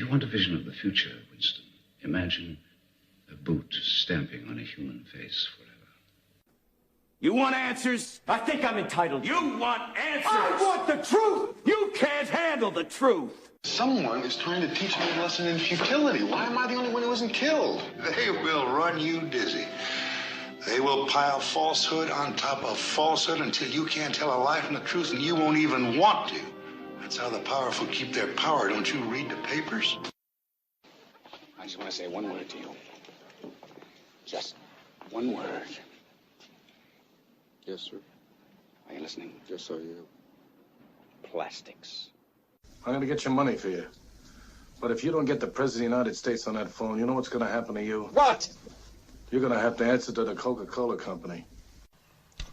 you want a vision of the future, Winston, imagine a boot stamping on a human face forever. You want answers? I think I'm entitled. You want answers? I want the truth! You can't handle the truth. Someone is trying to teach me a lesson in futility. Why am I the only one who isn't killed? They will run you dizzy. They will pile falsehood on top of falsehood until you can't tell a lie from the truth, and you won't even want to. That's how the powerful keep their power. Don't you read the papers? I just want to say one word to you. Just one word. Yes, sir. Are you listening? Yes, I am. Plastics. I'm gonna get your money for you. But if you don't get the President of the United States on that phone, you know what's gonna happen to you? What? You're gonna have to answer to the Coca-Cola Company.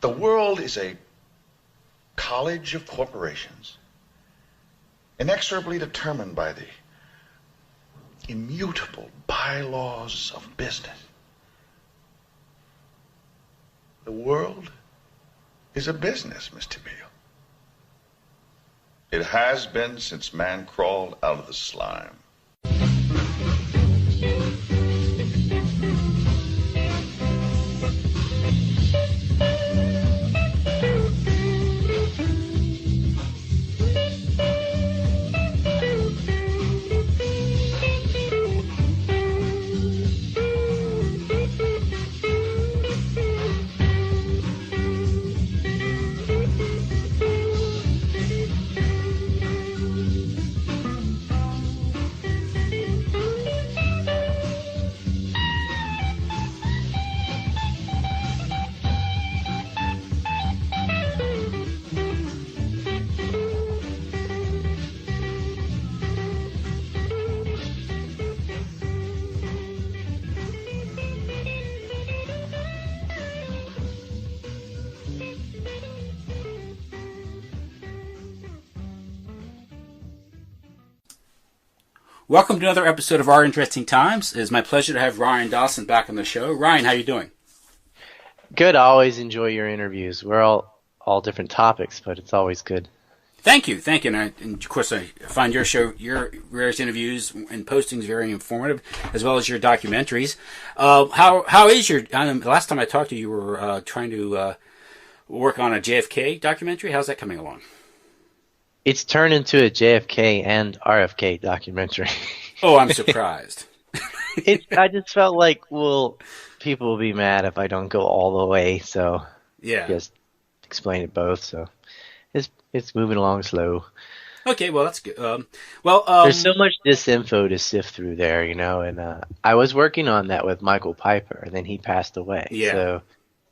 The world is a college of corporations, inexorably determined by the immutable bylaws of business. The world is a business, Mr. Beale. It has been since man crawled out of the slime. Welcome to another episode of Our Interesting Times. It is my pleasure to have Ryan Dawson back on the show. Ryan, how are you doing? Good. I always enjoy your interviews. We're all different topics, but it's always good. Thank you. And of course, I find your show, your various interviews and postings very informative, as well as your documentaries. How is your? The last time I talked to you, you were trying to work on a JFK documentary. How's that coming along? It's turned into a JFK and RFK documentary. Oh, I'm surprised. I just felt like, well, people will be mad if I don't go all the way, so yeah, just explain it both. So it's moving along slow. Okay, well that's good. There's so much disinfo to sift through there, you know. And I was working on that with Michael Piper, and then he passed away. Yeah. So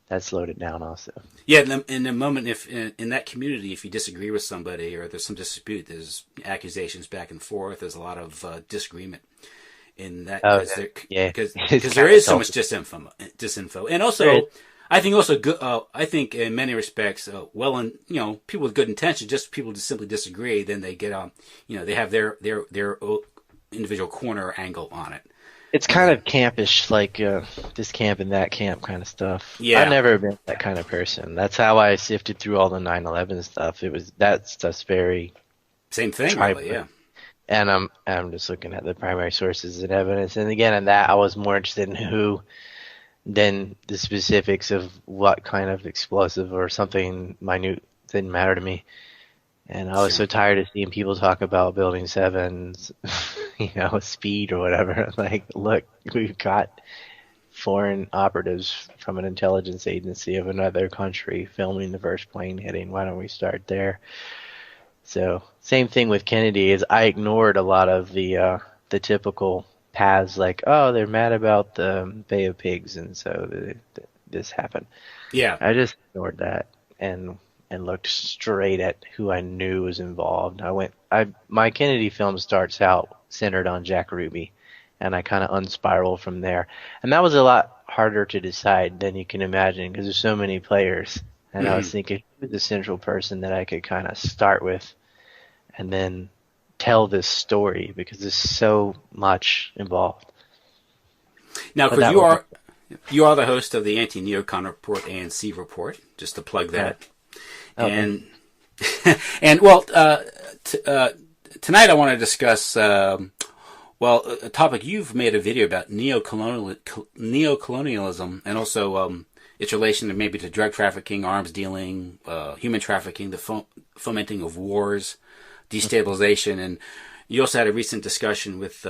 that slowed it down also. Yeah, in the moment, if in that community, if you disagree with somebody or there's some dispute, there's accusations back and forth. There's a lot of disagreement in that because there is so much disinfo, and also I think in many respects, people with good intentions, just people just simply disagree, then they get they have their individual corner angle on it. It's kind of campish, like this camp and that camp kind of stuff. Yeah. I've never been that kind of person. That's how I sifted through all the 9/11 stuff. That stuff's very same thing, tribal. really, yeah. And I'm just looking at the primary sources and evidence. And again, in that, I was more interested in who than the specifics of what kind of explosive or something minute didn't matter to me. And I was so tired of seeing people talk about Building 7's, speed or whatever. Like, look, we've got foreign operatives from an intelligence agency of another country filming the first plane hitting. Why don't we start there? So, same thing with Kennedy is I ignored a lot of the typical paths, like, oh, they're mad about the Bay of Pigs, and so this happened. Yeah, I just ignored that and looked straight at who I knew was involved. My Kennedy film starts out centered on Jack Ruby, and I kind of unspiral from there. And that was a lot harder to decide than you can imagine because there's so many players. And I was thinking, who's the central person that I could kind of start with and then tell this story because there's so much involved. Now, because you are the host of the Anti-Neocon Report, ANC Report, just to plug that. Okay. Tonight I want to discuss Well, a topic you've made a video about neocolonialism, and also its relation to maybe to drug trafficking, arms dealing, human trafficking, the fomenting of wars, destabilization, and you also had a recent discussion with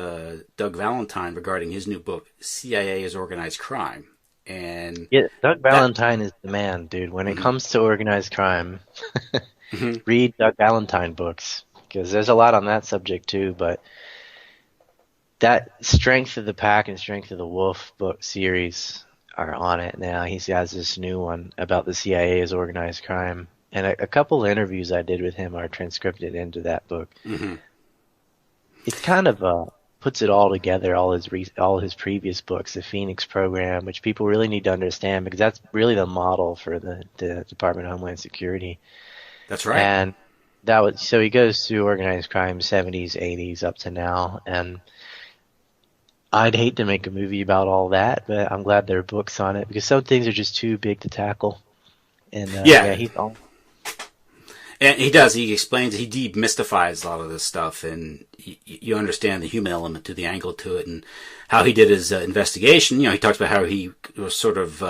Doug Valentine regarding his new book, CIA as Organized Crime. And yeah, Doug Valentine is the man, dude. When it comes to organized crime, read Doug Valentine books, because there's a lot on that subject too. But that Strength of the Pack and Strength of the Wolf book series are on it now. He has this new one about the CIA as organized crime, and a couple of interviews I did with him are transcribed into that book. It kind of puts it all together, all his previous books, the Phoenix Program, which people really need to understand, because that's really the model for the Department of Homeland Security. That's right. And so he goes through organized crime, 70s, 80s, up to now, and I'd hate to make a movie about all that, but I'm glad there are books on it, because some things are just too big to tackle. And he's on. And he does. He explains. He demystifies a lot of this stuff, and you understand the human element to the angle to it, and how he did his investigation. He talks about how he was sort of,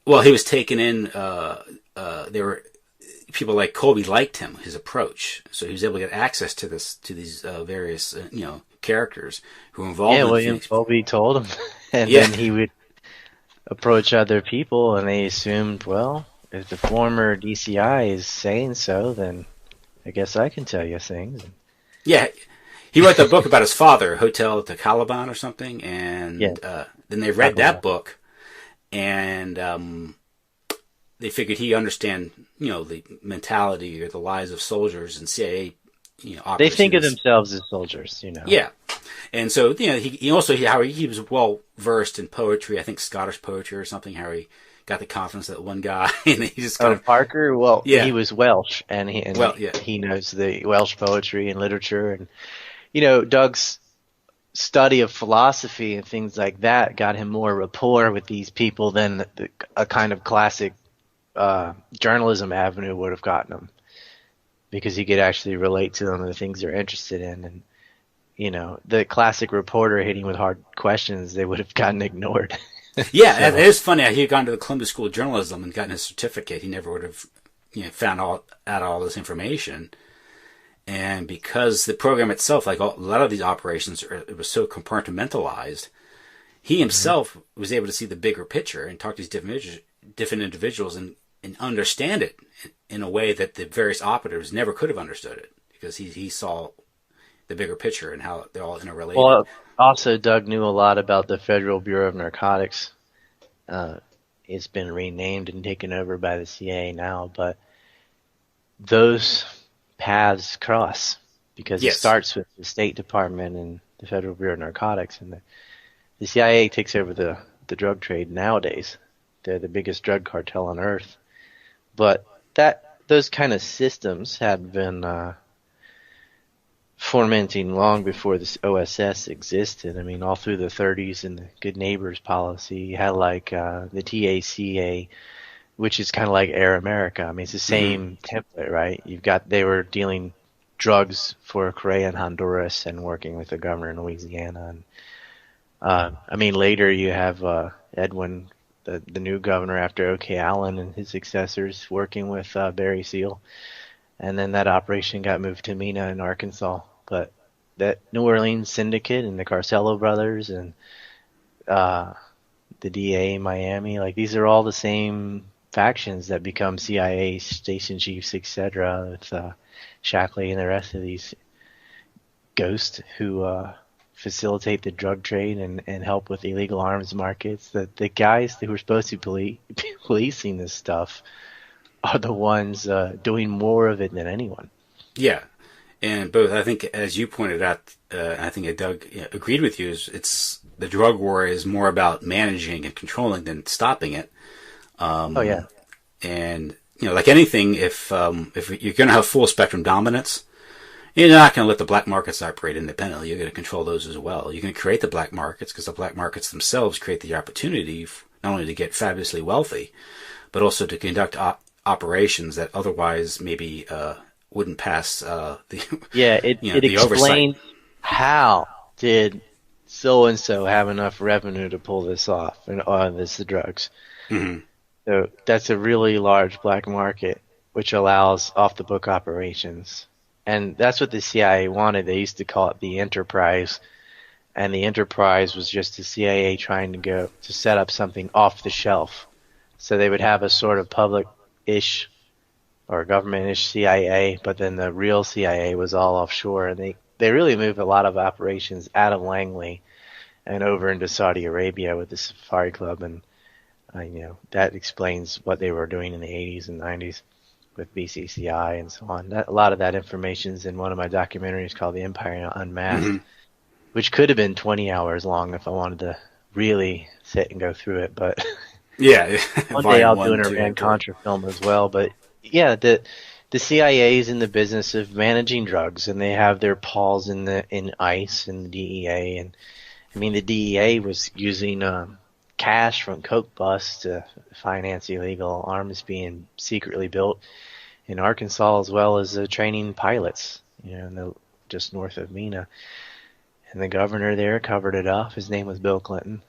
he was taken in. There were people like Colby liked him, his approach, so he was able to get access to these various characters who were involved. Yeah, William Colby told him, and then he would approach other people, and they assumed, well, if the former DCI is saying so, then I guess I can tell you things. Yeah, he wrote the book about his father, Hotel to Caliban or something, and then they read that book, and they figured he understand, the mentality or the lives of soldiers and CIA, they think of themselves as soldiers, Yeah, and so he also how he was well versed in poetry, I think Scottish poetry or something. How he got the confidence of that one guy, and he just kind of Parker. Well, he was Welsh, and he knows the Welsh poetry and literature, and Doug's study of philosophy and things like that got him more rapport with these people than a kind of classic journalism avenue would have gotten him, because he could actually relate to them and the things they're interested in, and the classic reporter hitting with hard questions, they would have gotten ignored. Yeah, it is funny. He had gone to the Columbia School of Journalism and gotten his certificate. He never would have, found out all this information. And because the program itself, like a lot of these operations, it was so compartmentalized, he himself was able to see the bigger picture and talk to these different individuals and understand it in a way that the various operatives never could have understood it, because he saw the bigger picture and how they're all interrelated. Well, also, Doug knew a lot about the Federal Bureau of Narcotics. It's been renamed and taken over by the CIA now, but those paths cross, because it starts with the State Department and the Federal Bureau of Narcotics, and the CIA takes over the drug trade nowadays. They're the biggest drug cartel on earth. But those kind of systems had been fomenting long before this OSS existed. I mean, all through the 30s and the Good Neighbors policy, you had like the TACA, which is kind of like Air America. I mean, it's the same template, right? They were dealing drugs for Korea and Honduras and working with the governor in Louisiana. And later you have Edwin, the new governor after O.K. Allen and his successors, working with Barry Seal. And then that operation got moved to Mena in Arkansas. But that New Orleans syndicate and the Carcelo brothers and the DA in Miami, like, these are all the same factions that become CIA station chiefs, etc., with Shackley and the rest of these ghosts who facilitate the drug trade and help with illegal arms markets. The guys who were supposed to be policing this stuff are the ones doing more of it than anyone. Yeah, and both, I think, as you pointed out, I think Doug agreed with you, it's the drug war is more about managing and controlling than stopping it. And like anything, if you're going to have full spectrum dominance, you're not going to let the black markets operate independently. You're going to control those as well. You're going to create the black markets, because the black markets themselves create the opportunity not only to get fabulously wealthy, but also to conduct operations that otherwise maybe wouldn't pass it explains how did so-and-so have enough revenue to pull this off, and this the drugs. Mm-hmm. So that's a really large black market, which allows off-the-book operations. And that's what the CIA wanted. They used to call it the enterprise. And the enterprise was just the CIA trying to set up something off the shelf. So they would have a sort of public-ish or government-ish CIA, but then the real CIA was all offshore. And they really moved a lot of operations out of Langley and over into Saudi Arabia with the Safari Club. And, that explains what they were doing in the 80s and 90s with BCCI and so on. A lot of that information is in one of my documentaries called The Empire Unmasked, mm-hmm. which could have been 20 hours long if I wanted to really sit and go through it. But yeah, one day I'll do an Iran-Contra film as well. But yeah, the CIA is in the business of managing drugs, and they have their paws in ICE and the DEA. And I mean, the DEA was using cash from coke busts to finance illegal arms being secretly built in Arkansas, as well as training pilots, just north of Mena. And the governor there covered it up. His name was Bill Clinton.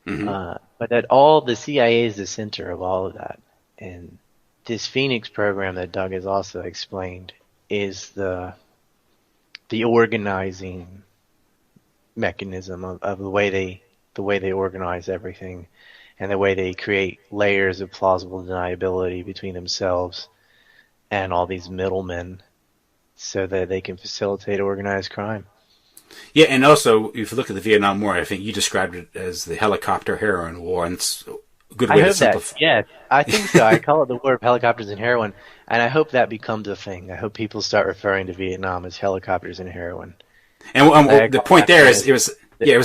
Mm-hmm. But that all the CIA is the center of all of that. And this Phoenix program that Doug has also explained is the organizing mechanism of the way they organize everything, and the way they create layers of plausible deniability between themselves and all these middlemen so that they can facilitate organized crime. Yeah, and also, if you look at the Vietnam War, I think you described it as the helicopter heroin war, and it's a good way to simplify. Yeah, I think so. I call it the war of helicopters and heroin, and I hope that becomes a thing. I hope people start referring to Vietnam as helicopters and heroin. And the point there is, it was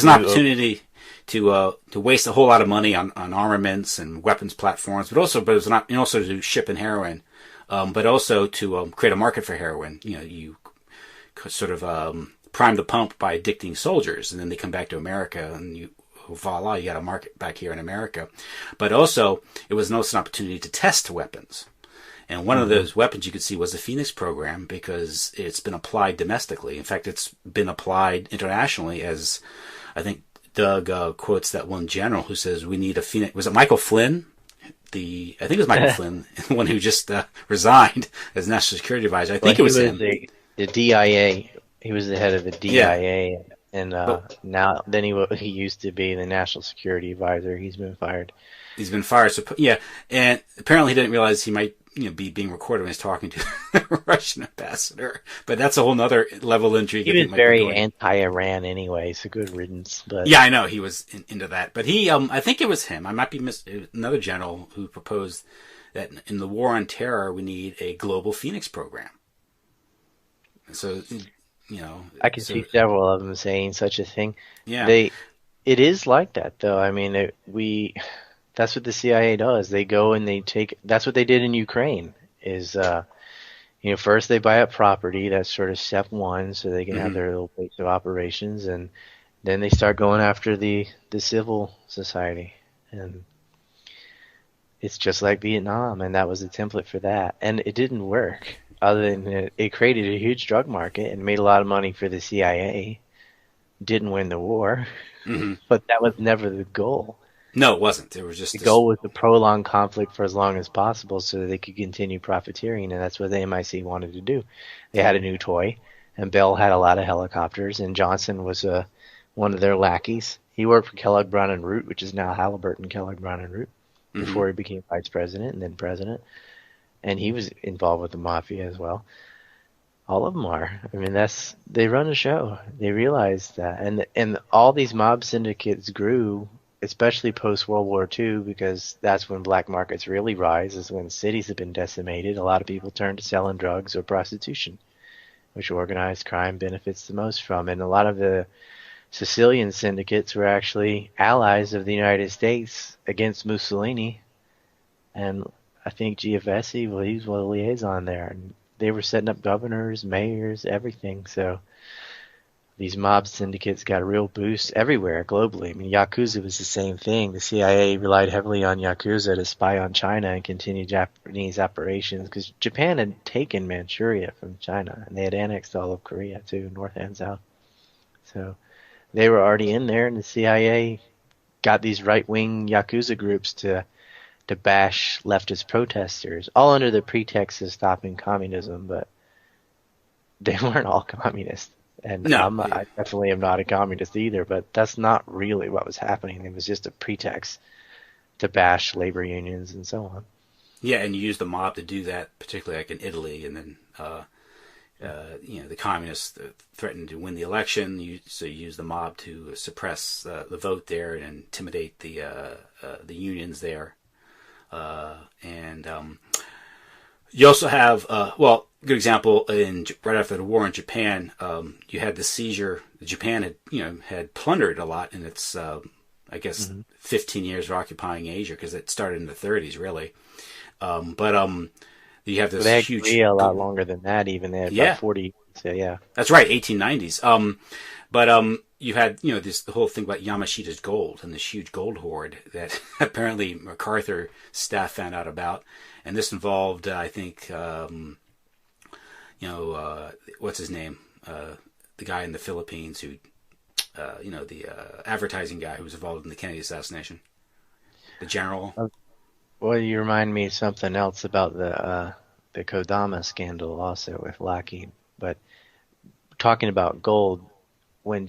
an opportunity to waste a whole lot of money on armaments and weapons platforms, but it was also to ship in heroin, but also to create a market for heroin. You sort of prime the pump by addicting soldiers, and then they come back to America, and voila, you got a market back here in America. But also, it was also an opportunity to test weapons. And one of those weapons you could see was the Phoenix program, because it's been applied domestically. In fact, it's been applied internationally, as I think Doug quotes that one general who says, we need a Phoenix. Was it Michael Flynn? I think it was Michael Flynn, the one who just resigned as National Security Advisor. I think it was him. The DIA. He was the head of the DIA. Yeah. And he used to be the National Security Advisor. He's been fired. He's been fired. So yeah, and apparently he didn't realize he might be being recorded when he's talking to the Russian ambassador. But that's a whole other level of intrigue. He was very anti-Iran anyway, so good riddance. But yeah, I know he was into that. But he, I think it was him. I might be another general who proposed that in the war on terror we need a global Phoenix program. So. I can see several of them saying such a thing. Yeah, it is like that though. I mean, that's what the CIA does. They go and that's what they did in Ukraine. Is first they buy up property. That's sort of step one, so they can have their little base of operations, and then they start going after the civil society. And it's just like Vietnam, and that was the template for that, and it didn't work. Other than it created a huge drug market and made a lot of money for the CIA. Didn't win the war, but that was never the goal. No, it wasn't. It was just the goal was to prolong conflict for as long as possible so that they could continue profiteering, and that's what the MIC wanted to do. They had a new toy, and Bell had a lot of helicopters, and Johnson was one of their lackeys. He worked for Kellogg Brown and Root, which is now Halliburton Kellogg Brown and Root, before he became vice president and then president. And he was involved with the mafia as well. All of them are. I mean, they run a show. They realized that, and all these mob syndicates grew, especially post World War II, because that's when black markets really rise. Is when cities have been decimated. A lot of people turn to selling drugs or prostitution, which organized crime benefits the most from. And a lot of the Sicilian syndicates were actually allies of the United States against Mussolini, and I think Giavessi, he was a liaison there, and they were setting up governors, mayors, everything. So these mob syndicates got a real boost everywhere globally. I mean, Yakuza was the same thing. The CIA relied heavily on Yakuza to spy on China and continue Japanese operations, because Japan had taken Manchuria from China, and they had annexed all of Korea too, north and south. So they were already in there, and the CIA got these right-wing Yakuza groups to bash leftist protesters, all under the pretext of stopping communism, but they weren't all communists. And no, I definitely am not a communist either, but that's not really what was happening. It was just a pretext to bash labor unions and so on. Yeah, and you use the mob to do that, particularly like in Italy, and then the communists threatened to win the election, so you use the mob to suppress the vote there and intimidate the unions there. You also have, good example, right after the war in Japan, you had the seizure. Japan had plundered a lot in its, 15 years of occupying Asia, because it started in the 30s, really. You have this huge... a lot longer than that, even. They had about 40. So, yeah. That's right, 1890s. You had, the whole thing about Yamashita's gold and this huge gold hoard that apparently MacArthur staff found out about. And this involved, I think, what's his name? The guy in the Philippines who, the advertising guy who was involved in the Kennedy assassination. The general. Well, you remind me of something else about the Kodama scandal also with Lockheed. But talking about gold, when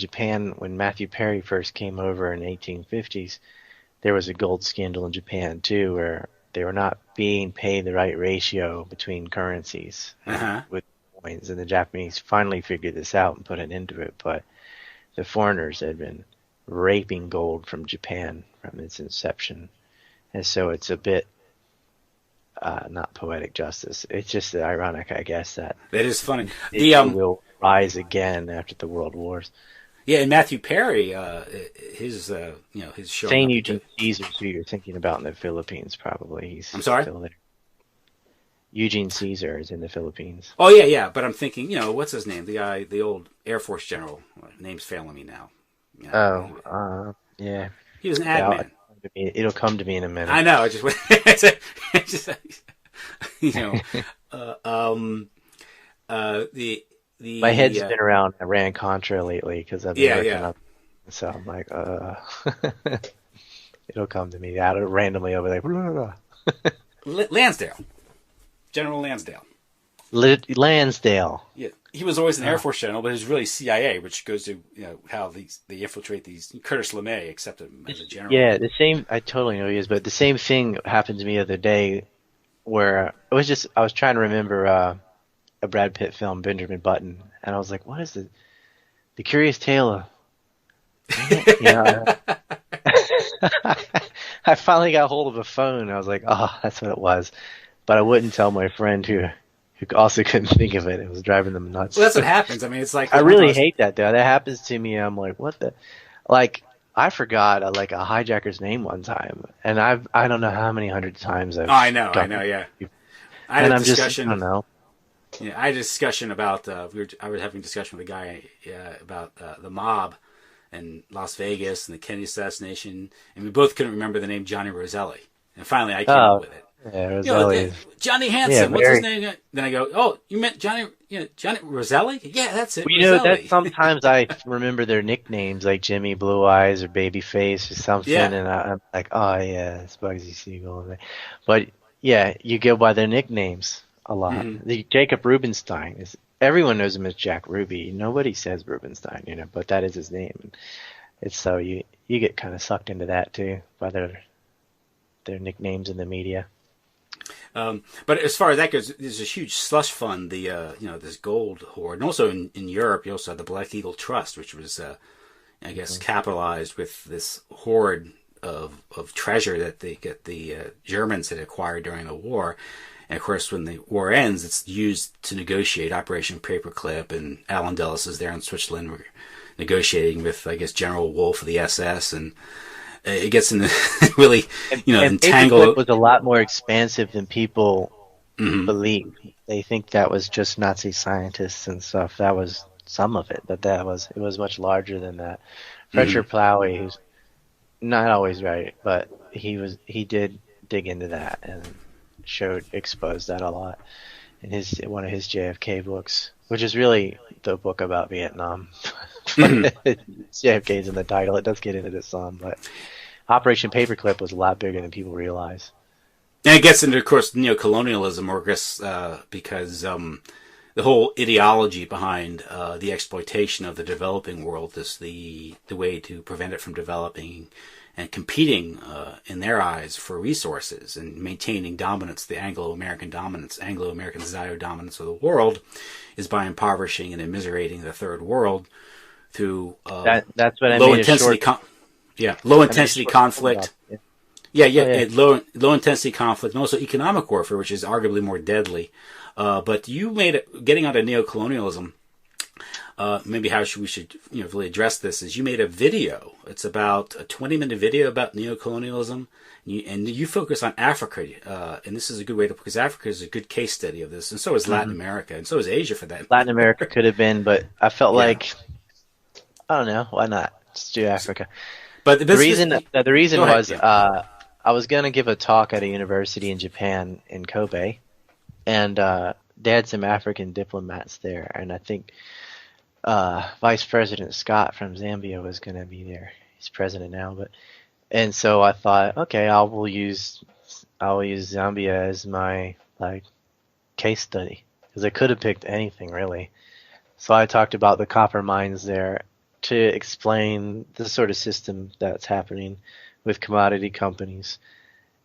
Matthew Perry first came over in the 1850s, there was a gold scandal in Japan too, where they were not being paid the right ratio between currencies with coins, and the Japanese finally figured this out and put an end to it. But the foreigners had been raping gold from Japan from its inception, and so it's a bit not poetic justice. It's just ironic, I guess, that it is funny. It will rise again after the world wars. Yeah, and Matthew Perry, his show. St. Eugene Caesar's who you're thinking about in the Philippines, probably. I'm sorry? Still there. Eugene Caesar is in the Philippines. Oh, yeah, but I'm thinking, what's his name? The guy, the old Air Force general. Name's failing me now. Yeah. He was an ad man. It'll come to me in a minute. I know. My head's been around Iran-Contra lately because I've been working up. So I'm like, it'll come to me out randomly over there. Lansdale. General Lansdale. Lansdale. Yeah, he was always an Air Force general, but he was really CIA, which goes to how they infiltrate these. Curtis LeMay accepted him as a general. Yeah, the same. I totally know he is, but the same thing happened to me the other day, where I was trying to remember a Brad Pitt film, Benjamin Button, and I was like, what is the Curious Tale of? I finally got hold of a phone. I was like, oh, that's what it was. But I wouldn't tell my friend who also couldn't think of it. It was driving them nuts. Well, that's what happens. I mean, it's like... I really hate that, though. That happens to me. I'm like, what the... Like, I forgot a hijacker's name one time. And I don't know how many hundred times I've... I know, yeah. I had a discussion... I don't know. Yeah, I had a discussion about... I was having a discussion with a guy about the mob in Las Vegas and the Kennedy assassination. And we both couldn't remember the name Johnny Roselli. And finally, I came up with it. Yeah, Roselli. Johnny Hansen. What's his name? Then I go, oh, you meant Johnny Roselli? Yeah, that's it. Well, that sometimes I remember their nicknames, like Jimmy Blue Eyes or Babyface or something, and I'm like, oh yeah, it's Bugsy Siegel. But yeah, you go by their nicknames a lot. Mm-hmm. Jacob Rubenstein everyone knows him as Jack Ruby. Nobody says Rubenstein, but that is his name. It's so you get kind of sucked into that too by their nicknames in the media. But as far as that goes, there's a huge slush fund, this gold hoard. And also in Europe, you also had the Black Eagle Trust, which was, capitalized with this hoard of treasure that the Germans had acquired during the war. And of course, when the war ends, it's used to negotiate Operation Paperclip, and Alan Dulles is there in Switzerland negotiating with, I guess, General Wolf of the SS, and it gets in really, entangled. Paperclip was a lot more expansive than people believe. They think that was just Nazi scientists and stuff. That was some of it, but it was much larger than that. Fletcher Plowey, who's not always right, but he did dig into that and exposed that a lot in one of his JFK books, which is really the book about Vietnam, JFK's in the title. It does get into this some, but Operation Paperclip was a lot bigger than people realize. And it gets into, of course, neocolonialism, or because the whole ideology behind the exploitation of the developing world is the way to prevent it from developing and competing in their eyes for resources and maintaining dominance, the Anglo-American dominance, Anglo-American desire dominance of the world, is by impoverishing and immiserating the third world through that's what low intensity low intensity conflict. Low intensity conflict, and also economic warfare, which is arguably more deadly. But you made it, getting onto neocolonialism. Maybe how we should really address this is you made a video. It's about a 20-minute video about neocolonialism, and you focus on Africa. And this is a good way because Africa is a good case study of this, and so is Latin America, and so is Asia for that. Latin America could have been, but I felt like I don't know, why not? Just do Africa. But the reason was I was going to give a talk at a university in Japan in Kobe, and they had some African diplomats there, and I think Vice President Scott from Zambia was going to be there. He's president now, and so I thought, okay, I will use Zambia as my case study, because I could have picked anything really. So I talked about the copper mines there to explain the sort of system that's happening with commodity companies.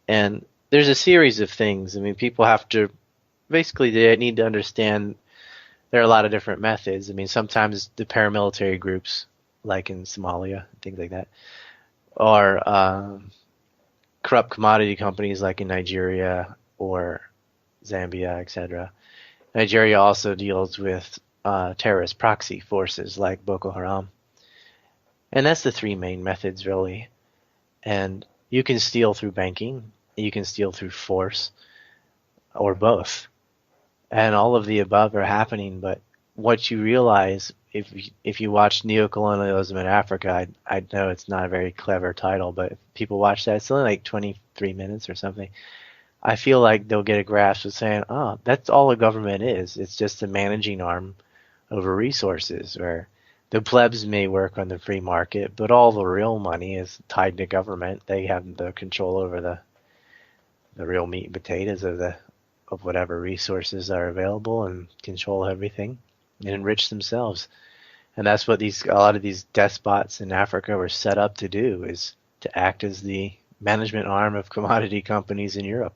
And there's a series of things. I mean, people have to, basically they need to understand there are a lot of different methods. I mean, sometimes the paramilitary groups, like in Somalia, things like that, or corrupt commodity companies like in Nigeria or Zambia, etc. Nigeria also deals with terrorist proxy forces like Boko Haram. And that's the three main methods, really. And you can steal through banking, you can steal through force, or both. And all of the above are happening, but what you realize, if you watch Neocolonialism in Africa, I know it's not a very clever title, but if people watch that, it's only like 23 minutes or something. I feel like they'll get a grasp of saying, oh, that's all a government is. It's just a managing arm over resources, where the plebs may work on the free market, but all the real money is tied to government. They have the control over the real meat and potatoes of whatever resources are available, and control everything and enrich themselves. And that's what a lot of these despots in Africa were set up to do, is to act as the management arm of commodity companies in Europe.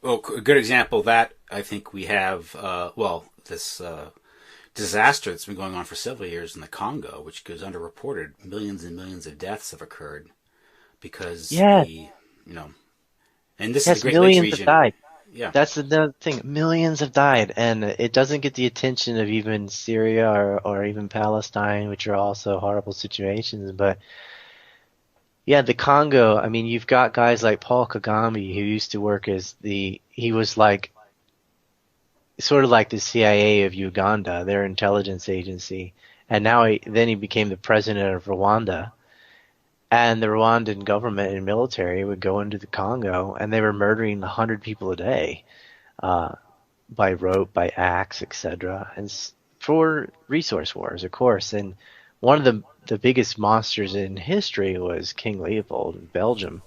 Well, a good example of that, I think we have, this disaster that's been going on for several years in the Congo, which goes underreported. Millions and millions of deaths have occurred because and this is the Great Lakes region. Have died. Yeah, that's the thing. Millions have died, and it doesn't get the attention of even Syria or even Palestine, which are also horrible situations. But yeah, the Congo, I mean, you've got guys like Paul Kagame, who used to work as he was like, sort of like the CIA of Uganda, their intelligence agency. And now he became the president of Rwanda. And the Rwandan government and military would go into the Congo, and they were murdering 100 people a day, by rope, by axe, etc. And for resource wars, of course. And one of the biggest monsters in history was King Leopold in Belgium.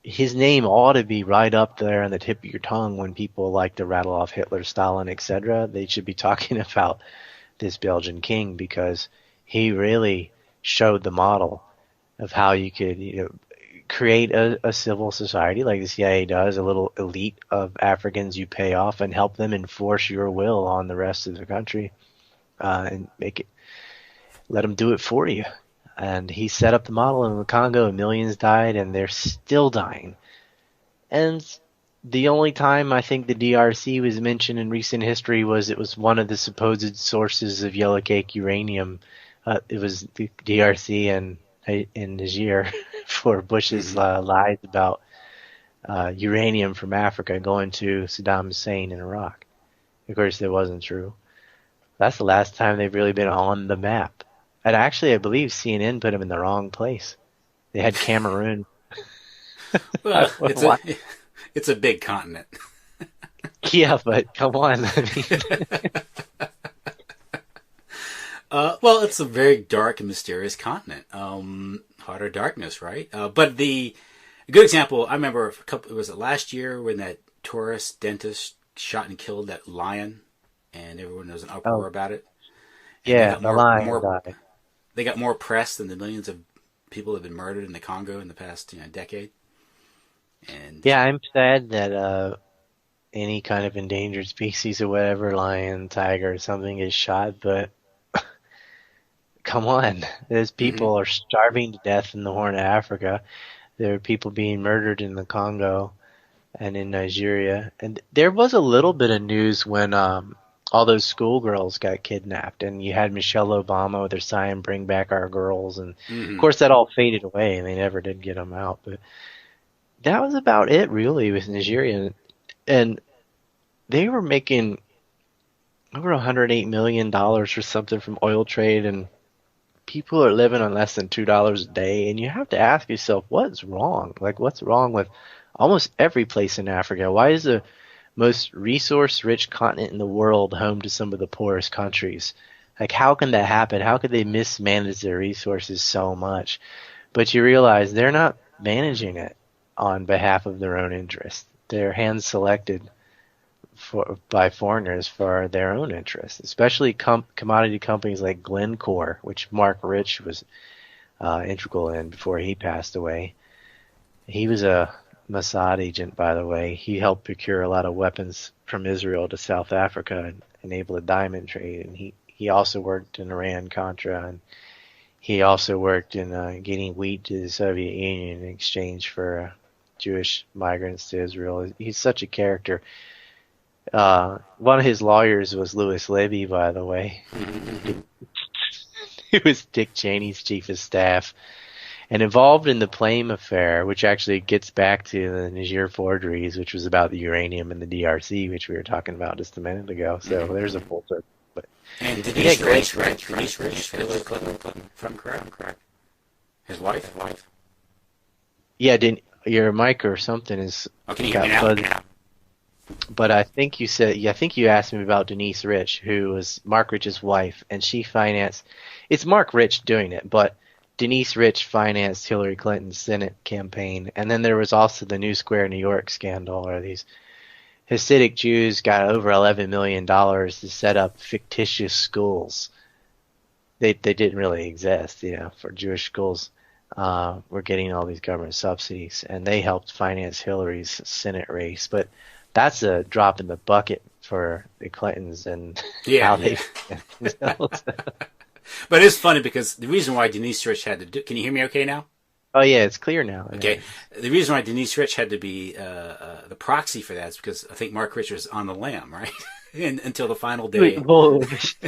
His name ought to be right up there on the tip of your tongue when people like to rattle off Hitler, Stalin, etc. They should be talking about this Belgian king, because he really showed the model of how you could create a civil society like the CIA does, a little elite of Africans you pay off and help them enforce your will on the rest of the country, and let them do it for you. And he set up the model in the Congo, and millions died, and they're still dying. And the only time I think the DRC was mentioned in recent history was it was one of the supposed sources of yellow cake uranium. It was the DRC and in Niger for Bush's lies about uranium from Africa going to Saddam Hussein in Iraq. Of course, that wasn't true. That's the last time they've really been on the map. And actually, I believe CNN put them in the wrong place. They had Cameroon. Well, it's a big continent. Yeah, but come on. I mean, well, it's a very dark and mysterious continent. Heart of darkness, right? But a good example, I remember was it last year when that tourist dentist shot and killed that lion, and everyone was an uproar about it. And yeah, the lion died. They got more press than the millions of people that have been murdered in the Congo in the past decade. And yeah, I'm sad that any kind of endangered species or whatever, lion, tiger, or something is shot, but come on. Those people are starving to death in the Horn of Africa. There are people being murdered in the Congo and in Nigeria. And there was a little bit of news when all those schoolgirls got kidnapped, and you had Michelle Obama with her sign, "Bring back our girls." And of course that all faded away and they never did get them out. But that was about it really with Nigeria. And they were making over $108 million or something from oil trade, and people are living on less than $2 a day. And you have to ask yourself, what's wrong? Like, what's wrong with almost every place in Africa? Why is the most resource-rich continent in the world home to some of the poorest countries? Like, how can that happen? How could they mismanage their resources so much? But you realize they're not managing it on behalf of their own interests. They're hand-selected by foreigners for their own interests, especially commodity companies like Glencore, which Mark Rich was integral in before he passed away. He was a Mossad agent, by the way. He helped procure a lot of weapons from Israel to South Africa and enable a diamond trade. And he also worked in Iran-Contra, and he also worked in getting wheat to the Soviet Union in exchange for Jewish migrants to Israel. He's such a character. One of his lawyers was Louis Libby, by the way. He was Dick Cheney's chief of staff and involved in the Plame affair, which actually gets back to the Niger forgeries, which was about the uranium in the DRC, which we were talking about just a minute ago. So there's a full circle. But and Denise Rich, right? Denise Rich, Hillary Clinton from correct. His wife. Yeah, your mic or something is. Oh, can you hear me now? But I think you asked me about Denise Rich, who was Mark Rich's wife, and she financed. It's Mark Rich doing it, but Denise Rich financed Hillary Clinton's Senate campaign. And then there was also the New Square New York scandal, where these Hasidic Jews got over $11 million to set up fictitious schools. They didn't really exist, for Jewish schools. Were getting all these government subsidies, and they helped finance Hillary's Senate race. But that's a drop in the bucket for the Clintons and how they. But it's funny because the reason why Denise Rich had to do. Can you hear me okay now? Oh yeah, it's clear now. Okay, the reason why Denise Rich had to be the proxy for that is because I think Mark Rich was on the lam, right? Until the final day. Well,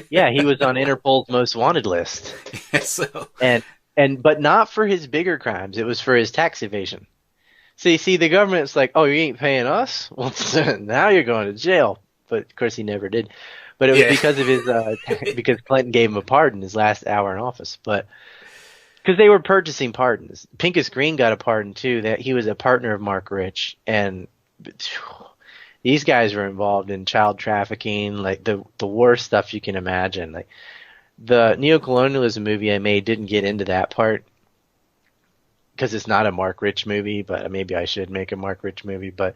yeah, he was on Interpol's most wanted list. But not for his bigger crimes. It was for his tax evasion. See, the government's like, oh, you ain't paying us? Well, now you're going to jail. But of course, he never did. But it was because of his because Clinton gave him a pardon his last hour in office. But because they were purchasing pardons, Pincus Green got a pardon too. That he was a partner of Mark Rich, and these guys were involved in child trafficking, like the worst stuff you can imagine. Like the Neocolonialism movie I made didn't get into that part because it's not a Mark Rich movie, but maybe I should make a Mark Rich movie. But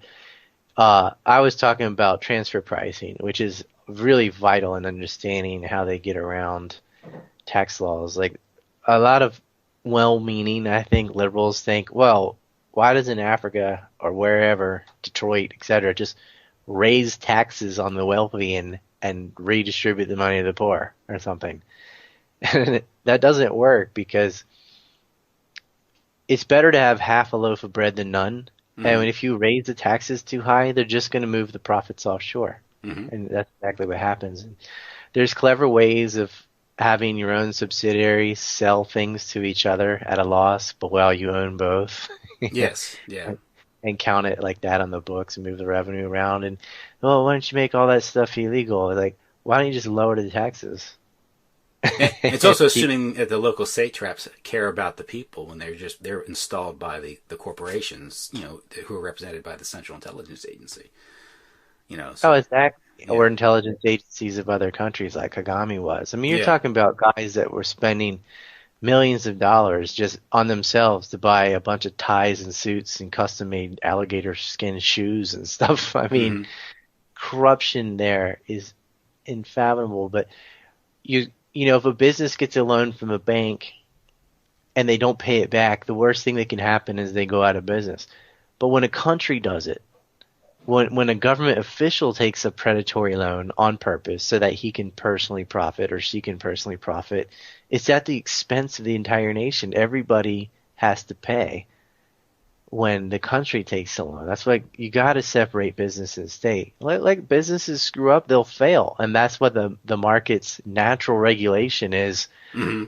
I was talking about transfer pricing, which is really vital in understanding how they get around tax laws. Like a lot of well-meaning, I think, liberals think, well, why doesn't Africa or wherever, Detroit, etc., just raise taxes on the wealthy and redistribute the money to the poor or something? And that doesn't work because it's better to have half a loaf of bread than none. Mm-hmm. And if you raise the taxes too high, they're just going to move the profits offshore. Mm-hmm. And that's exactly what happens. And there's clever ways of having your own subsidiaries sell things to each other at a loss, but while you own both. Yes, yeah. And count it like that on the books and move the revenue around. And, why don't you make all that stuff illegal? Like, why don't you just lower the taxes? It's also assuming that the local satraps care about the people when they're installed by the corporations, who are represented by the Central Intelligence Agency. So, exactly. yeah. Or intelligence agencies of other countries like Kagami was. I mean, you're Yeah. talking about guys that were spending millions of dollars just on themselves to buy a bunch of ties and suits and custom-made alligator skin shoes and stuff. I mean, corruption there is unfathomable. But if a business gets a loan from a bank and they don't pay it back, the worst thing that can happen is they go out of business. But when a country does it, when a government official takes a predatory loan on purpose so that he can personally profit or she can personally profit, it's at the expense of the entire nation. Everybody has to pay when the country takes a loan. That's why you got to separate business and state. Like businesses screw up, they'll fail. And that's what the market's natural regulation is.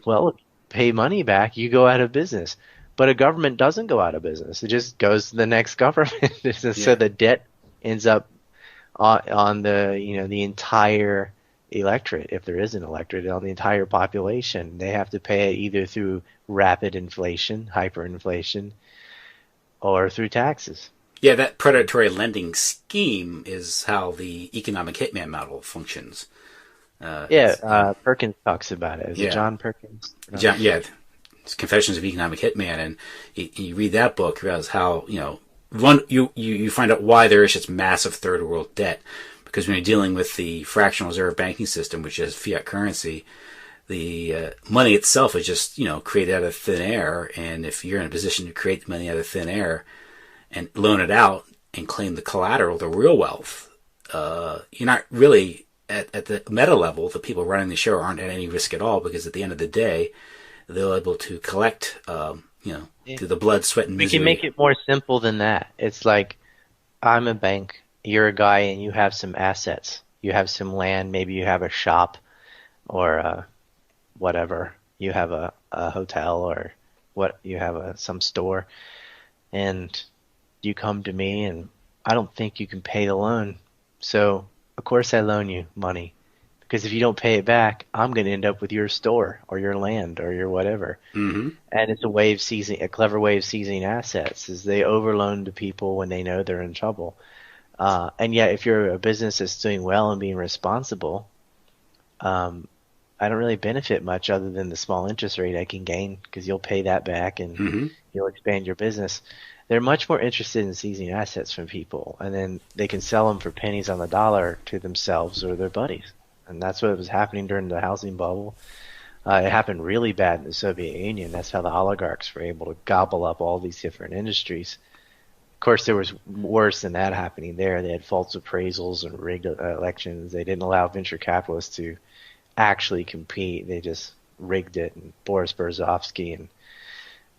Well, pay money back, you go out of business. But a government doesn't go out of business. It just goes to the next government. So the debt ends up on the entire electorate, if there is an electorate, on the entire population. They have to pay it either through rapid inflation, hyperinflation, or through taxes. Yeah, that predatory lending scheme is how the economic hitman model functions. Perkins talks about it. Is it John Perkins? John, it's Confessions of Economic Hitman, and you read that book, you realize how, you find out why there is such massive third world debt. Because when you're dealing with the fractional reserve banking system, which is fiat currency, the money itself is just, created out of thin air. And if you're in a position to create the money out of thin air and loan it out and claim the collateral, the real wealth, you're not really at the meta level. The people running the show aren't at any risk at all, because at the end of the day, they're able to collect, through the blood, sweat, and misery. We can make it more simple than that. It's like, I'm a bank. You're a guy and you have some assets. You have some land. Maybe you have a shop or whatever. You have a hotel or you have some store. And you come to me and I don't think you can pay the loan. So, of course I loan you money. Because if you don't pay it back, I'm going to end up with your store or your land or your whatever. And it's a clever way of seizing assets, is they overloan to people when they know they're in trouble. And yet, if you're a business that's doing well and being responsible, I don't really benefit much other than the small interest rate I can gain, because you'll pay that back and you'll expand your business. They're much more interested in seizing assets from people, and then they can sell them for pennies on the dollar to themselves or their buddies. And that's what was happening during the housing bubble. It happened really bad in the Soviet Union. That's how the oligarchs were able to gobble up all these different industries. Of course, there was worse than that happening there. They had false appraisals and rigged elections. They didn't allow venture capitalists to actually compete. They just rigged it. And Boris Berezovsky and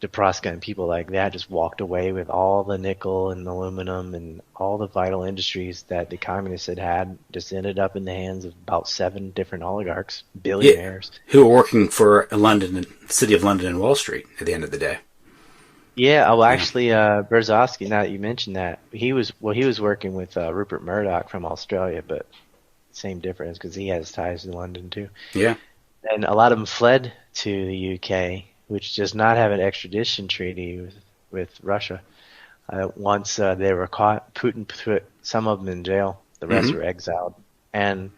DeProska and people like that just walked away with all the nickel and aluminum and all the vital industries that the communists had just ended up in the hands of about 7 different oligarchs, billionaires. Who were working for the City of London and Wall Street at the end of the day. Yeah, well, actually, Berezovsky, now that you mentioned that, he was working with Rupert Murdoch from Australia, but same difference because he has ties to London too. Yeah. And a lot of them fled to the UK, which does not have an extradition treaty with Russia. Once they were caught, Putin put some of them in jail. The rest were exiled. And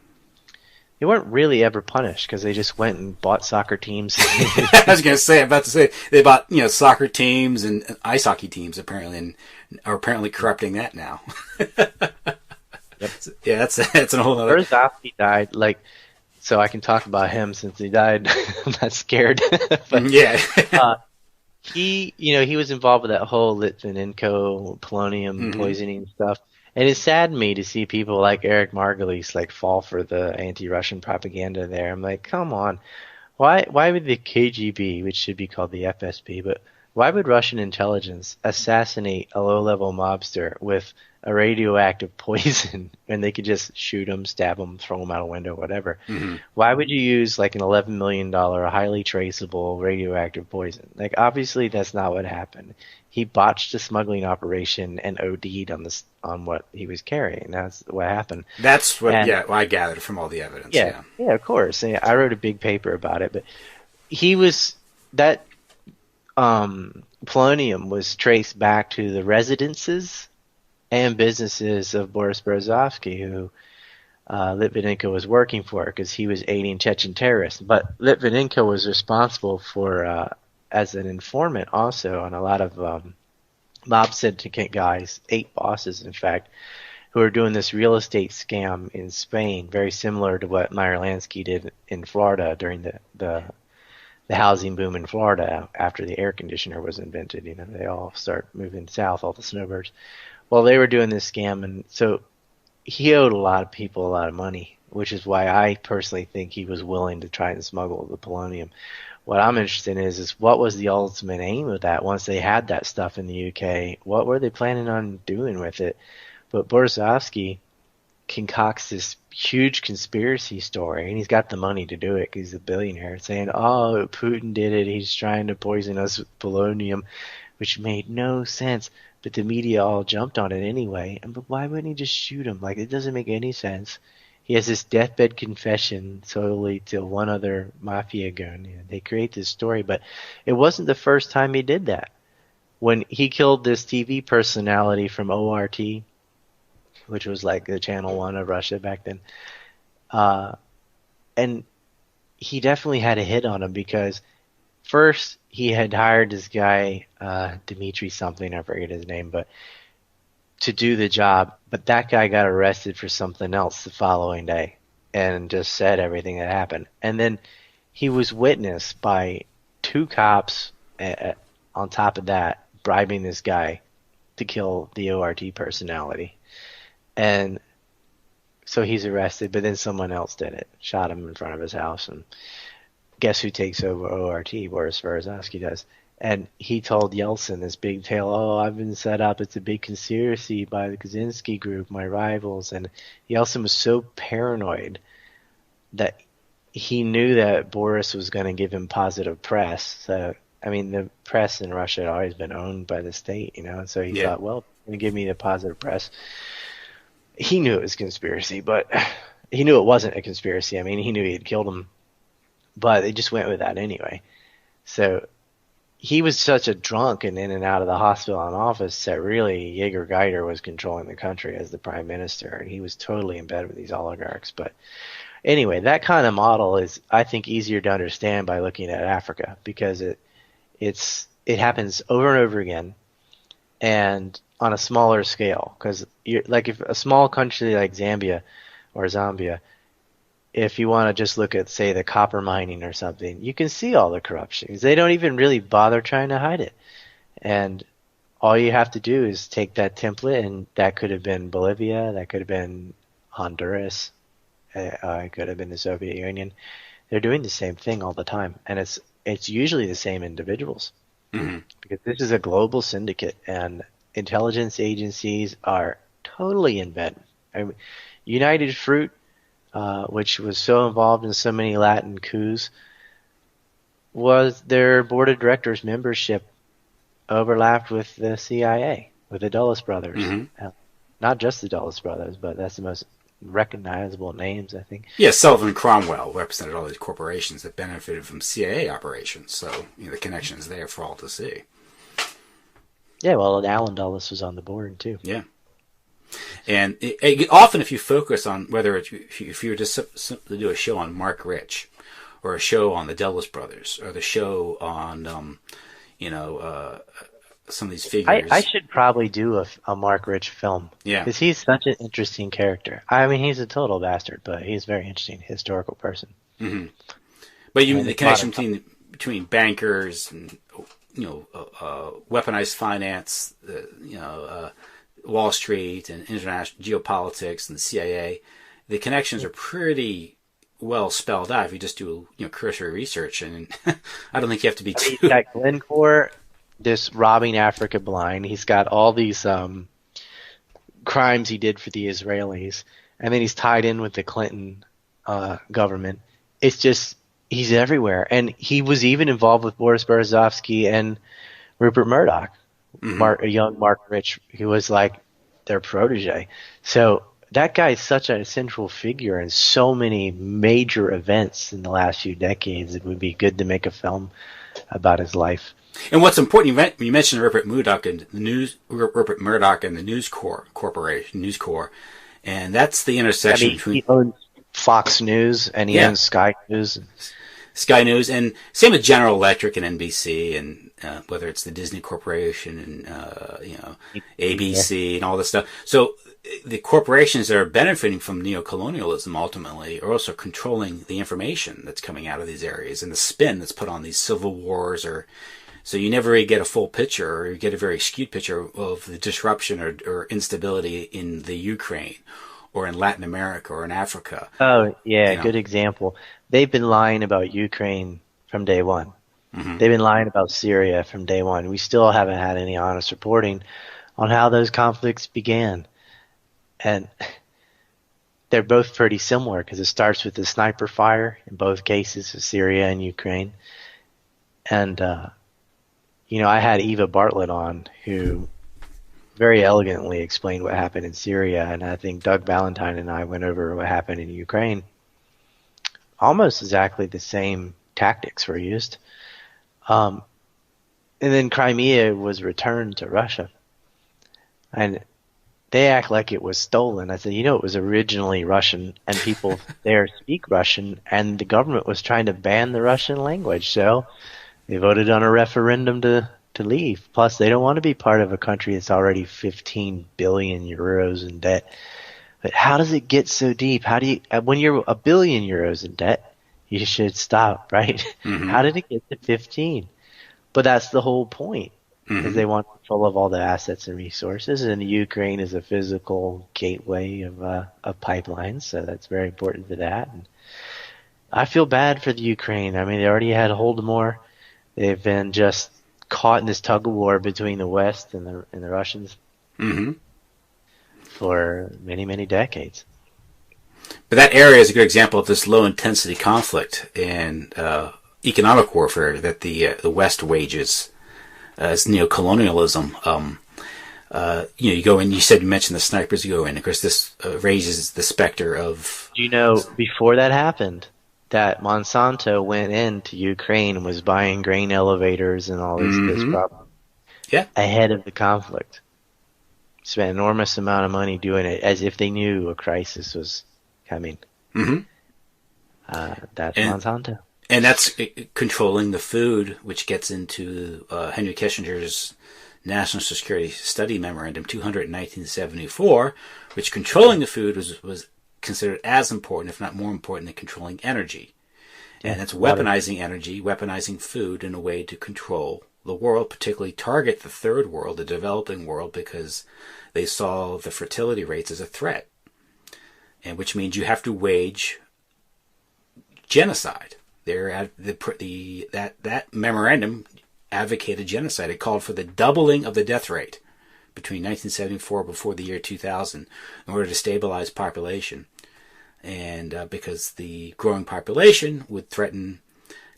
they weren't really ever punished because they just went and bought soccer teams. I was going to say, I'm about to say, they bought soccer teams and ice hockey teams apparently, and are apparently corrupting that now. Yep. Yeah, that's a whole other. Berezovsky died, so I can talk about him since he died. I'm not scared. But, yeah. he was involved with that whole Litvinenko polonium poisoning stuff. And it saddened me to see people like Eric Margulies fall for the anti-Russian propaganda there. I'm like, come on. Why would the KGB, which should be called the FSB, but why would Russian intelligence assassinate a low-level mobster with a radioactive poison when they could just shoot him, stab him, throw him out a window, whatever? Why would you use an $11 million highly traceable radioactive poison? Obviously that's not what happened. He botched a smuggling operation and OD'd on what he was carrying. That's what happened. That's what I gathered from all the evidence. Yeah, of course. I wrote a big paper about it, but polonium was traced back to the residences and businesses of Boris Berezovsky, who Litvinenko was working for because he was aiding Chechen terrorists. But Litvinenko was responsible for, as an informant also, on a lot of mob syndicate guys, 8 bosses in fact, who were doing this real estate scam in Spain, very similar to what Meyer Lansky did in Florida during the housing boom in Florida after the air conditioner was invented. You know, they all start moving south, all the snowbirds. Well, they were doing this scam, and so he owed a lot of people a lot of money, which is why I personally think he was willing to try and smuggle the polonium. What I'm interested in is what was the ultimate aim of that once they had that stuff in the UK? What were they planning on doing with it? But Berezovsky concocts this huge conspiracy story, and he's got the money to do it because he's a billionaire, saying, oh, Putin did it, he's trying to poison us with polonium, which made no sense. But the media all jumped on it anyway. But why wouldn't he just shoot him? Like, it doesn't make any sense. He has this deathbed confession solely to one other mafia goon. You know, they create this story, but it wasn't the first time he did that. When he killed this TV personality from ORT, which was like the Channel 1 of Russia back then, and he definitely had a hit on him because first he had hired this guy, Dmitry something, I forget his name, but to do the job, but that guy got arrested for something else the following day and just said everything that happened. And then he was witnessed by 2 cops on top of that, bribing this guy to kill the ORT personality. And so he's arrested, but then someone else did it, shot him in front of his house. And guess who takes over ORT? Boris Berezovsky does. And he told Yeltsin this big tale, oh, I've been set up. It's a big conspiracy by the Kaczynski group, my rivals. And Yeltsin was so paranoid that he knew that Boris was going to give him positive press. So, I mean, the press in Russia had always been owned by the state, you know. And so he thought, well, they're going to give me the positive press. He knew it was a conspiracy, but he knew it wasn't a conspiracy. I mean, he knew he had killed him, but they just went with that anyway. So he was such a drunk and in and out of the hospital and office that really Yeager Geider was controlling the country as the prime minister, and he was totally in bed with these oligarchs. But anyway, that kind of model is, I think, easier to understand by looking at Africa because it happens over and over again, and on a smaller scale. Because like if a small country like Zambia or Zambia, if you want to just look at, say, the copper mining or something, you can see all the corruption. They don't even really bother trying to hide it. And all you have to do is take that template, and that could have been Bolivia, that could have been Honduras, it could have been the Soviet Union. They're doing the same thing all the time, and it's usually the same individuals. Mm-hmm. Because this is a global syndicate, and intelligence agencies are totally in bed. I mean, United Fruit, which was so involved in so many Latin coups, was their board of directors membership overlapped with the CIA, with the Dulles brothers. Mm-hmm. Not just the Dulles brothers, but that's the most recognizable names, I think. Yeah, Sullivan Cromwell represented all these corporations that benefited from CIA operations, so the connection is there for all to see. Yeah, well, Alan Dulles was on the board, too. Yeah. And often if you focus on whether if you were just simply do a show on Mark Rich or a show on the Dulles brothers or the show on, some of these figures. I should probably do a Mark Rich film. Yeah. Because he's such an interesting character. I mean, he's a total bastard, but he's a very interesting historical person. Mm-hmm. But the connection between bankers and, weaponized finance, Wall Street and international geopolitics and the CIA, the connections are pretty well spelled out if you just do cursory research, and I don't think you have to be too. He's got Glencore, this robbing Africa blind. He's got all these crimes he did for the Israelis, and then he's tied in with the Clinton government. It's just he's everywhere, and he was even involved with Boris Berezovsky and Rupert Murdoch. Mm-hmm. A young Mark Rich, who was like their protege. So that guy is such a central figure in so many major events in the last few decades. It would be good to make a film about his life. And what's important, you mentioned Rupert Murdoch and the News Corporation, News Corp, and that's the intersection between. He owns Fox News and he owns Sky News. Sky News, and same with General Electric and NBC, and whether it's the Disney Corporation and ABC and all this stuff. So the corporations that are benefiting from neocolonialism ultimately are also controlling the information that's coming out of these areas and the spin that's put on these civil wars. So you never really get a full picture, or you get a very skewed picture of the disruption or instability in the Ukraine, or in Latin America, or in Africa. Oh, yeah, good example. They've been lying about Ukraine from day one. Mm-hmm. They've been lying about Syria from day one. We still haven't had any honest reporting on how those conflicts began. And they're both pretty similar because it starts with the sniper fire in both cases of Syria and Ukraine. And, I had Eva Bartlett on, who very elegantly explained what happened in Syria, and I think Doug Valentine and I went over what happened in Ukraine. Almost exactly the same tactics were used. And then Crimea was returned to Russia. And they act like it was stolen. I said, it was originally Russian, and people there speak Russian, and the government was trying to ban the Russian language. So they voted on a referendum to leave. Plus, they don't want to be part of a country that's already 15 billion euros in debt. But how does it get so deep? When you're $1 billion euros in debt, you should stop, right? Mm-hmm. How did it get to 15? But that's the whole point, because they want control of all the assets and resources, and Ukraine is a physical gateway of pipelines, so that's very important for that. And I feel bad for the Ukraine. I mean, they already had Holodomor. They've been just caught in this tug of war between the West and the Russians for many, many decades. But that area is a good example of this low-intensity conflict and economic warfare that the West wages as neocolonialism. You go in. You mentioned the snipers. You go in. Of course, this raises the specter of. Before that happened, that Monsanto went into Ukraine and was buying grain elevators and all this problem. Yeah. Ahead of the conflict. Spent an enormous amount of money doing it as if they knew a crisis was coming. Mm-hmm. That's Monsanto. And that's controlling the food, which gets into Henry Kissinger's National Security Study Memorandum 200 in 1974, which controlling the food was considered as important, if not more important, than controlling energy. Yeah, and that's weaponizing energy, weaponizing food in a way to control the world, particularly target the third world, the developing world, because they saw the fertility rates as a threat. And which means you have to wage genocide. That memorandum advocated genocide. It called for the doubling of the death rate between 1974 before the year 2000 in order to stabilize population. And because the growing population would threaten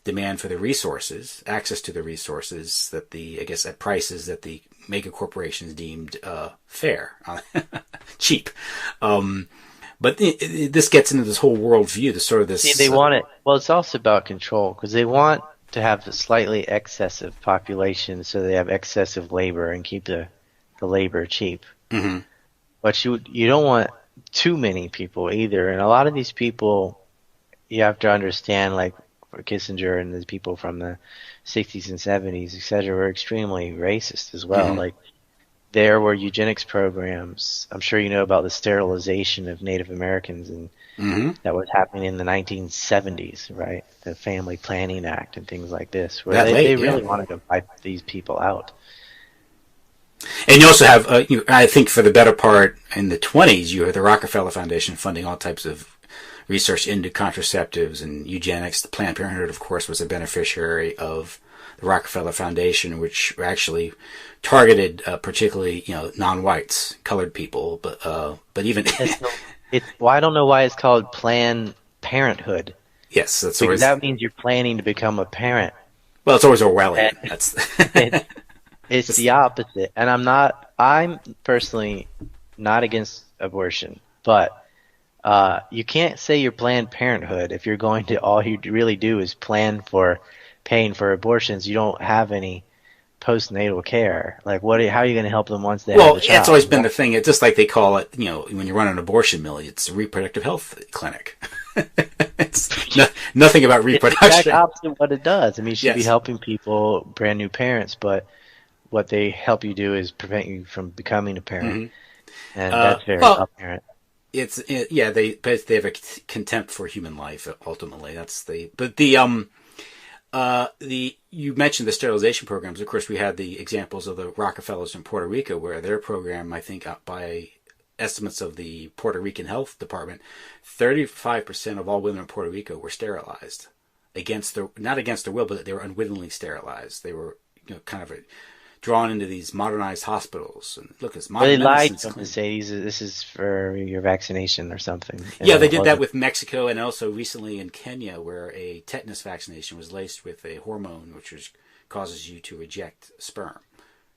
demand for the resources, access to the resources that at prices that the mega corporations deemed fair, cheap. But this gets into this whole worldview, they want it. Well, it's also about control, because they want to have a slightly excessive population, so they have excessive labor and keep the labor cheap. Mm-hmm. But you don't want too many people either. And a lot of these people, you have to understand, like for Kissinger and the people from the 60s and 70s, etc., were extremely racist as well. Mm-hmm. Like, there were eugenics programs. I'm sure you know about the sterilization of Native Americans, and that was happening in the 1970s, right? The Family Planning Act and things like this, where they really wanted to wipe these people out. And you also have, I think for the better part in the 20s, you have the Rockefeller Foundation funding all types of research into contraceptives and eugenics. The Planned Parenthood, of course, was a beneficiary of the Rockefeller Foundation, which actually targeted particularly, non-whites, colored people, but even I don't know why it's called Planned Parenthood. Yes, that's because that means you're planning to become a parent. Well, it's always Orwellian. It's the opposite, and I'm personally not against abortion, but you can't say you're Planned Parenthood if you're going to all you really do is plan for paying for abortions. You don't have any postnatal care? Like, how are you going to help them once they have the child? It's always been the thing. It's just like they call it, when you run an abortion mill, it's a reproductive health clinic. It's nothing about reproduction. It's the exact opposite of what it does. I mean, you should be helping people, brand new parents, but what they help you do is prevent you from becoming a parent. And that's very apparent. They have a contempt for human life. Ultimately, you mentioned the sterilization programs. Of course, we had the examples of the Rockefellers in Puerto Rico, where their program, I think, by estimates of the Puerto Rican Health Department, 35% of all women in Puerto Rico were sterilized not against their will, but they were unwittingly sterilized. They were, kind of drawn into these modernized hospitals. And look, it's modern. They lied to say this is for your vaccination or something. Yeah, they did that with Mexico, and also recently in Kenya, where a tetanus vaccination was laced with a hormone which causes you to reject sperm,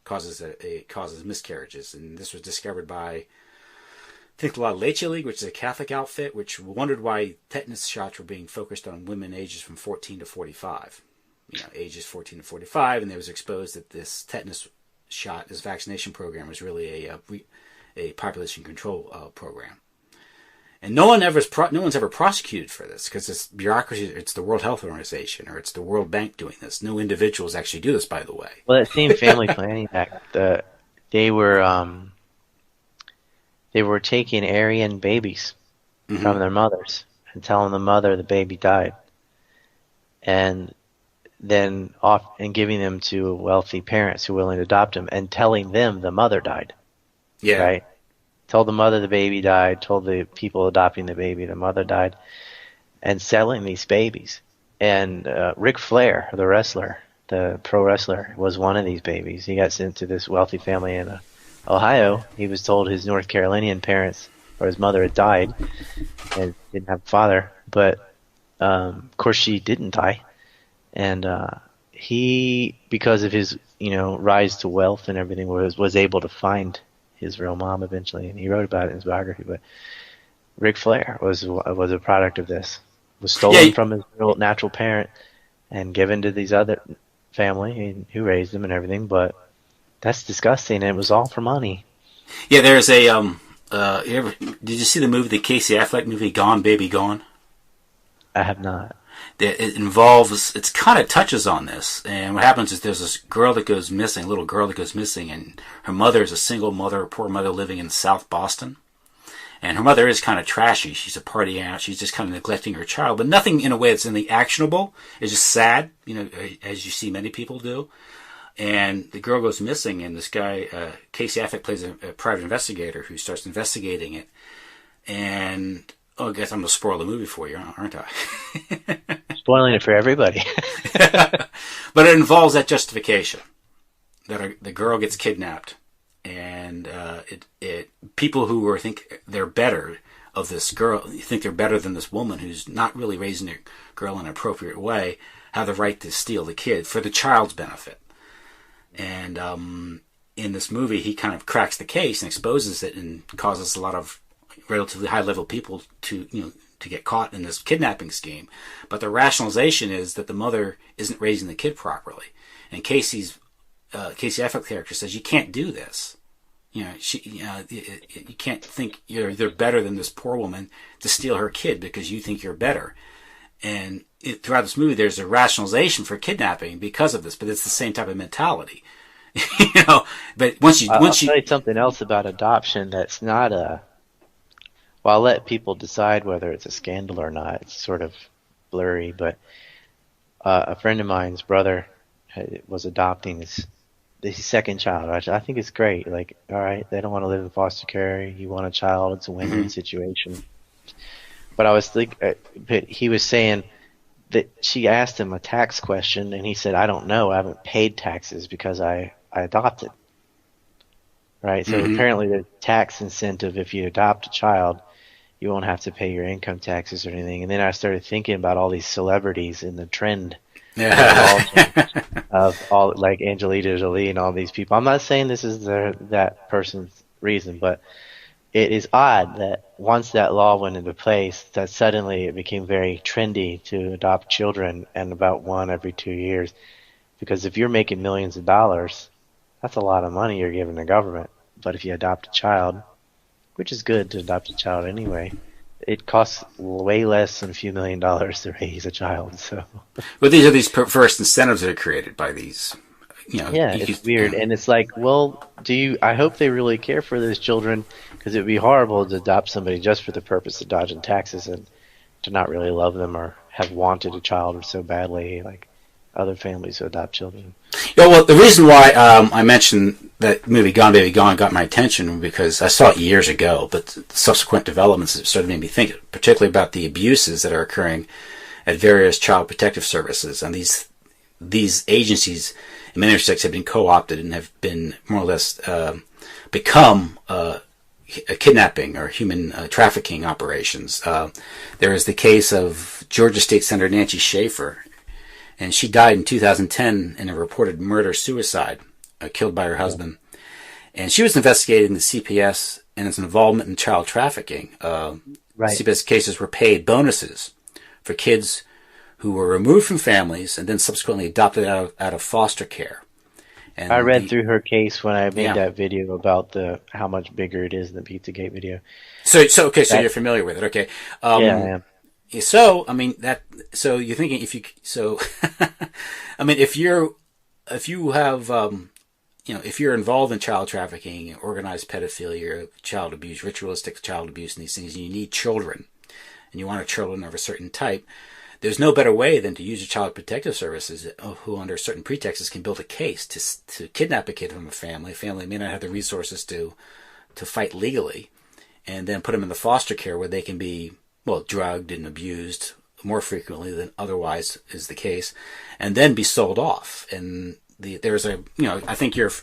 causes miscarriages, and this was discovered by, I think, La Leche League, which is a Catholic outfit, which wondered why tetanus shots were being focused on women ages from 14 to 45. Ages 14 to 45, and it was exposed that this tetanus shot, this vaccination program, was really a population control program. And no one's ever prosecuted for this, because this bureaucracy, it's the World Health Organization or it's the World Bank doing this. No individuals actually do this, by the way. Well, that same Family Planning Act, they were taking Aryan babies from their mothers and telling the mother the baby died, and then giving them to wealthy parents who were willing to adopt them, and telling them the mother died. Yeah. Right? Told the mother the baby died, told the people adopting the baby the mother died, and selling these babies. And Ric Flair, the wrestler, the pro wrestler, was one of these babies. He got sent to this wealthy family in Ohio. He was told his North Carolinian parents, or his mother, had died and didn't have a father. But, of course, she didn't die. And he, because of his, rise to wealth and everything, was able to find his real mom eventually, and he wrote about it in his biography. But Ric Flair was a product of this. Was stolen from his real natural parent and given to these other family who raised him and everything. But that's disgusting, and it was all for money. Yeah, there's a did you see the Casey Affleck movie Gone Baby Gone? I have not. It kind of touches on this, and what happens is there's this girl that goes missing, a little girl that goes missing, and her mother is a single mother, a poor mother living in South Boston, and her mother is kind of trashy. She's a party out. She's just kind of neglecting her child, but nothing in a way that's actionable. It's just sad, as you see many people do. And the girl goes missing, and this guy, Casey Affleck, plays a private investigator who starts investigating it, and I guess I'm going to spoil the movie for you, aren't I? Spoiling it for everybody. But it involves that justification that the girl gets kidnapped, and people who think they're better of this girl, think they're better than this woman who's not really raising a girl in an appropriate way, have the right to steal the kid for the child's benefit. And in this movie, he kind of cracks the case and exposes it, and causes a lot of relatively high-level people to get caught in this kidnapping scheme. But the rationalization is that the mother isn't raising the kid properly. And Casey Affleck's character says, you can't do this. You can't think they're better than this poor woman to steal her kid because you think you're better. And throughout this movie, there's a rationalization for kidnapping because of this, but it's the same type of mentality. But I'll tell you something else about adoption that's not well, I'll let people decide whether it's a scandal or not. It's sort of blurry, but a friend of mine's brother was adopting his second child. I think it's great. Like, all right, they don't want to live in foster care. You want a child. It's a win-win situation. But I was thinking, but he was saying that she asked him a tax question, and he said, I don't know. I haven't paid taxes because I adopted. Right? So apparently there's tax incentive if you adopt a child. You won't have to pay your income taxes or anything. And then I started thinking about all these celebrities in the trend of all, like Angelina Jolie and all these people. I'm not saying this is that person's reason, but it is odd that once that law went into place, that suddenly it became very trendy to adopt children, and about one every 2 years. Because if you're making millions of dollars, that's a lot of money you're giving the government. But if you adopt a child, which is good to adopt a child anyway, it costs way less than a few $1 million to raise a child. So, well, these are these perverse incentives that are created by these. Yeah, it's weird, and it's like, well, I hope they really care for those children, because it would be horrible to adopt somebody just for the purpose of dodging taxes and to not really love them or have wanted a child so badly, like other families who adopt children. Yeah, well, the reason why I mentioned that movie Gone Baby Gone got my attention because I saw it years ago, but the subsequent developments started making me think, particularly about the abuses that are occurring at various child protective services, and these agencies in many respects have been co-opted and have been more or less become kidnapping or human trafficking operations. There is the case of Georgia State Senator Nancy Schaefer, and she died in 2010 in a reported murder-suicide, killed by her husband. And she was investigating the CPS and its involvement in child trafficking. CPS cases were paid bonuses for kids who were removed from families and then subsequently adopted out of foster care. And I read through her case when I made that video about how much bigger it is than the Pizzagate video. So you're familiar with it, okay? Yeah, I am. So I mean so you're thinking I mean if you have if you're involved in child trafficking, organized pedophilia, child abuse, ritualistic child abuse, and these things, and you need children, and you want children of a certain type, there's no better way than to use your child protective services, who under certain pretexts can build a case to kidnap a kid from a family. A family may not have the resources to fight legally, and then put them in the foster care where they can be, drugged and abused more frequently than otherwise is the case, and then be sold off. And there's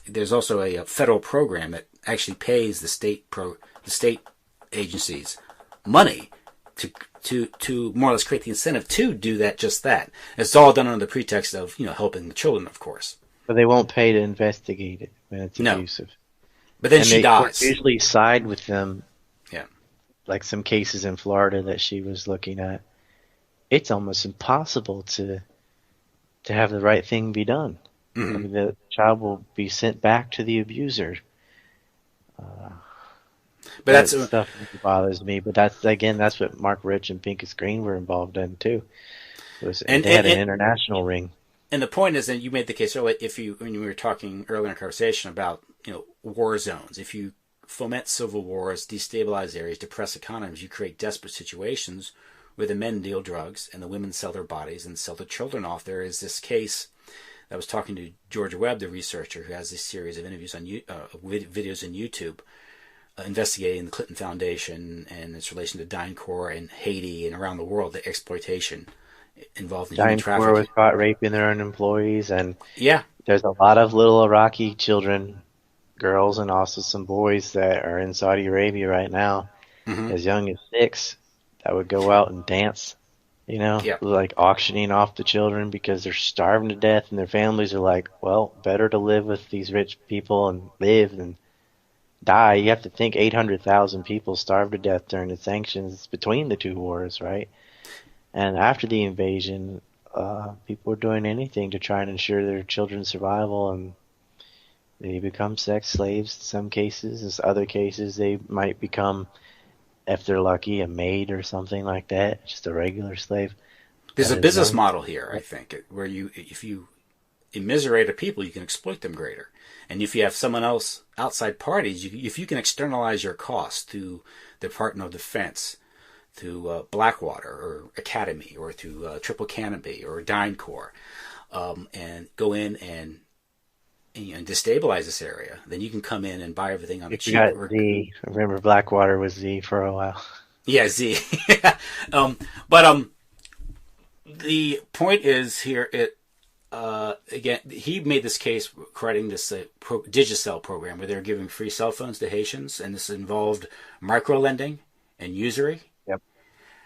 there's also a federal program that actually pays the state agencies money to more or less create the incentive to do just that. It's all done under the pretext of helping the children, of course. But they won't pay to investigate it when it's abusive. But then she dies. Usually side with them. Yeah. Like some cases in Florida that she was looking at, it's almost impossible to have the right thing be done. Mm-hmm. I mean, the child will be sent back to the abuser. But that's stuff that bothers me. But that's what Mark Rich and Pincus Green were involved in too. They had an international ring. And the point is, and you made the case earlier, when you were talking earlier in our conversation about war zones, if you foment civil wars, destabilize areas, depress economies, you create desperate situations where the men deal drugs and the women sell their bodies and sell their children off. There is this case. I was talking to George Webb, the researcher, who has this series of interviews on videos on YouTube, investigating the Clinton Foundation and its relation to DynCorp and Haiti and around the world, the exploitation involved in human trafficking. DynCorp was caught raping their own employees, and yeah, there's a lot of little Iraqi children, girls, and also some boys that are in Saudi Arabia right now, as young as 6, that would go out and dance. Like auctioning off the children because they're starving to death, and their families are like, well, better to live with these rich people and live than die. You have to think 800,000 people starved to death during the sanctions between the two wars, right? And after the invasion, people were doing anything to try and ensure their children's survival, and they become sex slaves in some cases. In other cases, they might become, if they're lucky, a maid or something like that, just a regular slave. There's a business model here, I think, where if you immiserate a people, you can exploit them greater. And if you have someone else, outside parties, if you can externalize your costs to the Department of Defense, to Blackwater or Academy, or to Triple Canopy or DynCorp, and go in and destabilize this area, then you can come in and buy everything on the cheap. Z. Remember, Blackwater was Z for a while. Yeah, Z. But the point is here, again, he made this case creating this Digicel program where they're giving free cell phones to Haitians, and this involved micro-lending and usury. Yep.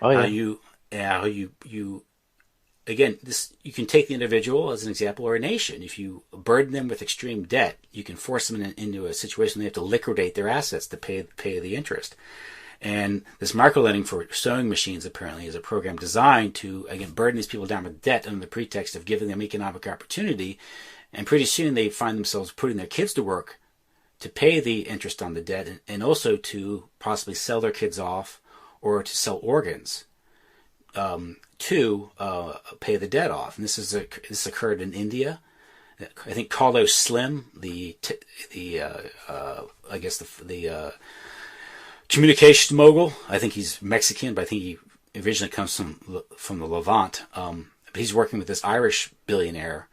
Oh, yeah. How you again, you can take the individual as an example, or a nation. If you burden them with extreme debt, you can force them into a situation where they have to liquidate their assets to pay the interest. And this microlending for sewing machines apparently is a program designed to, again, burden these people down with debt under the pretext of giving them economic opportunity. And pretty soon they find themselves putting their kids to work to pay the interest on the debt, and also to possibly sell their kids off or to sell organs to pay the debt off. And this occurred in India. I think Carlos Slim, the communications mogul. I think he's Mexican, but I think he originally comes from the Levant. But he's working with this Irish billionaire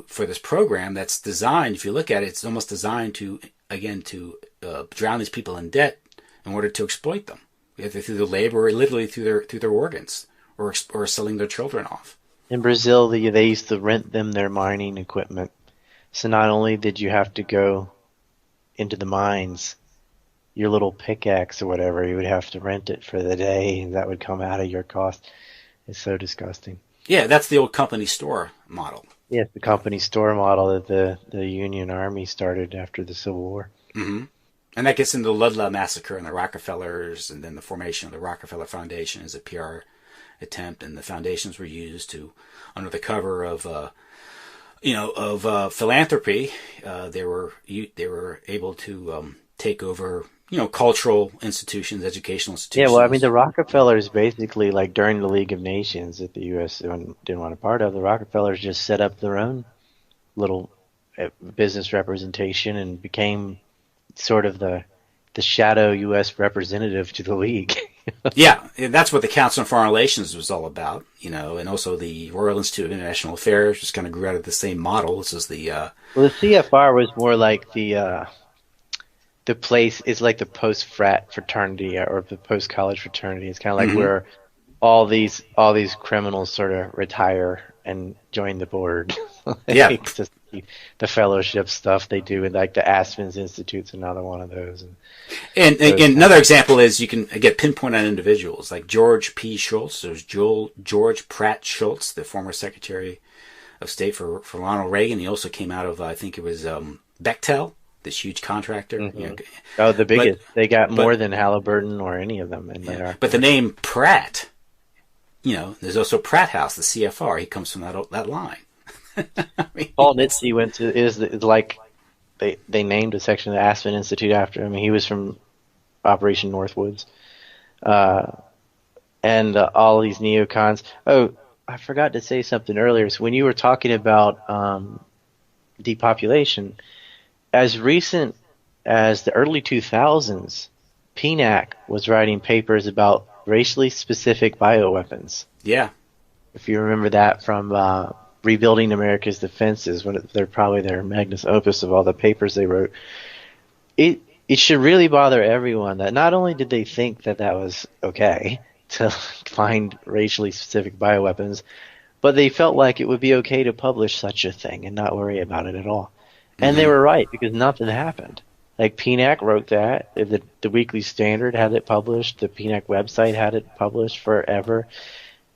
for this program that's designed, if you look at it, it's almost designed to drown these people in debt in order to exploit them, either through their labor or literally through their organs, or selling their children off. In Brazil, they used to rent them their mining equipment. So not only did you have to go into the mines, your little pickaxe or whatever, you would have to rent it for the day, and that would come out of your cost. It's so disgusting. Yeah, that's the old company store model. Yes, the company store model that the Union Army started after the Civil War. Mm-hmm. And that gets into the Ludlow massacre and the Rockefellers, and then the formation of the Rockefeller Foundation as a PR attempt, and the foundations were used to, under the cover of philanthropy, they were able to take over cultural institutions, educational institutions. Yeah, well, I mean, the Rockefellers basically, like during the League of Nations that the U.S. didn't want a part of, the Rockefellers just set up their own little business representation and became sort of the shadow U.S. representative to the League. Yeah, that's what the Council on Foreign Relations was all about, and also the Royal Institute of International Affairs just kind of grew out of the same model. This is the well, the CFR was more like the place is like the post-frat fraternity or the post-college fraternity. It's kind of like where all these criminals sort of retire and join the board. Yeah. Just the fellowship stuff they do, and like the Aspens Institute's another one of those. And again, another example is you can pinpoint on individuals like George P. Shultz. There's George Pratt Shultz, the former Secretary of State for Ronald Reagan. He also came out of, I think it was Bechtel, this huge contractor. Mm-hmm. The biggest. They got more than Halliburton or any of them in there. But the name Pratt, there's also Pratt House, the CFR. He comes from that line. I mean, Paul Nitze is like they named a section of the Aspen Institute after him. He was from Operation Northwoods, and all these neocons. Oh, I forgot to say something earlier. So when you were talking about depopulation, as recent as the early 2000s, PNAC was writing papers about racially specific bioweapons. Yeah, if you remember that from Rebuilding America's Defenses, they're probably their magnus opus of all the papers they wrote. It should really bother everyone that not only did they think that was okay to find racially specific bioweapons, but they felt like it would be okay to publish such a thing and not worry about it at all. And they were right, because nothing happened. Like PNAC wrote that, the Weekly Standard had it published, the PNAC website had it published forever.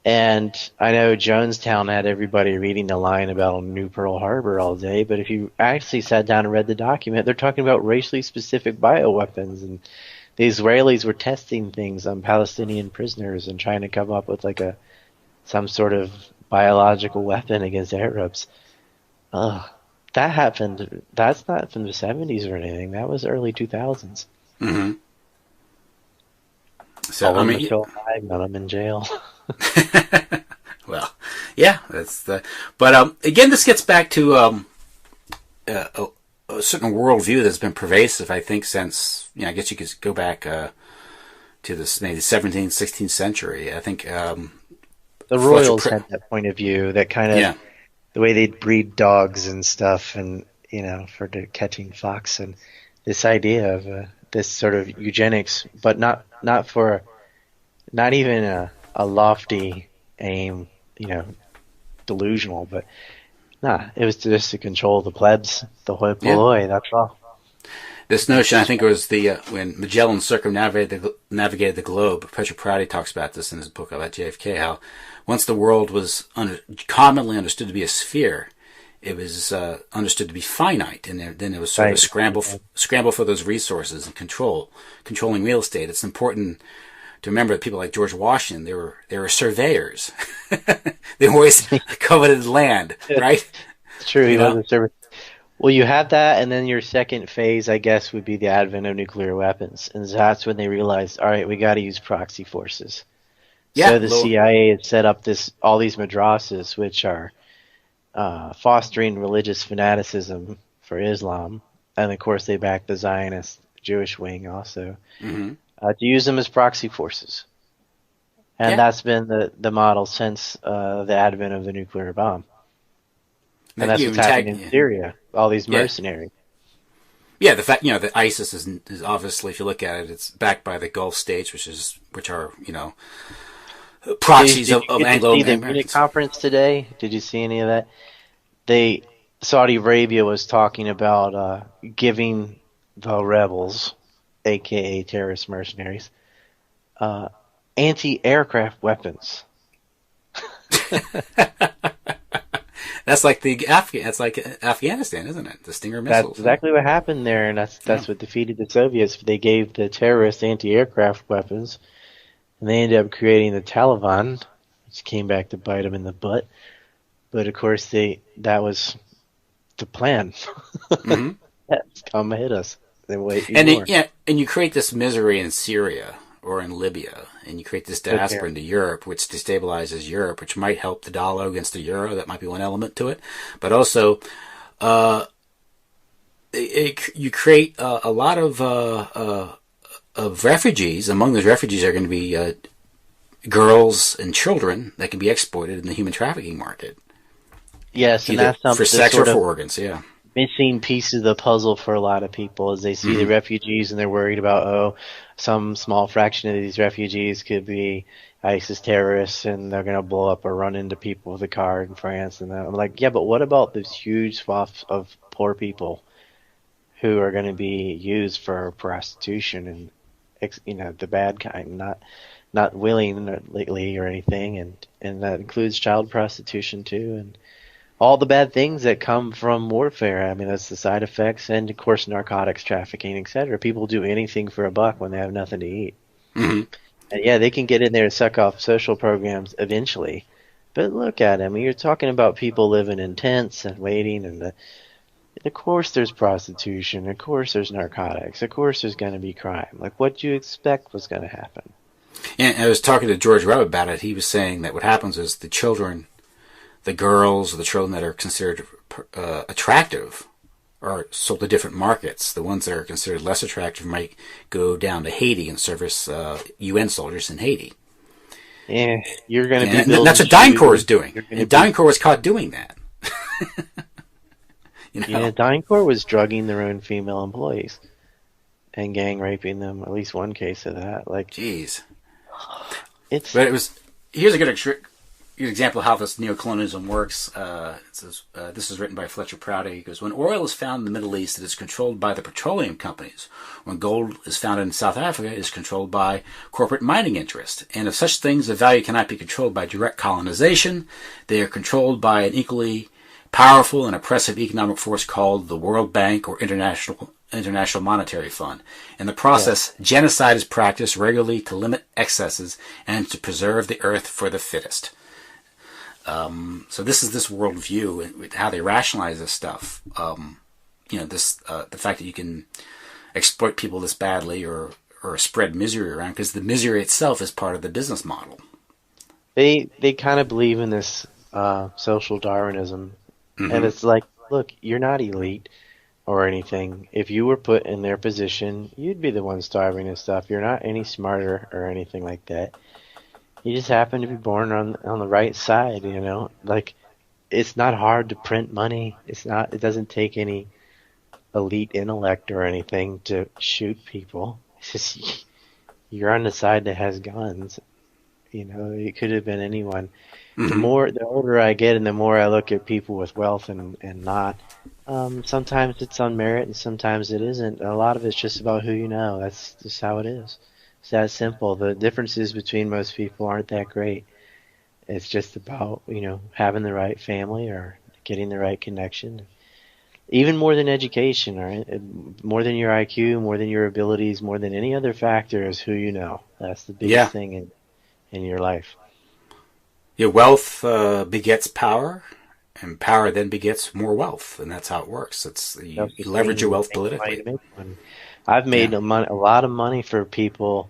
And I know Jonestown had everybody reading the line about New Pearl Harbor all day, but if you actually sat down and read the document, they're talking about racially specific bioweapons, and the Israelis were testing things on Palestinian prisoners and trying to come up with some sort of biological weapon against Arabs. That happened. That's not from the 70s or anything. That was early 2000s. Mm-hmm. So I mean, none of them in jail. Well, yeah, that's the. But again, this gets back to a certain worldview that's been pervasive, I think, since I guess you could go back to this maybe 17th, 16th century. I think the royals had that point of view, that kind of the way they'd breed dogs and stuff, and for catching fox, and this idea of this sort of eugenics, but not even a lofty aim, delusional, but it was just to control the plebs, the hoi polloi, that's all. This notion, I think it was when Magellan circumnavigated the globe. Professor Prouty talks about this in his book about JFK, how once the world was commonly understood to be a sphere, it was understood to be finite, and then it was sort of scramble for those resources and controlling real estate. It's important to remember that people like George Washington, they were surveyors. They always coveted land, right? It's true. He was a surveyor. Well, you have that, and then your second phase, I guess, would be the advent of nuclear weapons, and that's when they realized, all right, we got to use proxy forces. Yeah, so the CIA had set up all these madrasas, which are fostering religious fanaticism for Islam, and of course they back the Zionist Jewish wing also, to use them as proxy forces. And that's been the model since the advent of the nuclear bomb. And that's what's happening in Syria, all these mercenaries. Yeah, the fact, that ISIS is obviously, if you look at it, it's backed by the Gulf states, which are, proxies of Anglo-Americans. Did you see the Munich conference today? Did you see any of that? Saudi Arabia was talking about giving the rebels, aka terrorist mercenaries, anti-aircraft weapons. That's like Afghanistan, isn't it? The Stinger missiles. That's exactly what happened there, and that's what defeated the Soviets. They gave the terrorists anti-aircraft weapons, and they ended up creating the Taliban, which came back to bite them in the butt. But of course, that was the plan. That's come hit us. And you create this misery in Syria or in Libya, and you create this diaspora into Europe, which destabilizes Europe, which might help the dollar against the euro. That might be one element to it. But also, you create a lot of refugees. Among those refugees are going to be girls and children that can be exploited in the human trafficking market. Yes, and that's something for sex or for organs, missing piece of the puzzle for a lot of people is they see the refugees and they're worried about, some small fraction of these refugees could be ISIS terrorists and they're going to blow up or run into people with a car in France. And I'm like, yeah, but what about this huge swath of poor people who are going to be used for prostitution and, the bad kind, not willingly or anything. And that includes child prostitution too. And all the bad things that come from warfare. I mean, that's the side effects, and of course, narcotics trafficking, etc. People do anything for a buck when they have nothing to eat. And they can get in there and suck off social programs eventually. But look at it. I mean, you're talking about people living in tents and waiting, and of course there's prostitution, of course there's narcotics, of course there's going to be crime. Like, what do you expect was going to happen? And I was talking to George Webb about it. He was saying that what happens is the children, the girls, or the children that are considered attractive are sold to different markets. The ones that are considered less attractive might go down to Haiti and service UN soldiers in Haiti. Yeah, you're going to be. And that's what DynCorp is doing. And DynCorp was caught doing that. Yeah, DynCorp was drugging their own female employees and gang raping them. At least one case of that. Like, jeez. Here's a good example of how this neocolonialism works. It says, this is written by Fletcher Prouty. He goes, when oil is found in the Middle East, it is controlled by the petroleum companies. When gold is found in South Africa, it is controlled by corporate mining interests. And of such things, the value cannot be controlled by direct colonization. They are controlled by an equally powerful and oppressive economic force called the World Bank or International Monetary Fund. In the process, genocide is practiced regularly to limit excesses and to preserve the earth for the fittest. So this is this worldview, how they rationalize this stuff. The fact that you can exploit people this badly or spread misery around, because the misery itself is part of the business model. They kind of believe in this social Darwinism, and it's like, look, you're not elite or anything. If you were put in their position, you'd be the one starving and stuff. You're not any smarter or anything like that. You just happen to be born on the right side, Like, it's not hard to print money. It doesn't take any elite intellect or anything to shoot people. It's just you're on the side that has guns. It could have been anyone. The older I get and the more I look at people with wealth and not, sometimes it's on merit and sometimes it isn't. A lot of it's just about who you know. That's just how it is. It's that simple. The differences between most people aren't that great. It's just about, having the right family or getting the right connection. Even more than education, right? More than your IQ, more than your abilities, more than any other factor is who you know. That's the biggest thing in your life. Yeah, wealth begets power, and power then begets more wealth, and that's how it works. You leverage your wealth politically. I've made a lot of money for people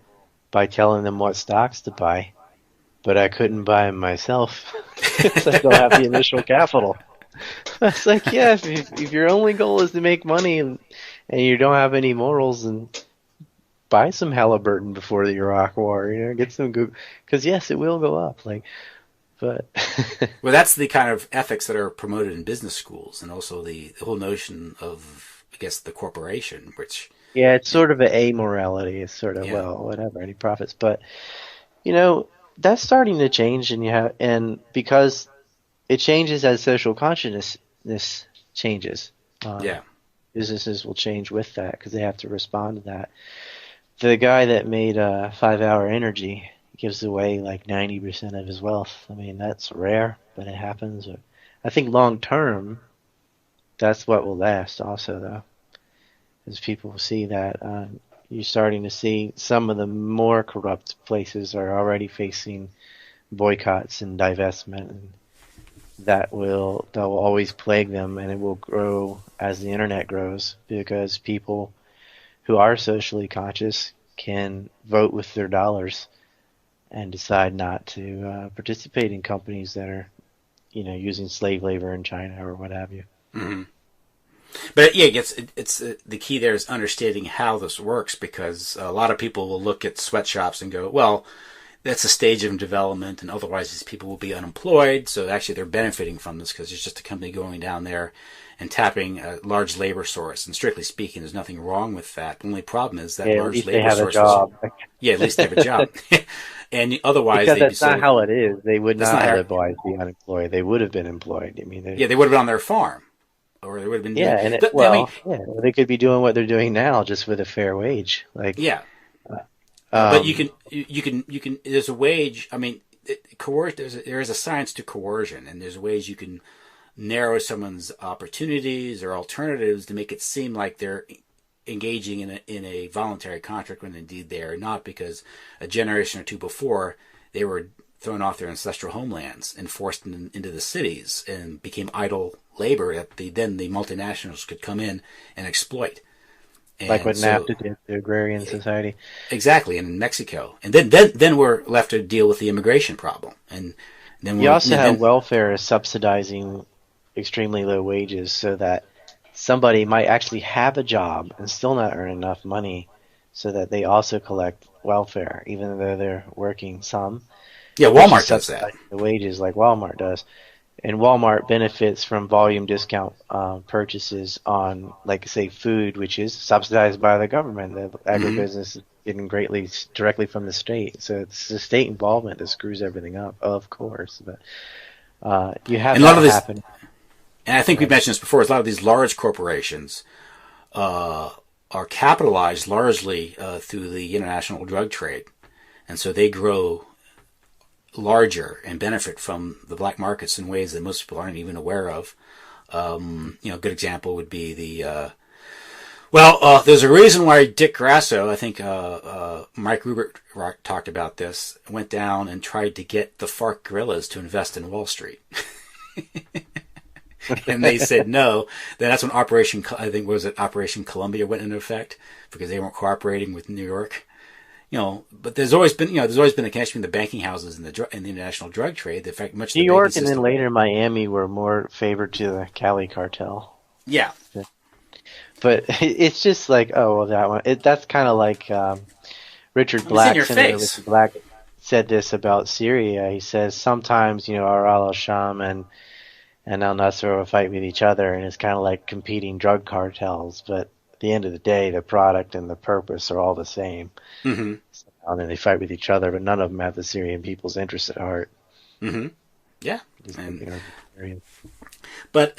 by telling them what stocks to buy, but I couldn't buy them myself because I don't have the initial capital. It's like, yeah, if your only goal is to make money and you don't have any morals, and buy some Halliburton before the Iraq War, get some good, because yes, it will go up. But well, that's the kind of ethics that are promoted in business schools, and also the whole notion of, I guess, the corporation, which it's sort of an amorality. It's sort of well, whatever, any profits, but that's starting to change, and because it changes as social consciousness changes. Businesses will change with that because they have to respond to that. The guy that made 5 Hour Energy gives away like 90% of his wealth. I mean, that's rare, but it happens. I think long term, that's what will last also, though, as people see that. You're starting to see some of the more corrupt places are already facing boycotts and divestment, and that will always plague them, and it will grow as the internet grows, because people who are socially conscious can vote with their dollars and decide not to participate in companies that are, using slave labor in China or what have you. Mm-hmm. But it's the key there is understanding how this works, because a lot of people will look at sweatshops and go, well, that's a stage of development, and otherwise these people will be unemployed. So actually they're benefiting from this because it's just a company going down there and tapping a large labor source. And strictly speaking, there's nothing wrong with that. The only problem is that large labor sources. At least they have a job. And otherwise, because that's not how it is. They would not otherwise be unemployed. They would have been employed. I mean, they would have been on their farm, or they would have been. They could be doing what they're doing now, just with a fair wage. But you can. There's a wage. I mean, there is a science to coercion, and there's ways you can narrow someone's opportunities or alternatives to make it seem like they're engaging in a voluntary contract when indeed they are not, because a generation or two before they were thrown off their ancestral homelands and forced into the cities and became idle labor that the multinationals could come in and exploit. And like what NAFTA did to agrarian society. Exactly, and in Mexico. And then we're left to deal with the immigration problem. And then you also have welfare subsidizing extremely low wages, so that somebody might actually have a job and still not earn enough money, so that they also collect welfare, even though they're working some. Yeah, Walmart does that. The wages, like Walmart does. And Walmart benefits from volume discount purchases on, like, say, food, which is subsidized by the government. The agribusiness is getting greatly directly from the state. So it's the state involvement that screws everything up, of course. But you have that happen. And I think we mentioned this before, is a lot of these large corporations are capitalized largely through the international drug trade. And so they grow larger and benefit from the black markets in ways that most people aren't even aware of. A good example would be there's a reason why Dick Grasso, I think Mike Rubert talked about this, went down and tried to get the FARC guerrillas to invest in Wall Street. And they said no. Then that's when Operation Columbia went into effect, because they weren't cooperating with New York. But there's always been a connection between the banking houses and the international drug trade. In fact, much New York and then later Miami were more favored to the Cali cartel. Yeah. But it's just like, that one. That's kind of like Richard Black, Senator Richard Black, said this about Syria. He says sometimes, Aral al-Sham and al-Nusra will fight with each other, and it's kind of like competing drug cartels. But at the end of the day, the product and the purpose are all the same. Mm-hmm. And then they fight with each other, but none of them have the Syrian people's interest at heart. Mm-hmm. Yeah. What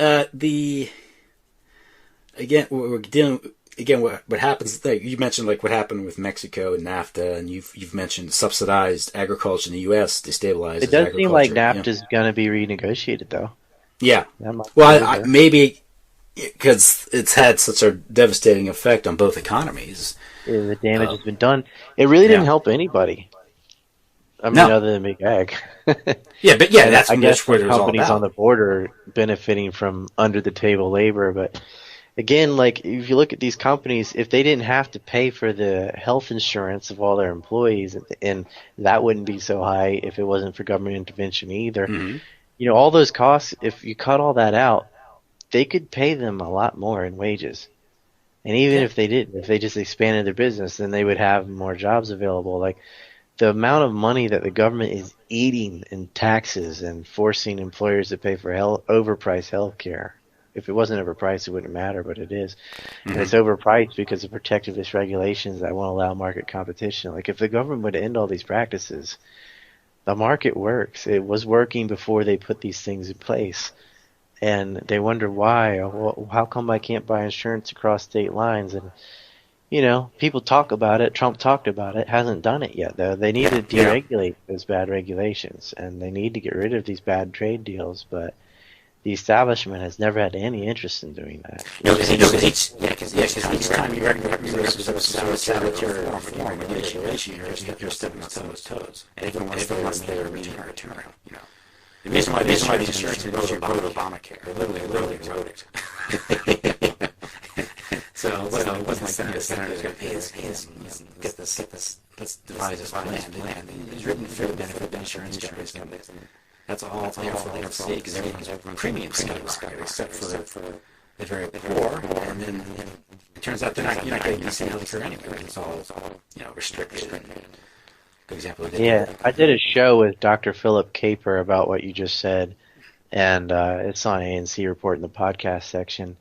happens? You mentioned what happened with Mexico and NAFTA, and you've mentioned subsidized agriculture in the U.S. destabilizes. It does seem like NAFTA is going to be renegotiated, though. Yeah. Well, maybe because it's had such a devastating effect on both economies. Yeah, the damage has been done. It really didn't help anybody. I mean, other than Big Ag. That's I guess where there's companies on the border benefiting from under the table labor. But again, like if you look at these companies, if they didn't have to pay for the health insurance of all their employees, and that wouldn't be so high if it wasn't for government intervention either. Mm-hmm. You know, all those costs, if you cut all that out, they could pay them a lot more in wages. And even if they didn't, if they just expanded their business, then they would have more jobs available. Like the amount of money that the government is eating in taxes and forcing employers to pay for overpriced health care. If it wasn't overpriced, it wouldn't matter, but it is. Mm-hmm. And it's overpriced because of protectivist regulations that won't allow market competition. Like if the government would end all these practices, the market works. It was working before they put these things in place. And they wonder why. Well, how come I can't buy insurance across state lines? And, you know, people talk about it. Trump talked about it. Hasn't done it yet, though. They need to deregulate those bad regulations. And they need to get rid of these bad trade deals. But the establishment has never had any interest in doing that. Because each time you recognize a salutary reform or regulation, you're stepping on someone's toes. And even once they're reaching our return, you know. The reason why the insurance industry wrote Obamacare, they literally wrote it. So it wasn't like the senator's going to pay his get this, let's devise this plan. It's written for the benefit of insurance companies. That's all there for their sake, because everyone's premium skyrocketed, except for the very poor. And then it turns out you're not getting decent health care anyway. It's all restricted. Good example. I did a show with Dr. Philip Caper about what you just said, and it's on ANC Report in the podcast section,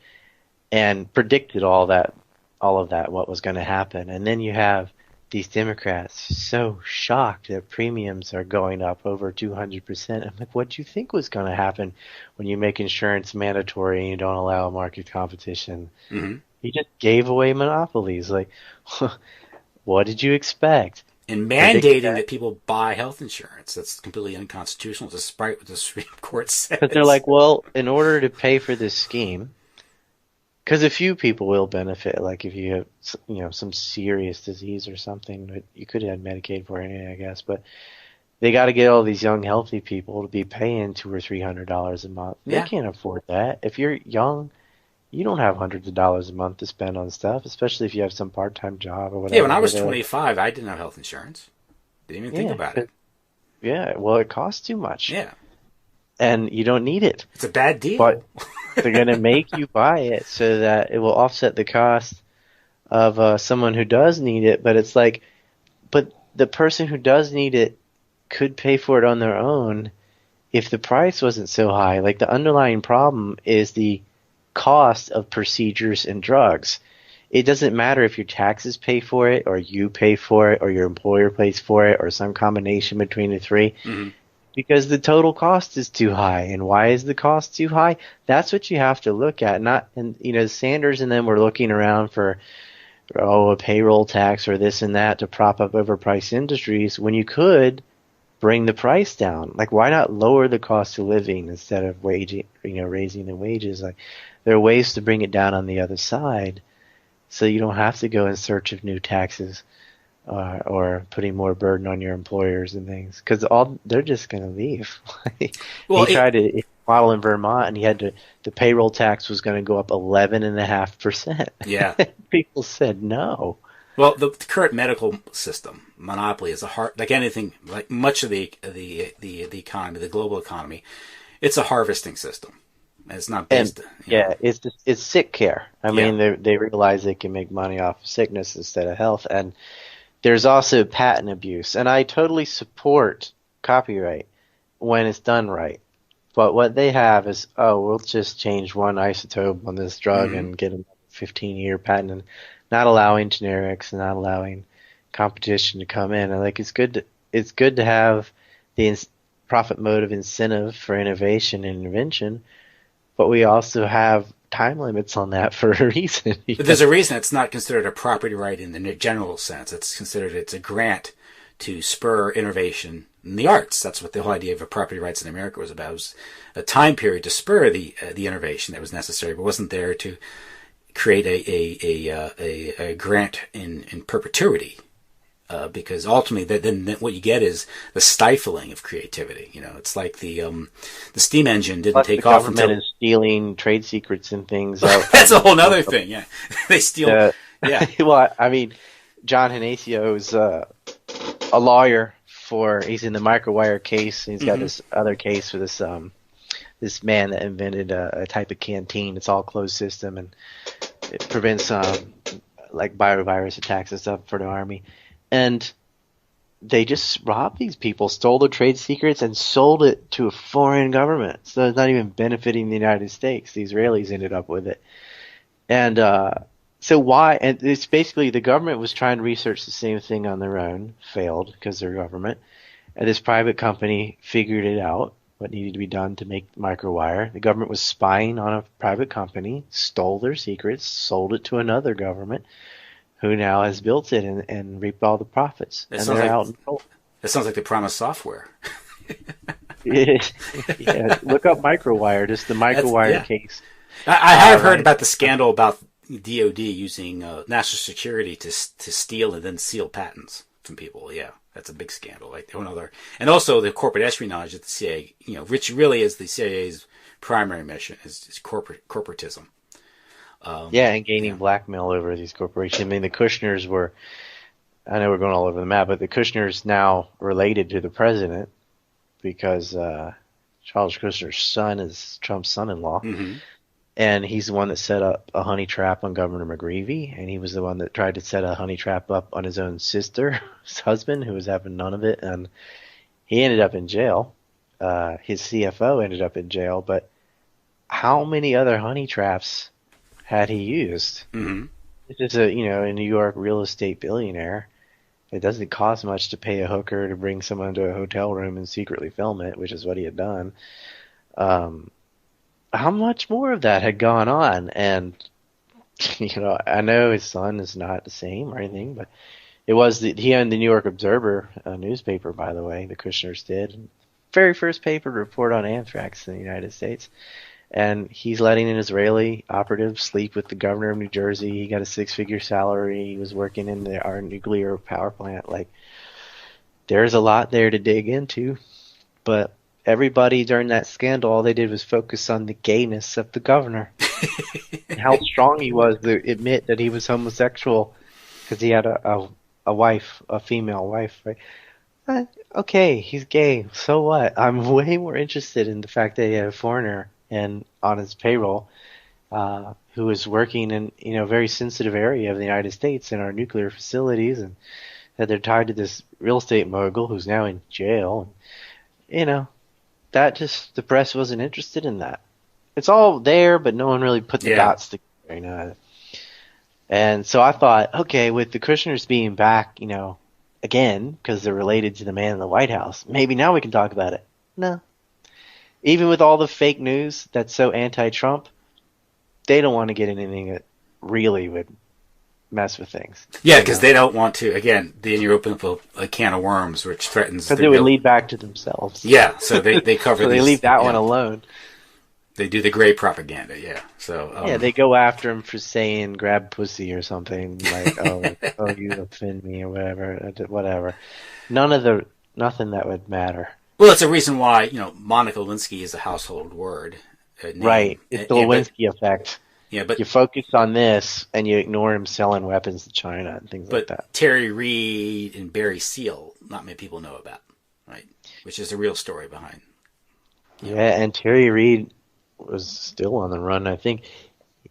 and predicted all of that, what was going to happen. And then you have these Democrats so shocked that premiums are going up over 200%. I'm like, what do you think was going to happen when you make insurance mandatory and you don't allow market competition? Mm-hmm. You just gave away monopolies. Like, what did you expect? And mandating that people buy health insurance. That's completely unconstitutional, despite what the Supreme Court says. But they're like, well, in order to pay for this scheme, because a few people will benefit, like if you have, some serious disease or something, but you could have Medicaid for it, I guess. But they got to get all these young, healthy people to be paying $200 or $300 a month. They can't afford that. If you're young, you don't have hundreds of dollars a month to spend on stuff, especially if you have some part-time job or whatever. Yeah, when I was 25, I didn't have health insurance. Didn't even think about it. Yeah, well, it costs too much. Yeah. And you don't need it. It's a bad deal. But they're going to make you buy it so that it will offset the cost of someone who does need it. But it's like, but the person who does need it could pay for it on their own if the price wasn't so high. Like the underlying problem is the cost of procedures and drugs. It doesn't matter if your taxes pay for it or you pay for it or your employer pays for it or some combination between the three, because the total cost is too high. And why is the cost too high? That's what you have to look at. Sanders and them were looking around for a payroll tax or this and that to prop up overpriced industries when you could bring the price down. Like, why not lower the cost of living instead of raising the wages? Like, there are ways to bring it down on the other side, so you don't have to go in search of new taxes or putting more burden on your employers and things, because they're just going to leave. He tried to model in Vermont, and he had the payroll tax was going to go up 11.5%. Yeah, people said no. Well, the current medical system monopoly is like anything, like much of the economy, the global economy. It's a harvesting system. It's not based. It's sick care. I mean, they realize they can make money off of sickness instead of health, and there's also patent abuse. And I totally support copyright when it's done right. But what they have is, we'll just change one isotope on this drug and get a 15-year patent, and not allowing generics and not allowing competition to come in. And like, it's good to have the profit motive incentive for innovation and invention, but we also have time limits on that for a reason. But there's a reason it's not considered a property right in the general sense. It's a grant to spur innovation in the arts. That's what the whole idea of property rights in America was about. It was a time period to spur the innovation that was necessary, but wasn't there to create a grant in perpetuity. Because ultimately, then what you get is the stifling of creativity. It's like the steam engine didn't take off until... The government is stealing trade secrets and things. That's a whole other thing, yeah. They steal... yeah. Well, I mean, John Hanacio is a lawyer he's in the microwire case, and he's got this other case for this man that invented a type of canteen. It's all closed system, and it prevents like biovirus attacks and stuff for the army. And they just robbed these people, stole their trade secrets, and sold it to a foreign government. So it's not even benefiting the United States. The Israelis ended up with it. And so why? And it's basically the government was trying to research the same thing on their own, failed because they're government. And this private company figured it out, what needed to be done to make microwire. The government was spying on a private company, stole their secrets, sold it to another government, who now has built it and reaped all the profits. That sounds like the promised software. Yeah, look up microwire, just the microwire case. I have heard about the scandal about DOD using national security to steal and then steal patents from people. Yeah, that's a big scandal. Like another, and also the corporate espionage that the CIA, which really is the CIA's primary mission, is corporatism. And gaining blackmail over these corporations. I mean, the Kushners were, I know we're going all over the map, but the Kushners now related to the president because Charles Kushner's son is Trump's son-in-law. Mm-hmm. And he's the one that set up a honey trap on Governor McGreevey, and he was the one that tried to set a honey trap up on his own sister, his husband, who was having none of it, and he ended up in jail. His CFO ended up in jail, but how many other honey traps had he used? Mm-hmm. This is a New York real estate billionaire. It doesn't cost much to pay a hooker to bring someone to a hotel room and secretly film it, which is what he had done. How much more of that had gone on? And I know his son is not the same or anything, but it was he owned the New York Observer, a newspaper, by the way. The Kushners did. Very first paper to report on anthrax in the United States. And he's letting an Israeli operative sleep with the governor of New Jersey. He got a 6-figure salary. He was working in our nuclear power plant. Like, there's a lot there to dig into. But everybody during that scandal, all they did was focus on the gayness of the governor. And how strong he was to admit that he was homosexual because he had a wife, a female wife, right? Okay, he's gay. So what? I'm way more interested in the fact that he had a foreigner and on his payroll, who was working in a very sensitive area of the United States in our nuclear facilities, and that they're tied to this real estate mogul who's now in jail. That just, the press wasn't interested in that. It's all there, but no one really put the dots together. And so I thought, okay, with the Kushners being back, again, because they're related to the man in the White House, maybe now we can talk about it. No. Even with all the fake news that's so anti-Trump, they don't want to get anything that really would mess with things. Yeah, because they don't want to. Again, then you open up a can of worms, which threatens. Because it would lead back to themselves. Yeah, so they cover. So they leave that one alone. They do the gray propaganda. Yeah, so they go after him for saying "grab pussy" or something like, "Oh, you offend me" or whatever. Nothing that would matter. Well, it's a reason why Monica Lewinsky is a household word. Right, it's the Lewinsky effect. Yeah, but you focus on this and you ignore him selling weapons to China and things like that. But Terry Reid and Barry Seal, not many people know about, right? Which is the real story behind. Yeah, and Terry Reid was still on the run. I think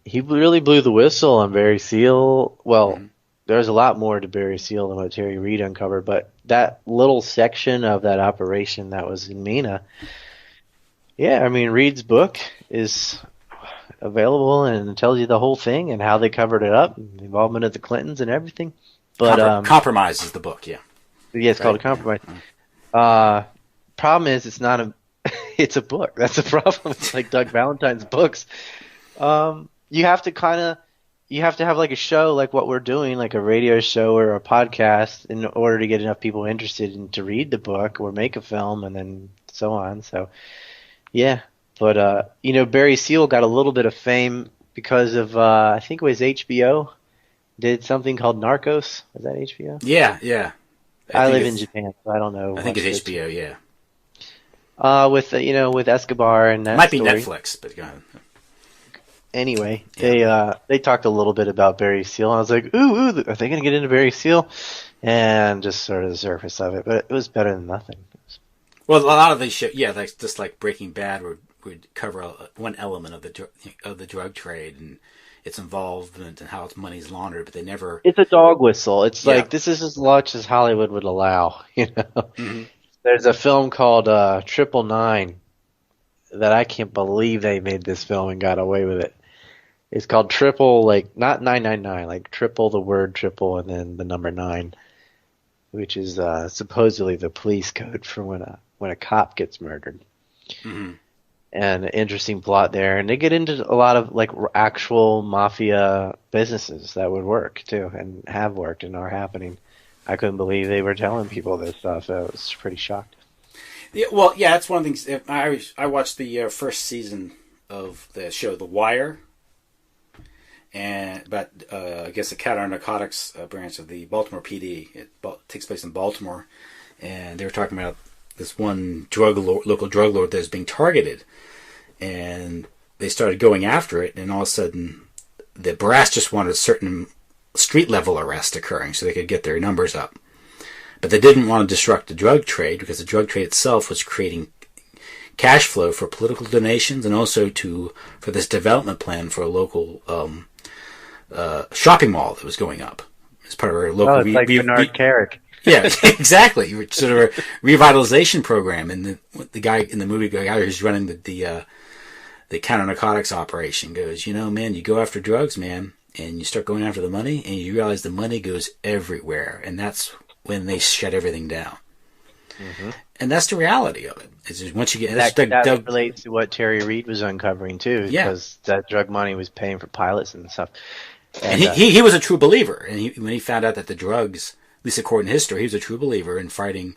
he really blew the whistle on Barry Seal. Well, there's a lot more to Barry Seal than what Terry Reid uncovered, but that little section of that operation that was in MENA, Reid's book is available and it tells you the whole thing and how they covered it up, and the involvement of the Clintons and everything. But Compromise is the book, yeah. Yeah, it's called Compromise. Problem is, it's not it's a book. That's the problem. It's like Doug Valentine's books. You have to you have to have like a show like what we're doing, like a radio show or a podcast, in order to get enough people interested in to read the book or make a film, and then so on. So, yeah. But Barry Seal got a little bit of fame because of I think it was HBO did something called Narcos. Was that HBO? Yeah. I live in Japan, so I don't know. I think it's HBO. Yeah. With Escobar and that might be story. Netflix, but go ahead. Anyway, they talked a little bit about Barry Seal, and I was like, ooh, are they going to get into Barry Seal? And just sort of the surface of it, but it was better than nothing. Well, a lot of these shows, just like Breaking Bad would cover one element of the drug trade and its involvement and how its money's laundered, but they never. It's a dog whistle. It's like this is as much as Hollywood would allow. Mm-hmm. There's a film called 999 that I can't believe they made this film and got away with it. It's called Triple, like not 999, like triple the word triple and then the number 9, which is supposedly the police code for when a cop gets murdered. Mm-hmm. And an interesting plot there, and they get into a lot of like actual mafia businesses that would work too, and have worked and are happening. I couldn't believe they were telling people this stuff. I was pretty shocked. Yeah, that's one of the things. I watched the first season of the show, The Wire, and about I guess the counter narcotics branch of the Baltimore PD. It takes place in Baltimore, and they were talking about this one local drug lord that was being targeted, and they started going after it, and all of a sudden the brass just wanted a certain street level arrest occurring so they could get their numbers up. But they didn't want to disrupt the drug trade because the drug trade itself was creating cash flow for political donations and also for this development plan for a local shopping mall that was going up. It's part of our local... it's like Bernard Carrick. Yeah, exactly. Sort of a revitalization program. And the guy in the movie, the guy who's running the counter narcotics operation goes, man, you go after drugs, man, and you start going after the money, and you realize the money goes everywhere. And that's when they shut everything down. Mm-hmm. And that's the reality of it. It's just once you get that relates to what Terry Reid was uncovering too, because that drug money was paying for pilots and stuff. And he was a true believer. And when he found out that the drugs, at least according to history, he was a true believer in fighting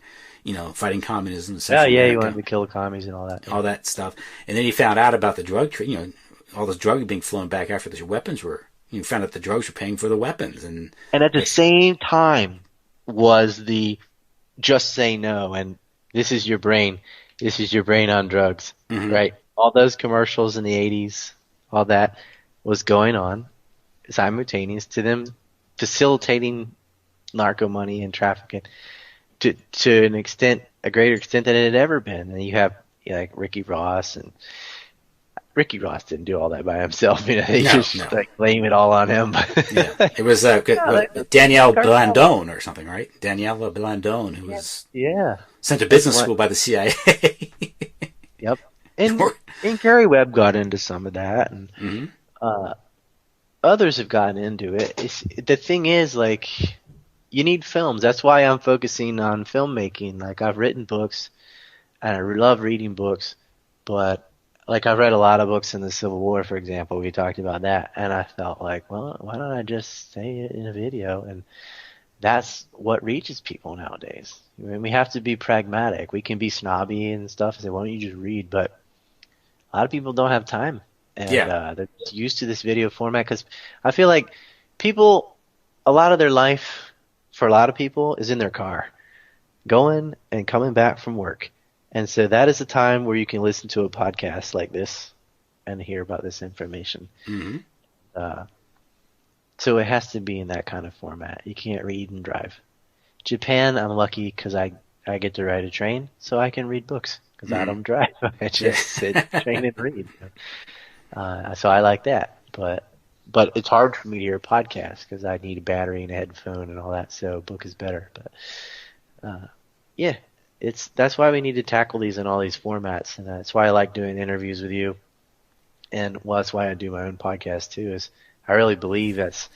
communism. He wanted to kill the commies and all that. All that stuff. And then he found out about the drug trade, all this drug being flown back after the weapons were, you found out the drugs were paying for the weapons. And at the same time was the just say no, and this is your brain on drugs, mm-hmm. right? All those commercials in the 80s, all that was going on simultaneous to them facilitating narco money and trafficking to a greater extent than it had ever been. And you have like Ricky Ross, and Ricky Ross didn't do all that by himself. He just blame it all on him. Yeah, it was Danielle Blandone or something, right? Danielle Blandone, who was sent to business school by the CIA. Yep, and Gary Webb got into some of that, and mm-hmm. Others have gotten into it. The thing is, like, you need films. That's why I'm focusing on filmmaking. Like, I've written books, and I love reading books, but like, I've read a lot of books in the Civil War, for example. We talked about that, and I felt like, well, why don't I just say it in a video? And that's what reaches people nowadays. I mean, we have to be pragmatic. We can be snobby and stuff and say, why don't you just read? But a lot of people don't have time, and they're used to this video format, because I feel like a lot of their life, for a lot of people, is in their car, going and coming back from work. And so that is a time where you can listen to a podcast like this and hear about this information. Mm-hmm. So it has to be in that kind of format. You can't read and drive. Japan, I'm lucky because I get to ride a train, so I can read books because I don't drive. I just sit, train, and read. So I like that. But it's hard for me to hear a podcast because I need a battery and a headphone and all that, so a book is better. But that's why we need to tackle these in all these formats, and that's why I like doing interviews with you, and that's why I do my own podcast too. Is I really believe that's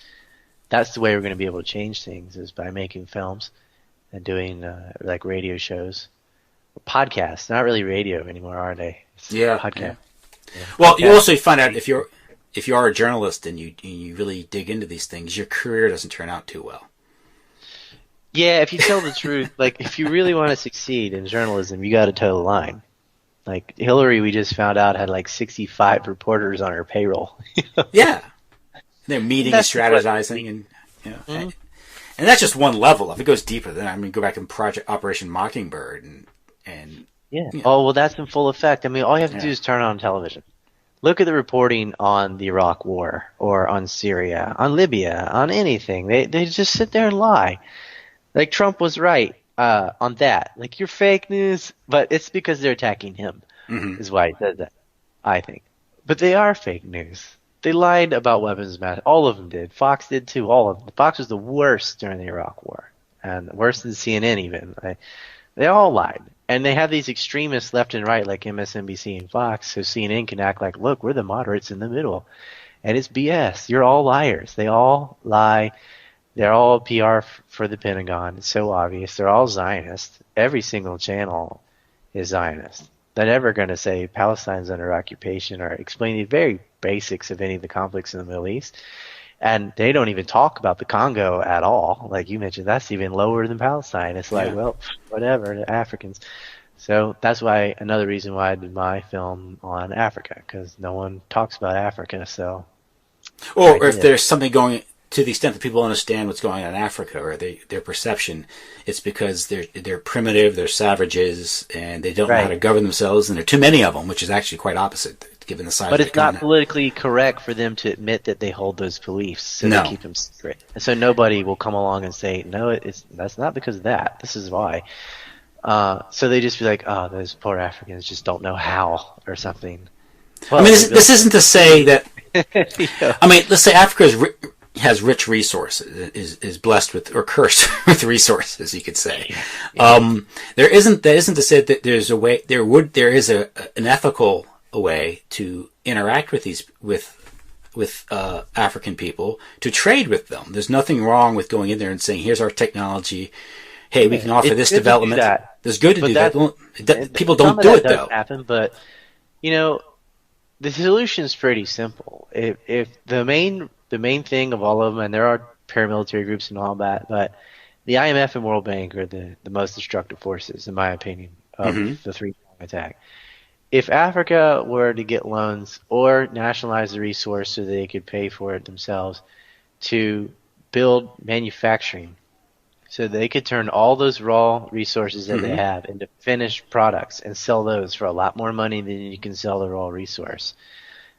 the way we're going to be able to change things, is by making films and doing like radio shows, podcasts. Not really radio anymore, are they? It's podcast. Yeah. Well, you also find out if you're if you are a journalist and you really dig into these things, your career doesn't turn out too well. Yeah, if you tell the truth, like if you really want to succeed in journalism, you got to toe the line. Like Hillary, we just found out, had like 65 reporters on her payroll. Yeah, they're meeting and strategizing, and and that's just one level. If it goes deeper, then I mean, go back in Project Operation Mockingbird and yeah. Oh well, that's in full effect. I mean, all you have to do is turn on television. Look at the reporting on the Iraq War or on Syria, on Libya, on anything. They just sit there and lie. Like Trump was right on that. Like you're fake news, but it's because they're attacking him. Is why he said that, I think. But they are fake news. They lied about weapons of mass. All of them did. Fox did too. All of them. Fox was the worst during the Iraq War, and worse than CNN even. They all lied. And they have these extremists left and right like MSNBC and Fox, so CNN can act like, look, we're the moderates in the middle. And it's BS. You're all liars. They all lie. They're all PR for the Pentagon. It's so obvious. They're all Zionist. Every single channel is Zionist. They're never going to say Palestine's under occupation or explain the very basics of any of the conflicts in the Middle East. And they don't even talk about the Congo at all. Like you mentioned, that's even lower than Palestine. It's like, well, whatever, the Africans. So that's why another reason why I did my film on Africa, because no one talks about Africa. So, or if there's something going, to the extent that people understand what's going on in Africa or their perception, it's because they're primitive, they're savages, and they don't know how to govern themselves, and there are too many of them, which is actually quite opposite, given the size of the continent. But it's not politically correct for them to admit that they hold those beliefs, so they keep them secret. And so nobody will come along and say, no, that's not because of that. This is why. So they just be like, oh, those poor Africans just don't know how, or something. Well, I mean, this isn't to say that... I mean, let's say Africa has rich resources, is blessed with, or cursed with resources, you could say. That isn't to say that there's a way, there is an ethical way to interact with African people, to trade with them. There's nothing wrong with going in there and saying, here's our technology. Hey, we can offer this development. It's good to do that. People don't do it though. Happen, but you know, the solution is pretty simple. If the main thing of all of them, and there are paramilitary groups and all that, but the IMF and World Bank are the most destructive forces, in my opinion, of the three-prong attack. If Africa were to get loans or nationalize the resource so they could pay for it themselves to build manufacturing, so they could turn all those raw resources that they have into finished products and sell those for a lot more money than you can sell the raw resource,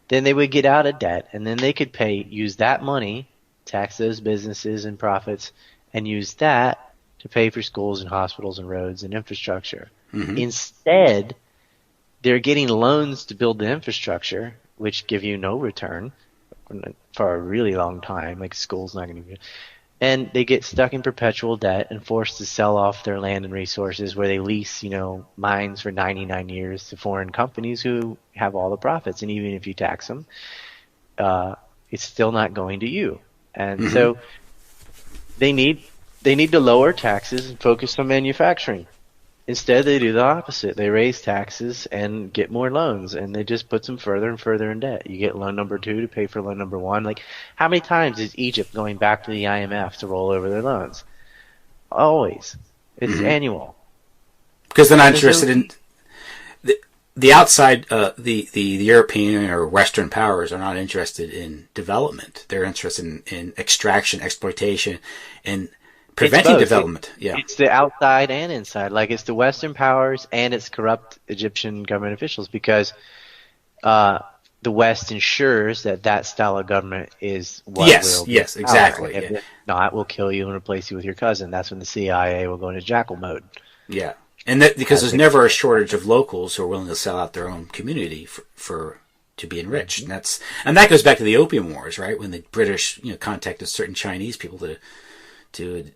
then they would get out of debt, and then they could use that money, tax those businesses and profits, and use that to pay for schools and hospitals and roads and infrastructure. Instead, they're getting loans to build the infrastructure, which give you no return for a really long time. Like school's not going to be, and they get stuck in perpetual debt and forced to sell off their land and resources, where they lease, mines for 99 years to foreign companies who have all the profits. And even if you tax them, it's still not going to you. And so they need to lower taxes and focus on manufacturing. Instead, they do the opposite. They raise taxes and get more loans, and they just puts them further and further in debt. You get loan number 2 to pay for loan number 1. Like, how many times is Egypt going back to the IMF to roll over their loans? Always. It's annual. Because they're not interested in the outside. The European or Western powers are not interested in development. They're interested in extraction, exploitation, and preventing development. It's the outside and inside. Like, it's the Western powers and it's corrupt Egyptian government officials, because the West ensures that style of government is what will be exactly. If not, we'll kill you and replace you with your cousin. That's when the CIA will go into jackal mode. Yeah, and that because there's never a shortage of locals who are willing to sell out their own community to be enriched, and that goes back to the Opium Wars, right? When the British contacted certain Chinese people to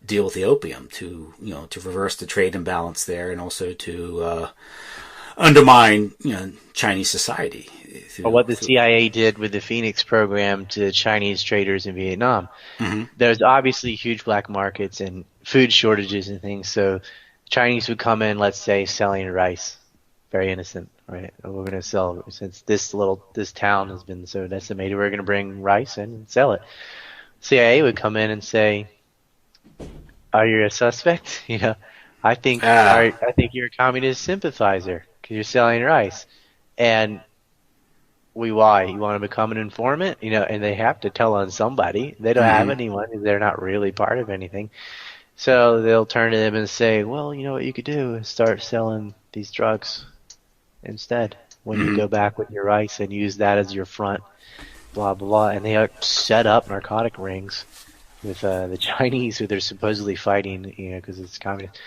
deal with the opium, to reverse the trade imbalance there, and also to undermine Chinese society. Or what the CIA did with the Phoenix program to Chinese traders in Vietnam. There's obviously huge black markets and food shortages and things, so Chinese would come in, let's say, selling rice very innocent, right? We're going to sell, since this town has been so decimated, we're going to bring rice in and sell it. CIA would come in and say, "Are you a suspect? I think you're a communist sympathizer because you're selling rice." And why? You want to become an informant? And they have to tell on somebody. They don't have anyone. They're not really part of anything. So they'll turn to them and say, "Well, what you could do is start selling these drugs instead when you go back with your rice and use that as your front, blah, blah, blah." And they set up narcotic rings with the Chinese who they're supposedly fighting, because it's communist.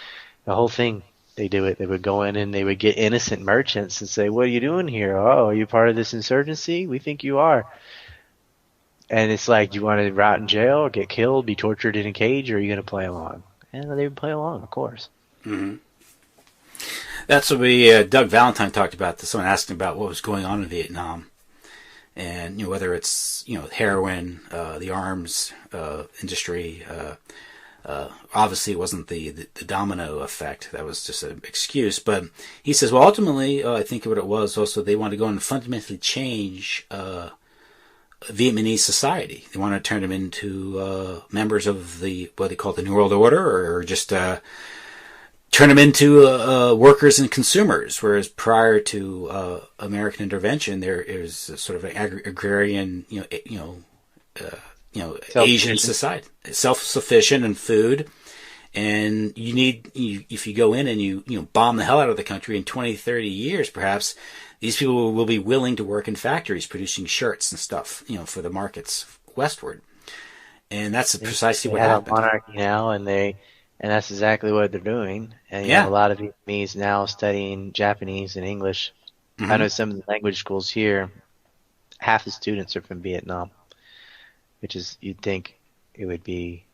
The whole thing, they do it. They would go in and they would get innocent merchants and say, "What are you doing here? Oh, are you part of this insurgency? We think you are." And it's like, do you want to rot in jail or get killed, be tortured in a cage, or are you going to play along? And they would play along, of course. Mm-hmm. That's what Doug Valentine talked about. Someone asked him about what was going on in Vietnam. And, whether it's, heroin, the arms industry, obviously it wasn't the domino effect. That was just an excuse. But he says, well, ultimately, I think what it was also they wanted to go and fundamentally change Vietnamese society. They wanted to turn them into members of what they call the New World Order, or just turn them into workers and consumers. Whereas prior to American intervention, there is sort of an agrarian, Asian society, self-sufficient in food. And if you go in and you bomb the hell out of the country in 20, 30 years, perhaps, these people will be willing to work in factories producing shirts and stuff, for the markets westward. And that's precisely what happened. They have a monarchy now, and that's exactly what they're doing. And a lot of Vietnamese now studying Japanese and English. I know some of the language schools here, half the students are from Vietnam, which is, you'd think it would be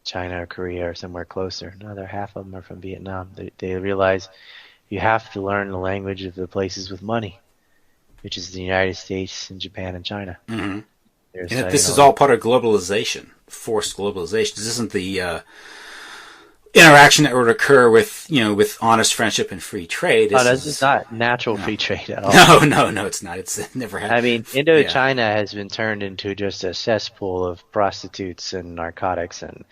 China or Korea or somewhere closer. No, half of them are from Vietnam. They realize you have to learn the language of the places with money, which is the United States and Japan and China. Mm-hmm. And this is all part of globalization, forced globalization. This isn't the interaction that would occur with honest friendship and free trade. This is not natural free trade at all. No, it's not. It never happened. I mean, Indochina has been turned into just a cesspool of prostitutes and narcotics, and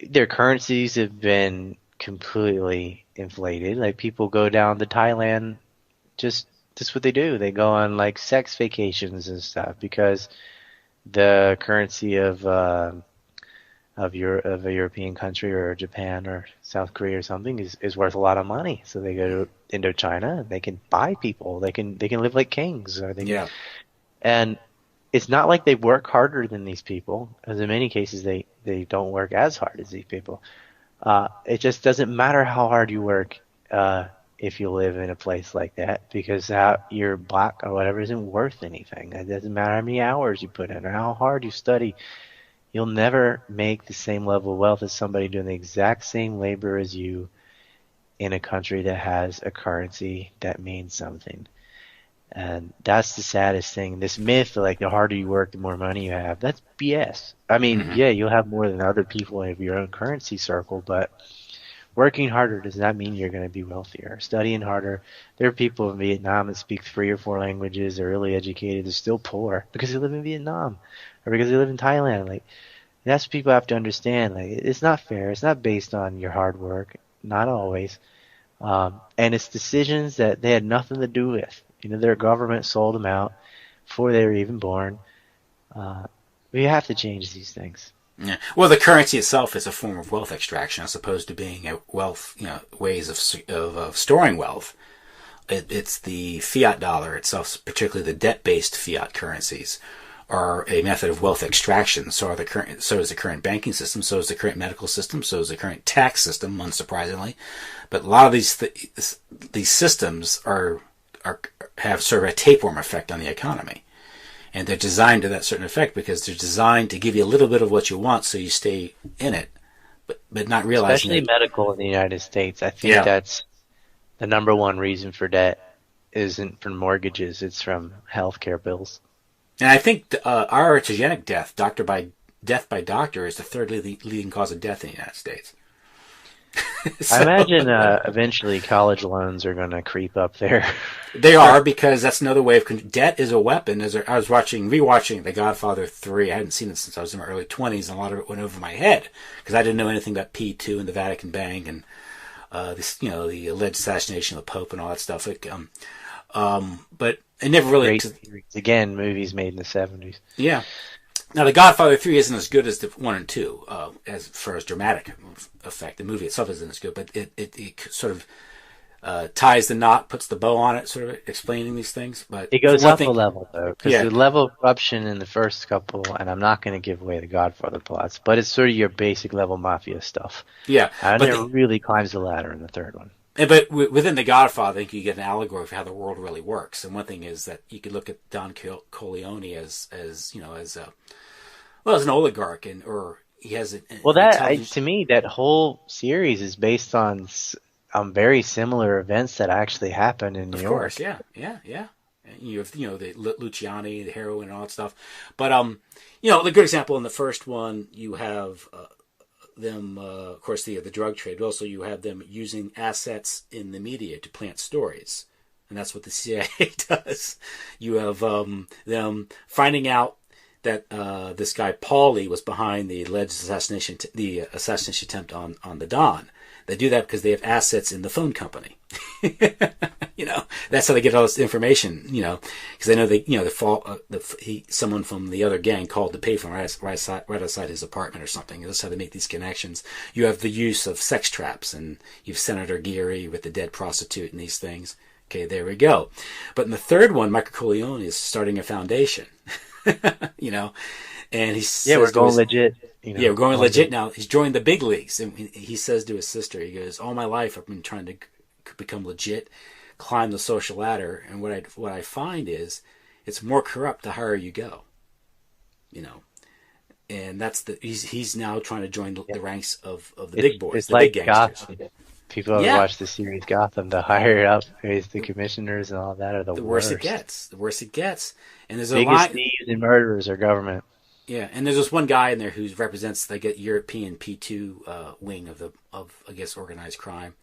their currencies have been completely inflated. Like, people go down to Thailand, just what they do. They go on like sex vacations and stuff because the currency of a European country or Japan or South Korea or something is worth a lot of money. So they go to Indochina and they can buy people. They can live like kings. And it's not like they work harder than these people, because in many cases they don't work as hard as these people. It just doesn't matter how hard you work if you live in a place like that, because you're black or whatever isn't worth anything. It doesn't matter how many hours you put in or how hard you study. You'll never make the same level of wealth as somebody doing the exact same labor as you in a country that has a currency that means something. And that's the saddest thing. This myth, like, the harder you work, the more money you have, that's BS. I mean, you'll have more than other people in your own currency circle, but working harder does not mean you're going to be wealthier. Studying harder. There are people in Vietnam that speak 3 or 4 languages. They're really educated. They're still poor because they live in Vietnam or because they live in Thailand. Like, that's what people have to understand. Like, it's not fair. It's not based on your hard work. Not always. And it's decisions that they had nothing to do with. Their government sold them out before they were even born. We have to change these things. Yeah. Well, the currency itself is a form of wealth extraction, as opposed to being a wealth, ways of storing wealth. It's the fiat dollar itself, particularly the debt-based fiat currencies, are a method of wealth extraction. So is the current banking system. So is the current medical system. So is the current tax system, unsurprisingly. But a lot of these systems have sort of a tapeworm effect on the economy. And they're designed to that certain effect because they're designed to give you a little bit of what you want so you stay in it, but not realizing Especially medical in the United States. I think that's the number one reason for debt isn't from mortgages, it's from healthcare bills. And I think our ergogenic death, death by doctor, is the third leading cause of death in the United States. I imagine eventually college loans are going to creep up there. They are, because that's another way of debt is a weapon. As I was rewatching The Godfather 3, I hadn't seen it since I was in my early 20s, and a lot of it went over my head because I didn't know anything about P2 and the Vatican Bank and the alleged assassination of the Pope and all that stuff. But I never really. Again, movies made in the 70s. Yeah. Now, The Godfather 3 isn't as good as the 1 and 2 as far as dramatic effect. The movie itself isn't as good, but it sort of ties the knot, puts the bow on it, sort of explaining these things. But it goes up a level, though, because the level of corruption in the first couple, and I'm not going to give away the Godfather plots, but it's sort of your basic level mafia stuff. Yeah. And it really climbs the ladder in the third one. But within The Godfather, I think you get an allegory for how the world really works. And one thing is that you could look at Don Corleone as an oligarch, or he has to me, that whole series is based on very similar events that actually happened in New York. Of course, yeah. You have the Luciani, the heroin, and all that stuff. But a good example in the first one, you have them, of course, the drug trade. Also, you have them using assets in the media to plant stories, and that's what the CIA does. You have them finding out that this guy Paulie was behind the alleged assassination attempt on the Don. They do that because they have assets in the phone company. That's how they get all this information. Because they know someone from the other gang called the payphone right outside his apartment or something. That's how they make these connections. You have the use of sex traps, and you have Senator Geary with the dead prostitute and these things. Okay, there we go. But in the third one, Michael Corleone is starting a foundation. And we're going legit. We're going legit now. He's joined the big leagues, and he says to his sister, he goes, "All my life I've been trying to become legit, climb the social ladder, and what I find is it's more corrupt the higher you go." And that's he's now trying to join the ranks of the big boys, it's the like big gangsters. Gotham. People have watched the series Gotham. The higher up is the commissioners and all that are the worse it gets. The worse it gets. And there's biggest thieves and murderers are government. Yeah, and there's this one guy in there who represents the European P2 wing of I guess organized crime,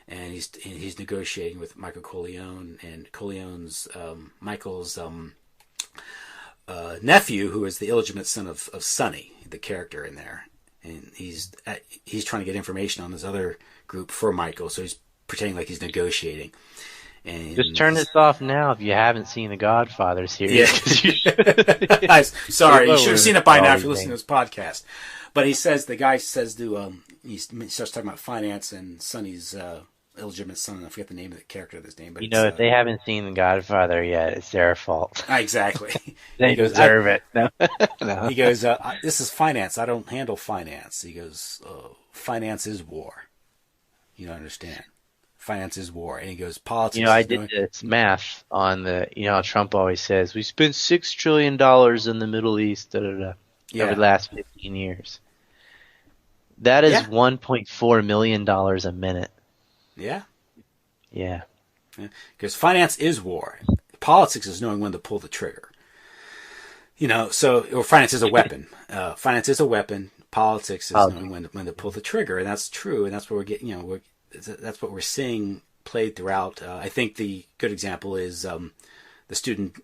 and he's negotiating with Michael Corleone, and Corleone's Michael's nephew, who is the illegitimate son of Sonny, the character in there, and he's trying to get information on this other group for Michael, so he's pretending like he's negotiating. And just turn this off now if you haven't seen The Godfather series. Yeah. Sorry, you should have seen it by now if you're listening to this podcast. But the guy says to he starts talking about finance and Sonny's illegitimate son. I forget the name of the character of his name. But if they haven't seen The Godfather yet, it's their fault. Exactly. They deserve it. No. He goes, "This is finance. I don't handle finance." He goes, "Finance is war. You don't understand. Finance is war." And he goes, "Politics." I did this math on how Trump always says we spent $6 trillion in the Middle East over the last 15 years. That is $1.4 million a minute. Yeah. Yeah. Because finance is war. Politics is knowing when to pull the trigger. Or finance is a weapon. Finance is a weapon. Politics is knowing when to pull the trigger, and that's true, and that's what we're getting. That's what we're seeing played throughout. I think the good example is the student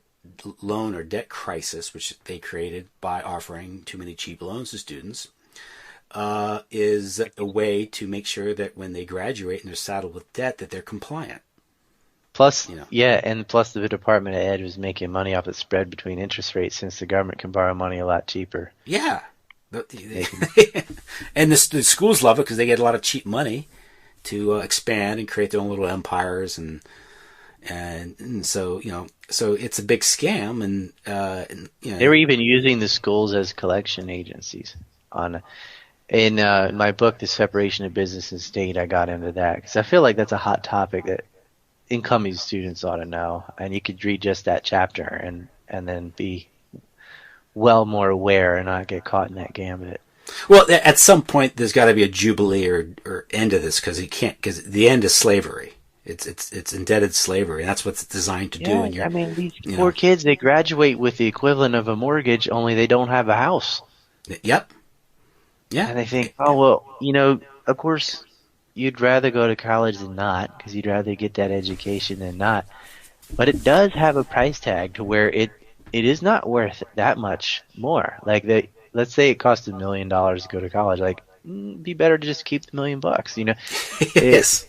loan or debt crisis, which they created by offering too many cheap loans to students, is a way to make sure that when they graduate and they're saddled with debt, that they're compliant. Plus, plus the Department of Ed was making money off the spread between interest rates since the government can borrow money a lot cheaper. Yeah. And the schools love it because they get a lot of cheap money to expand and create their own little empires, and so so it's a big scam, and they were even using the schools as collection agencies. In my book, The Separation of Business and State, I got into that because I feel like that's a hot topic that incoming students ought to know, and you could read just that chapter and then be well more aware and not get caught in that gambit. Well, at some point, there's got to be a jubilee or end to this because the end is slavery. It's indebted slavery, and that's what it's designed to do. These poor kids, they graduate with the equivalent of a mortgage, only they don't have a house. Yep. Yeah. And they think, of course, you'd rather go to college than not, because you'd rather get that education than not. But it does have a price tag to where it is not worth that much more. Like let's say it cost $1 million to go to college. Like, be better to just keep the $1 million, you know? Yes.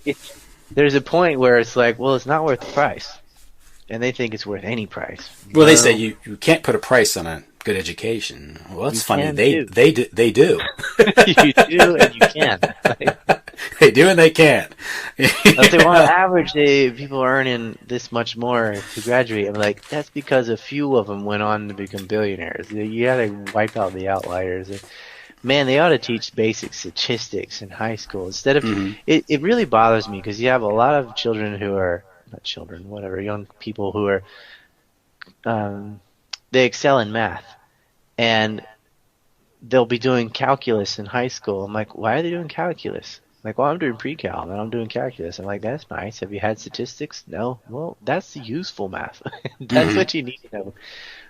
There's a point where it's like, well, it's not worth the price. And they think it's worth any price. Well, they say you can't put a price on a good education. Well, that's funny. They do. You do and you can. They do and they can't. If they want average, people are earning this much more to graduate. I'm like, that's because a few of them went on to become billionaires. You gotta wipe out the outliers. Man, they ought to teach basic statistics in high school instead of. It really bothers me because you have a lot of children who are not children, whatever, young people who are they excel in math, and they'll be doing calculus in high school. I'm like, why are they doing calculus? I'm like, well, I'm doing pre-cal and I'm doing calculus. I'm like, that's nice. Have you had statistics? No. Well, that's the useful math. That's what you need to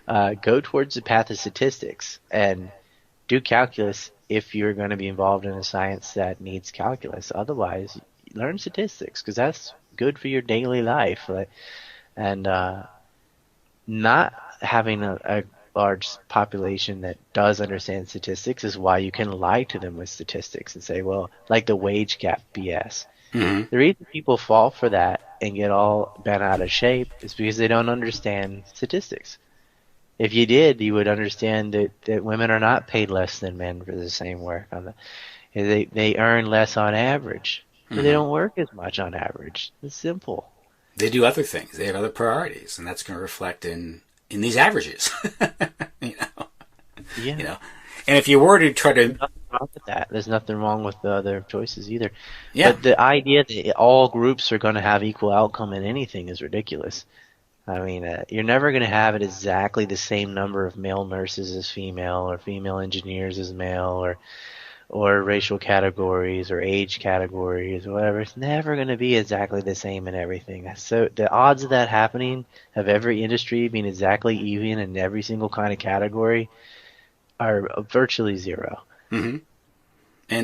know. Go towards the path of statistics and do calculus if you're going to be involved in a science that needs calculus. Otherwise, learn statistics because that's good for your daily life. And not having a large population that does understand statistics is why you can lie to them with statistics and say, well, like the wage gap BS. The reason people fall for that and get all bent out of shape is because they don't understand statistics. If you did, you would understand that women are not paid less than men for the same work. They earn less on average. But they don't work as much on average. It's simple. They do other things. They have other priorities, and that's going to reflect in these averages. You know? Yeah. You know? And if you were to try to... There's nothing wrong with that. There's nothing wrong with the other choices either. Yeah. But the idea that all groups are going to have equal outcome in anything is ridiculous. I mean, you're never going to have it exactly the same number of male nurses as female, or female engineers as male, or racial categories or age categories or whatever. It's never going to be exactly the same in everything. So the odds of that happening, of every industry being exactly even in every single kind of category, are virtually zero. And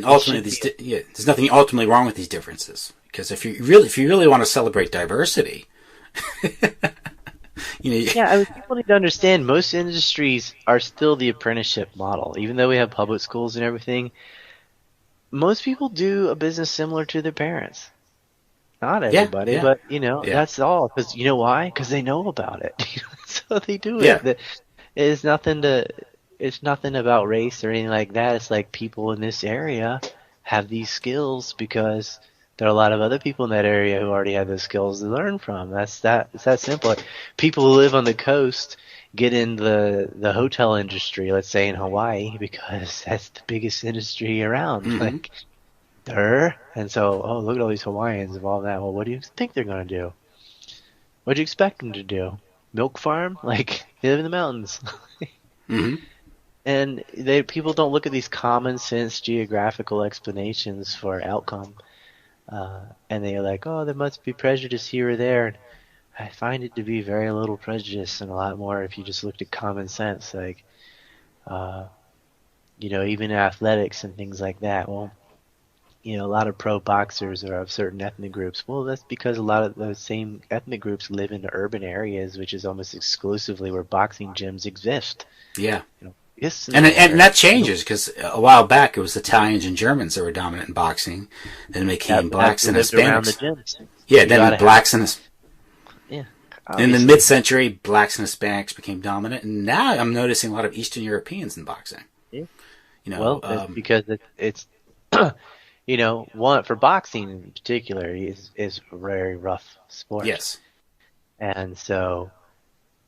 ultimately, there's nothing ultimately wrong with these differences, because if you really want to celebrate diversity, people need to understand most industries are still the apprenticeship model. Even though we have public schools and everything, most people do a business similar to their parents. Not everybody, but that's all. Because you know why? Because they know about it, so they do it. It's nothing about race or anything like that. It's like people in this area have these skills because there are a lot of other people in that area who already have those skills to learn from. It's that simple. Like, people who live on the coast get in the hotel industry, let's say in Hawaii, because that's the biggest industry around. Like, and so, look at all these Hawaiians involved in that. Well, what do you think they're going to do? What do you expect them to do? Milk farm? Like, they live in the mountains. And people don't look at these common sense geographical explanations for outcome. And they're like, there must be prejudice here or there. And I find it to be very little prejudice and a lot more if you just looked at common sense. Like, even athletics and things like that. Well, a lot of pro boxers are of certain ethnic groups. Well, that's because a lot of those same ethnic groups live in the urban areas, which is almost exclusively where boxing gyms exist. Yeah. Yes, and that changes, because a while back it was Italians and Germans that were dominant in boxing. Then it became blacks and Hispanics. Then blacks and in the mid-century, blacks and Hispanics became dominant, and now I'm noticing a lot of Eastern Europeans in boxing. Yeah. That's because it's one for boxing in particular is a very rough sport. Yes. And so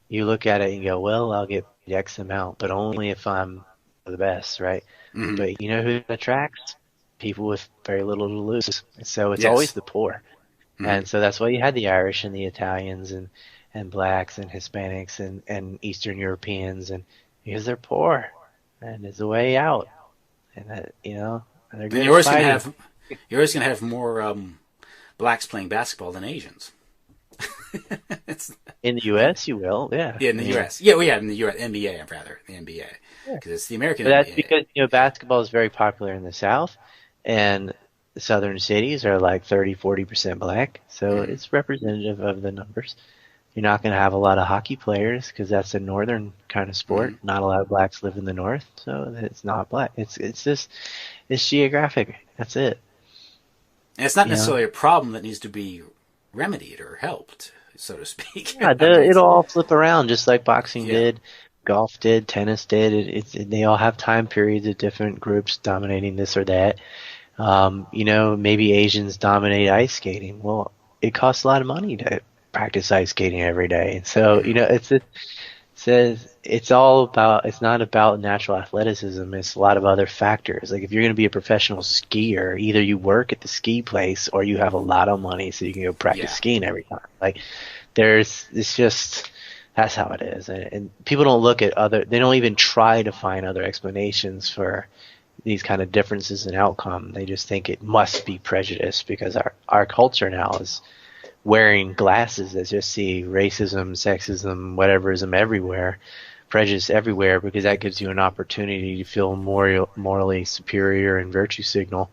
you look at it and go, well, I'll get X amount, but only if I'm the best, right? But you know who attracts? People with very little to lose. So it's always the poor. And so that's why you had the Irish and the Italians and blacks and Hispanics and Eastern Europeans, and because they're poor and it's a way out. And that, and they're you're always gonna have more blacks playing basketball than Asians. In the U.S., you will, yeah. Yeah, in the U.S. Yeah, in the U.S. NBA, rather, the NBA. Because it's the American NBA. That's NBA. because, basketball is very popular in the South, and southern cities are like 30-40% black, so it's representative of the numbers. You're not going to have a lot of hockey players because that's a northern kind of sport. Not a lot of blacks live in the north, so it's not black. It's just it's geographic. That's it. And it's not necessarily a problem that needs to be remedied or helped, so to speak. Yeah, it'll all flip around just like boxing did, golf did, tennis did. They all have time periods of different groups dominating this or that. Maybe Asians dominate ice skating. Well, it costs a lot of money to practice ice skating every day. So, it's not about natural athleticism. It's a lot of other factors. Like if you're going to be a professional skier, either you work at the ski place or you have a lot of money so you can go practice skiing every time. Like that's how it is. And people don't look at they don't even try to find other explanations for these kind of differences in outcome. They just think it must be prejudice because our culture now is wearing glasses that just see racism, sexism, whateverism everywhere, prejudice everywhere, because that gives you an opportunity to feel morally superior and virtue signal.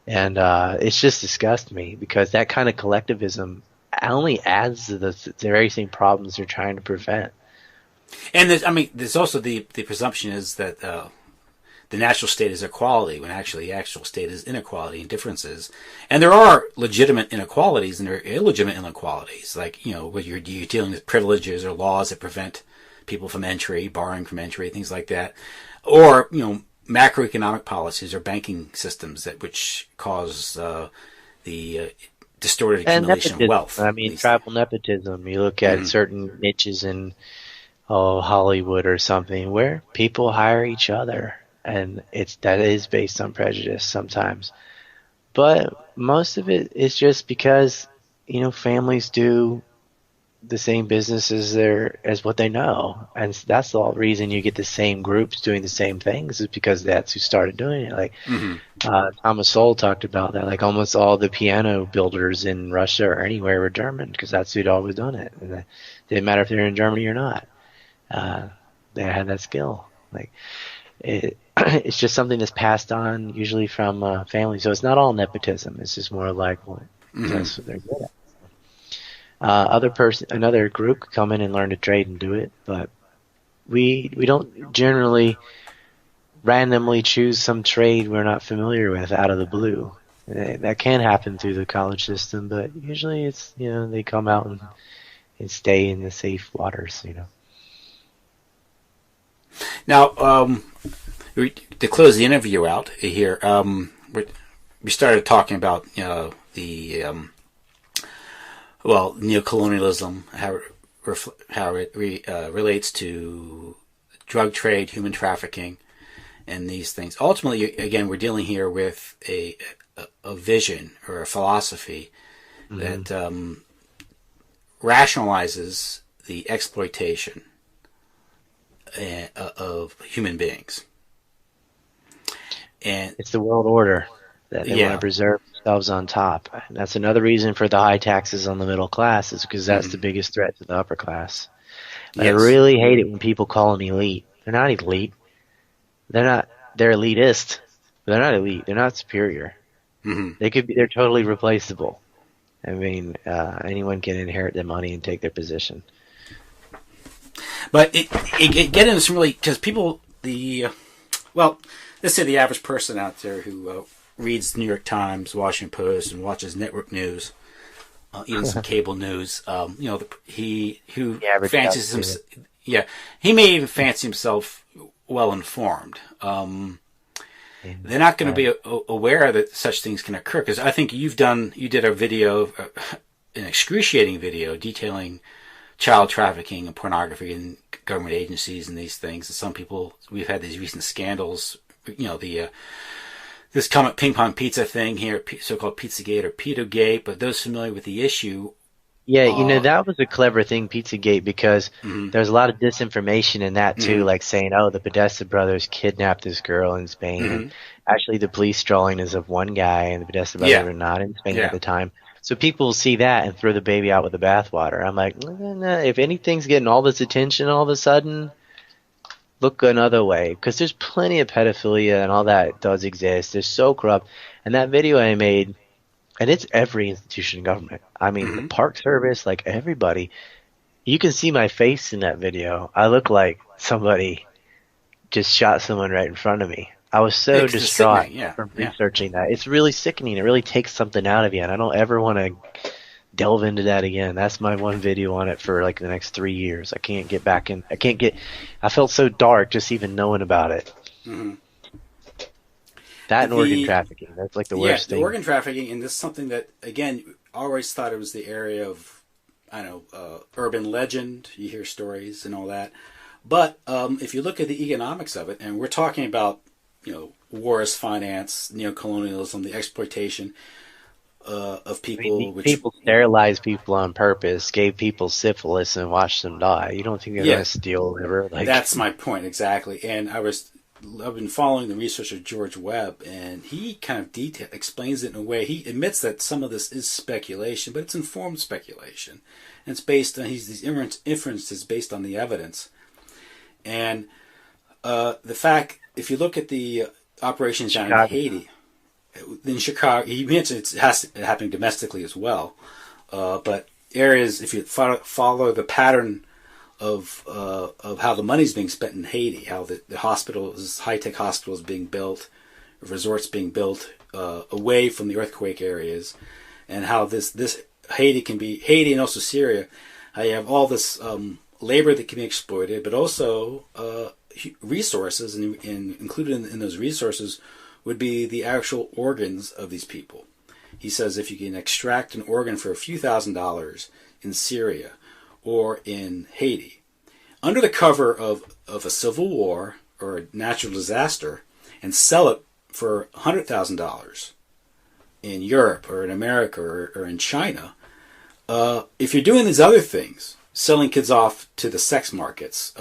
And it's just disgusts me because that kind of collectivism only adds to the very same problems they're trying to prevent. And there's also the presumption is that the natural state is equality, when actually the actual state is inequality and differences. And there are legitimate inequalities and there are illegitimate inequalities, like, where you're dealing with privileges or laws that prevent people from entry, barring from entry, things like that. Or, macroeconomic policies or banking systems which cause the distorted accumulation of wealth. Tribal nepotism. You look at certain niches in Hollywood or something where people hire each other. And that is based on prejudice sometimes, but most of it is just because families do the same business as what they know, and that's the reason you get the same groups doing the same things is because that's who started doing it. Like Thomas Sowell talked about that. Like almost all the piano builders in Russia or anywhere were German because that's who'd always done it. And it didn't matter if they're in Germany or not. They had that skill. Like it's just something that's passed on usually from family. So it's not all nepotism. It's just more like that's what they're good at. Another group could come in and learn to trade and do it, but we don't generally randomly choose some trade we're not familiar with out of the blue. That can happen through the college system, but usually it's they come out and stay in the safe waters. Now, to close the interview out here, we started talking about the neocolonialism, how it relates to drug trade, human trafficking, and these things. Ultimately, again, we're dealing here with a vision or a philosophy that rationalizes the exploitation of human beings. And it's the world order that they want to preserve themselves on top. And that's another reason for the high taxes on the middle class is because that's the biggest threat to the upper class. Yes. I really hate it when people call them elite. They're not elite. They're elitist. But they're not elite. They're not superior. They're totally replaceable. Anyone can inherit their money and take their position. But it get into some really, because people, let's say the average person out there who reads the New York Times, Washington Post, and watches network news, even some cable news, he fancies himself, he may even fancy himself well informed. They're not going to be aware that such things can occur, because I think you did a video, an excruciating video detailing child trafficking and pornography in government agencies and these things. And some people, we've had these recent scandals, this Comet Ping Pong Pizza thing here, so-called Pizzagate or Pitogate, but those familiar with the issue. Yeah, that was a clever thing, Pizzagate, because there's a lot of disinformation in that too, like saying, the Podesta brothers kidnapped this girl in Spain. And actually, the police drawing is of one guy, and the Podesta brothers were not in Spain at the time. So people will see that and throw the baby out with the bathwater. I'm like, if anything's getting all this attention all of a sudden, look another way, because there's plenty of pedophilia and all that does exist. They're so corrupt. And that video I made, and it's every institution in government. I mean, the Park Service, like everybody. You can see my face in that video. I look like somebody just shot someone right in front of me. I was so distraught from researching that. It's really sickening. It really takes something out of you, and I don't ever want to delve into that again. That's my one video on it for like the next 3 years. I can't get back in. I felt so dark just even knowing about it. That and organ trafficking. That's like the worst thing. Yeah, organ trafficking, and this is something that, again, I always thought it was the area of, urban legend. You hear stories and all that. But if you look at the economics of it, and we're talking about, war as finance, neocolonialism, the exploitation of people. People sterilized people on purpose, gave people syphilis, and watched them die. You don't think they're going to steal liver? That's my point, exactly. And I've been following the research of George Webb, and he kind of explains it in a way. He admits that some of this is speculation, but it's informed speculation. And it's based on these inferences based on the evidence. And the fact, if you look at the operations down in Haiti, in Chicago, he mentioned it's happening domestically as well. But areas, if you follow the pattern of how the money's being spent in Haiti, how the high-tech hospitals being built, resorts being built away from the earthquake areas, and how this Haiti and also Syria, how you have all this labor that can be exploited, but also resources, and included in those resources would be the actual organs of these people. He says if you can extract an organ for a few $1,000s in Syria or in Haiti, under the cover of a civil war or a natural disaster, and sell it for $100,000 in Europe or in America or in China, if you're doing these other things, selling kids off to the sex markets,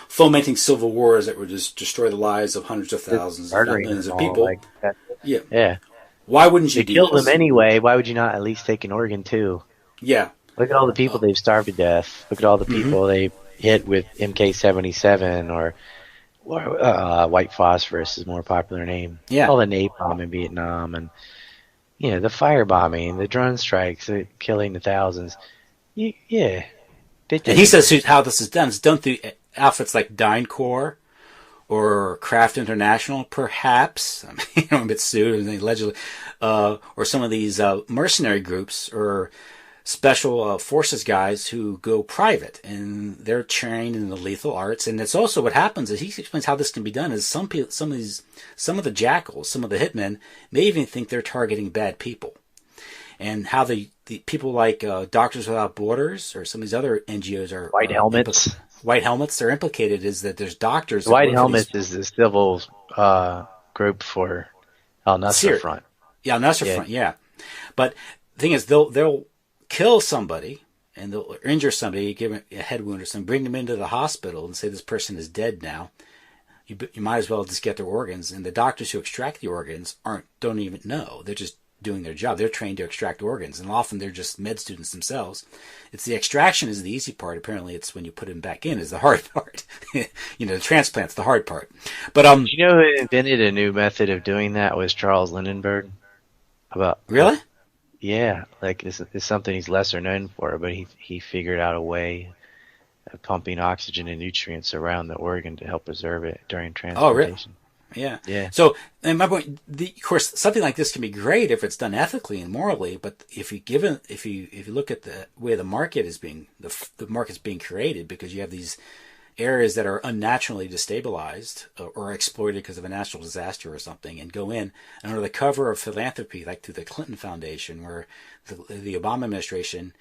fomenting civil wars that would just destroy the lives of hundreds of thousands, if not millions of people. Like that. Yeah. Why wouldn't you kill them anyway? Why would you not at least take an organ too? Yeah. Look at all the people they've starved to death. Look at all the people they hit with MK77 or white phosphorus is a more popular name. Yeah. All the napalm in Vietnam and the firebombing, the drone strikes, killing the thousands. Yeah. And he says how this is done. It's done through outfits like DynCorp or Kraft International, perhaps. Mitsui, allegedly, or some of these mercenary groups or special forces guys who go private, and they're trained in the lethal arts. And it's also what happens is he explains how this can be done. Is some of the jackals, some of the hitmen may even think they're targeting bad people, and how the people like Doctors Without Borders or some of these other NGOs are White Helmets. White Helmets. They're implicated is that there's doctors. White Helmets is the civil group for Al Nusra Front. Yeah, Al Nusra Front. Yeah, but the thing is, they'll kill somebody and they'll injure somebody, give them a head wound or something, bring them into the hospital and say this person is dead now. You might as well just get their organs. And the doctors who extract the organs don't even know. They're just doing their job. They're trained to extract organs, and often they're just med students themselves. It's the extraction is the easy part. Apparently, it's when you put them back in is the hard part. The transplant's the hard part. But who invented a new method of doing that was Charles Lindbergh. Really? Yeah, like it's something he's lesser known for, but he figured out a way of pumping oxygen and nutrients around the organ to help preserve it during transplantation. Oh, really? Yeah. So, and my point, of course, something like this can be great if it's done ethically and morally. But if you look at the way the market is being the market's being created, because you have these areas that are unnaturally destabilized or exploited because of a natural disaster or something, and go in and under the cover of philanthropy, like through the Clinton Foundation, where the Obama administration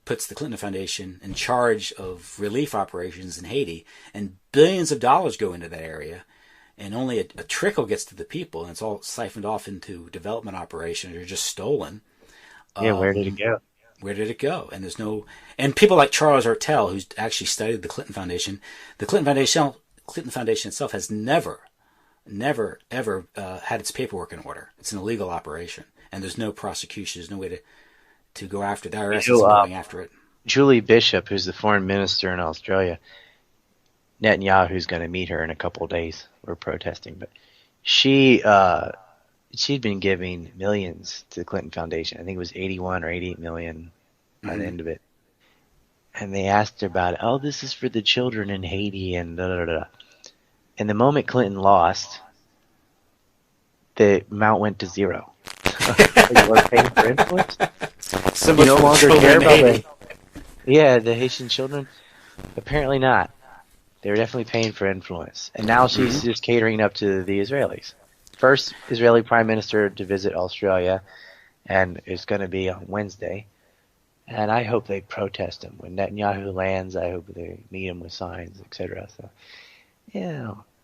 puts the Clinton Foundation in charge of relief operations in Haiti, and billions of dollars go into that area. And only a trickle gets to the people, and it's all siphoned off into development operations or just stolen. Yeah, where did it go? Where did it go? And and people like Charles Ortel, who's actually studied the Clinton Foundation. The Clinton Foundation itself has never, ever had its paperwork in order. It's an illegal operation, and there's no prosecution. There's no way to go after it. The IRS is going after it. Julie Bishop, who's the foreign minister in Australia, Netanyahu's going to meet her in a couple of days. We're protesting, but she'd been giving millions to the Clinton Foundation. I think it was 81 or 88 million by the end of it. And they asked her about it. Oh, this is for the children in Haiti and da da da. And the moment Clinton lost, the amount went to zero. They were paying for influence. So You no longer care about the Haitian children? Apparently not. They were definitely paying for influence. And now she's just catering up to the Israelis. First Israeli prime minister to visit Australia, and it's going to be on Wednesday. And I hope they protest him. When Netanyahu lands, I hope they meet him with signs, etc. So,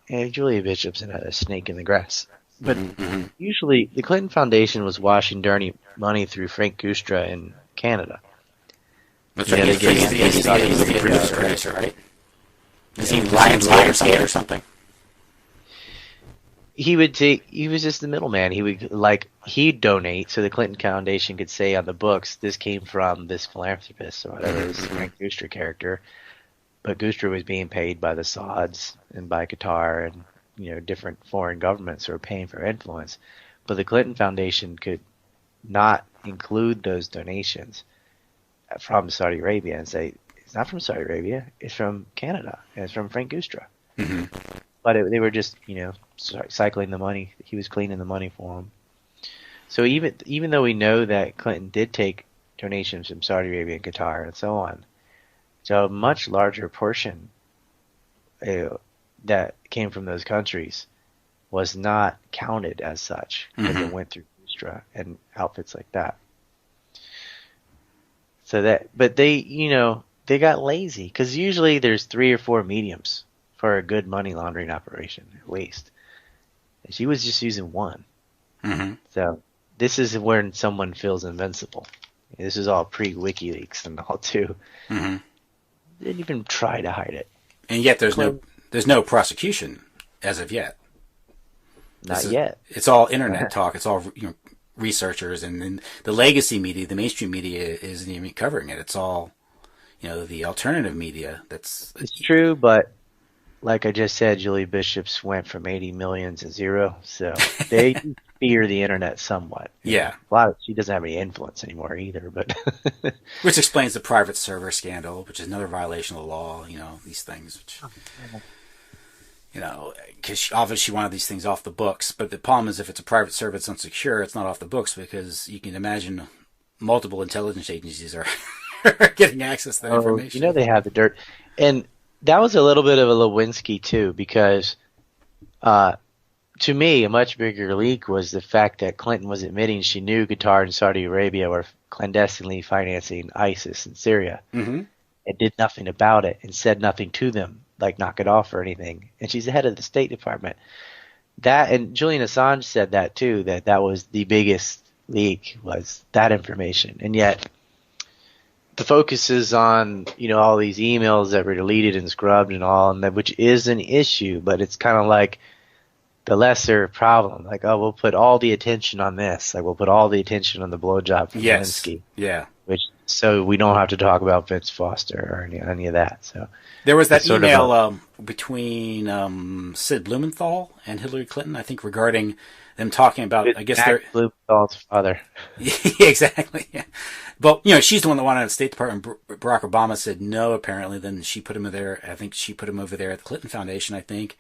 Julia Bishop's a snake in the grass. But usually, the Clinton Foundation was washing dirty money through Frank Gustra in Canada. That's right. He's the producer, right? Is he Ryan Dawson or something? He was just the middleman. He'd donate so the Clinton Foundation could say on the books, this came from this philanthropist or whatever, this Frank Gustra character. But Gustra was being paid by the Sauds and by Qatar and, different foreign governments who were paying for influence. But the Clinton Foundation could not include those donations from Saudi Arabia and say, it's not from Saudi Arabia, it's from Canada, and it's from Frank Gustra. But they were just, cycling the money. He was cleaning the money for them. So even though we know that Clinton did take donations from Saudi Arabia and Qatar and so on, so a much larger portion that came from those countries was not counted as such because it went through Gustra and outfits like that. But they got lazy because usually there's 3 or 4 mediums for a good money laundering operation, at least. And she was just using one. So this is when someone feels invincible. This is all pre-WikiLeaks and all too. Didn't even try to hide it. And yet there's no prosecution as of yet. Not yet. It's all internet talk. It's all researchers, and then the legacy media, the mainstream media, isn't even covering it. It's all the alternative media. It's true, but like I just said, Julie Bishop's went from 80 million to 0, so they fear the internet somewhat. Yeah. She doesn't have any influence anymore either, but which explains the private server scandal, which is another violation of the law. These things, which because obviously she wanted these things off the books. But the problem is, if it's a private server that's unsecure, it's not off the books because you can imagine multiple intelligence agencies are getting access to that information. They have the dirt, and that was a little bit of a Lewinsky too, because to me, a much bigger leak was the fact that Clinton was admitting she knew Qatar and Saudi Arabia were clandestinely financing ISIS in Syria, and did nothing about it and said nothing to them, like knock it off or anything. And she's the head of the State Department. That, and Julian Assange said that too, that was the biggest leak, was that information. And yet the focus is on, all these emails that were deleted and scrubbed and all, and that, which is an issue, but it's kind of like the lesser problem. Like, oh, we'll put all the attention on this. Like, we'll put all the attention on the blowjob from Lewinsky. Yeah. So we don't have to talk about Vince Foster or any of that. So there was that email between Sid Blumenthal and Hillary Clinton, I think, regarding them talking about, I guess they're Blumenthal's father. Yeah, exactly. Yeah. But she's the one that wanted the State Department. Barack Obama said no. Apparently, then she put him there. I think she put him over there at the Clinton Foundation. I think,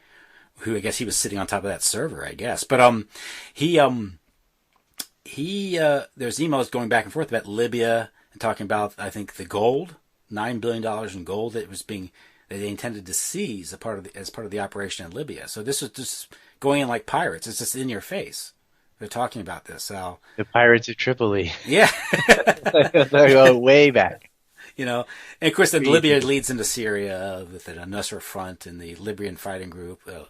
who I guess he was sitting on top of that server. I guess, but there's emails going back and forth about Libya and talking about, I think, the gold, $9 billion in gold that they intended to seize as part of the operation in Libya. So this was just going in like pirates. It's just in your face. They're talking about this, Al. The Pirates of Tripoli. Yeah. They go way back. And of course, then Libya leads into Syria with the Nusra Front and the Libyan fighting group. A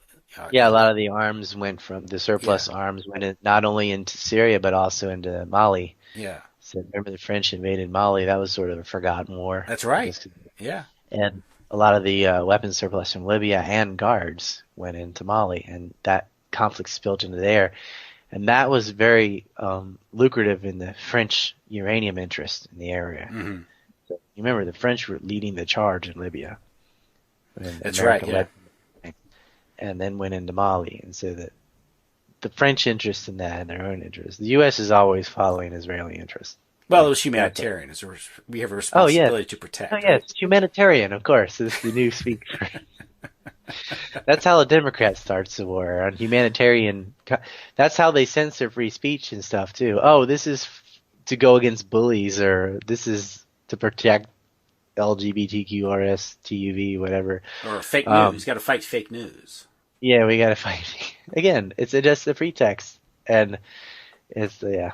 lot of the arms went from the surplus arms went not only into Syria but also into Mali. Yeah. So remember the French invaded Mali? That was sort of a forgotten war. That's right. Yeah. And a lot of the weapons surplus from Libya and guards went into Mali, and that conflict spilled into there. And that was very lucrative in the French uranium interest in the area. So you remember the French were leading the charge in Libya. That's right. Yeah. and then went into Mali. And so the French interest in that and their own interest. The U.S. is always following Israeli interests. Well, it was humanitarian. We have a responsibility to protect. Oh, yes, humanitarian, of course. It's the new speak. That's how a Democrat starts the war, on humanitarian. That's how they censor free speech and stuff, too. Oh, this is to go against bullies, or this is to protect LGBTQRS, TUV, whatever. Or fake news. Got to fight fake news. Yeah, we got to fight. Again, it's just a pretext. And it's, yeah.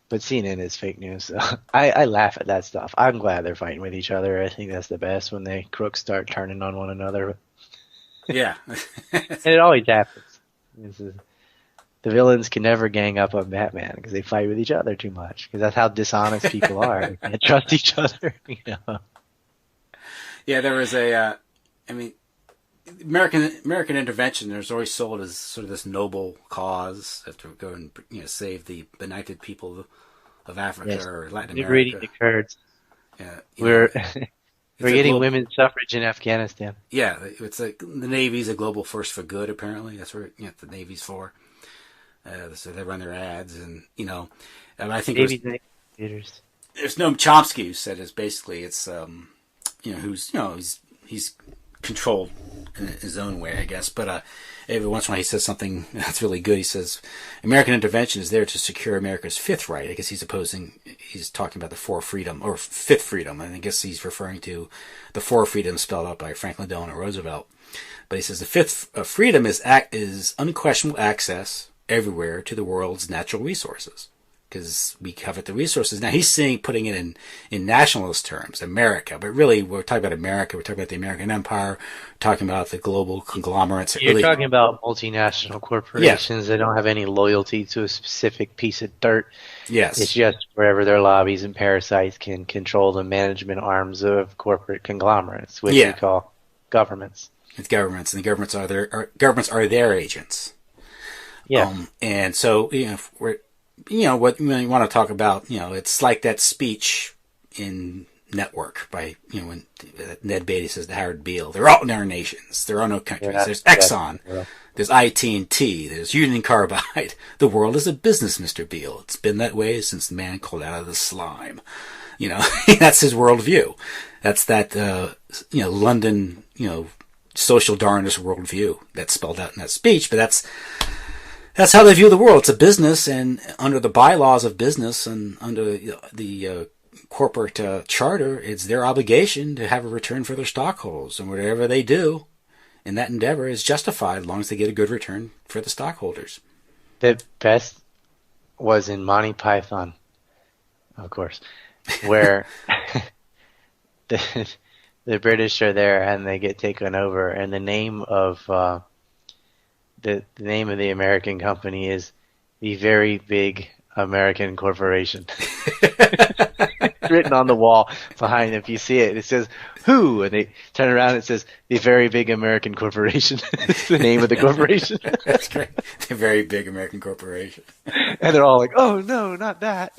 But CNN is fake news. So I laugh at that stuff. I'm glad they're fighting with each other. I think that's the best, when they crooks start turning on one another. Yeah. And it always happens. The villains can never gang up on Batman because they fight with each other too much. Because that's how dishonest people are. They can't trust each other. You know? Yeah, there was American intervention. There's always sold as sort of this noble cause to go and save the benighted people of Africa or Latin America. Liberating the Kurds. Yeah, we're getting women's suffrage in Afghanistan. Yeah, it's like the Navy's a global force for good. Apparently, that's what the Navy's for. So they run their ads, and and I think there's Noam Chomsky who said it's he's controlled in his own way, I guess. But every once in a while he says something that's really good. He says, American intervention is there to secure America's fifth right. I guess he's talking about the fourth freedom, or fifth freedom. And I guess he's referring to the four freedoms spelled out by Franklin Delano Roosevelt. But he says the fifth freedom is unquestionable access everywhere to the world's natural resources. Because we covet the resources. Now he's putting it in nationalist terms, America, but really we're talking about America. We're talking about the American Empire. We're talking about the global conglomerates. You're talking about multinational corporations that don't have any loyalty to a specific piece of dirt. Yes, it's just wherever their lobbies and parasites can control the management arms of corporate conglomerates, which we call governments. It's governments, and the governments are their agents. Yeah, and so what you want to talk about, it's like that speech in Network by, when Ned Beatty says to Howard Beale, there are no nations, there are no countries, there's Exxon, there's IT&T, there's Union Carbide. The world is a business, Mr. Beale. It's been that way since the man crawled out of the slime. That's his worldview. That's that, London, social Darwinist worldview that's spelled out in that speech, but that's how they view the world. It's a business, and under the bylaws of business and under the corporate charter, it's their obligation to have a return for their stockholders. And whatever they do in that endeavor is justified as long as they get a good return for the stockholders. The best was in Monty Python, of course, where the British are there and they get taken over, and the name of the name of the American company is the Very Big American Corporation. It's written on the wall behind them. If you see it, it says, who? And they turn around and it says, the Very Big American Corporation. It's the name of the corporation. That's great. The Very Big American Corporation. And they're all like, oh, no, not that.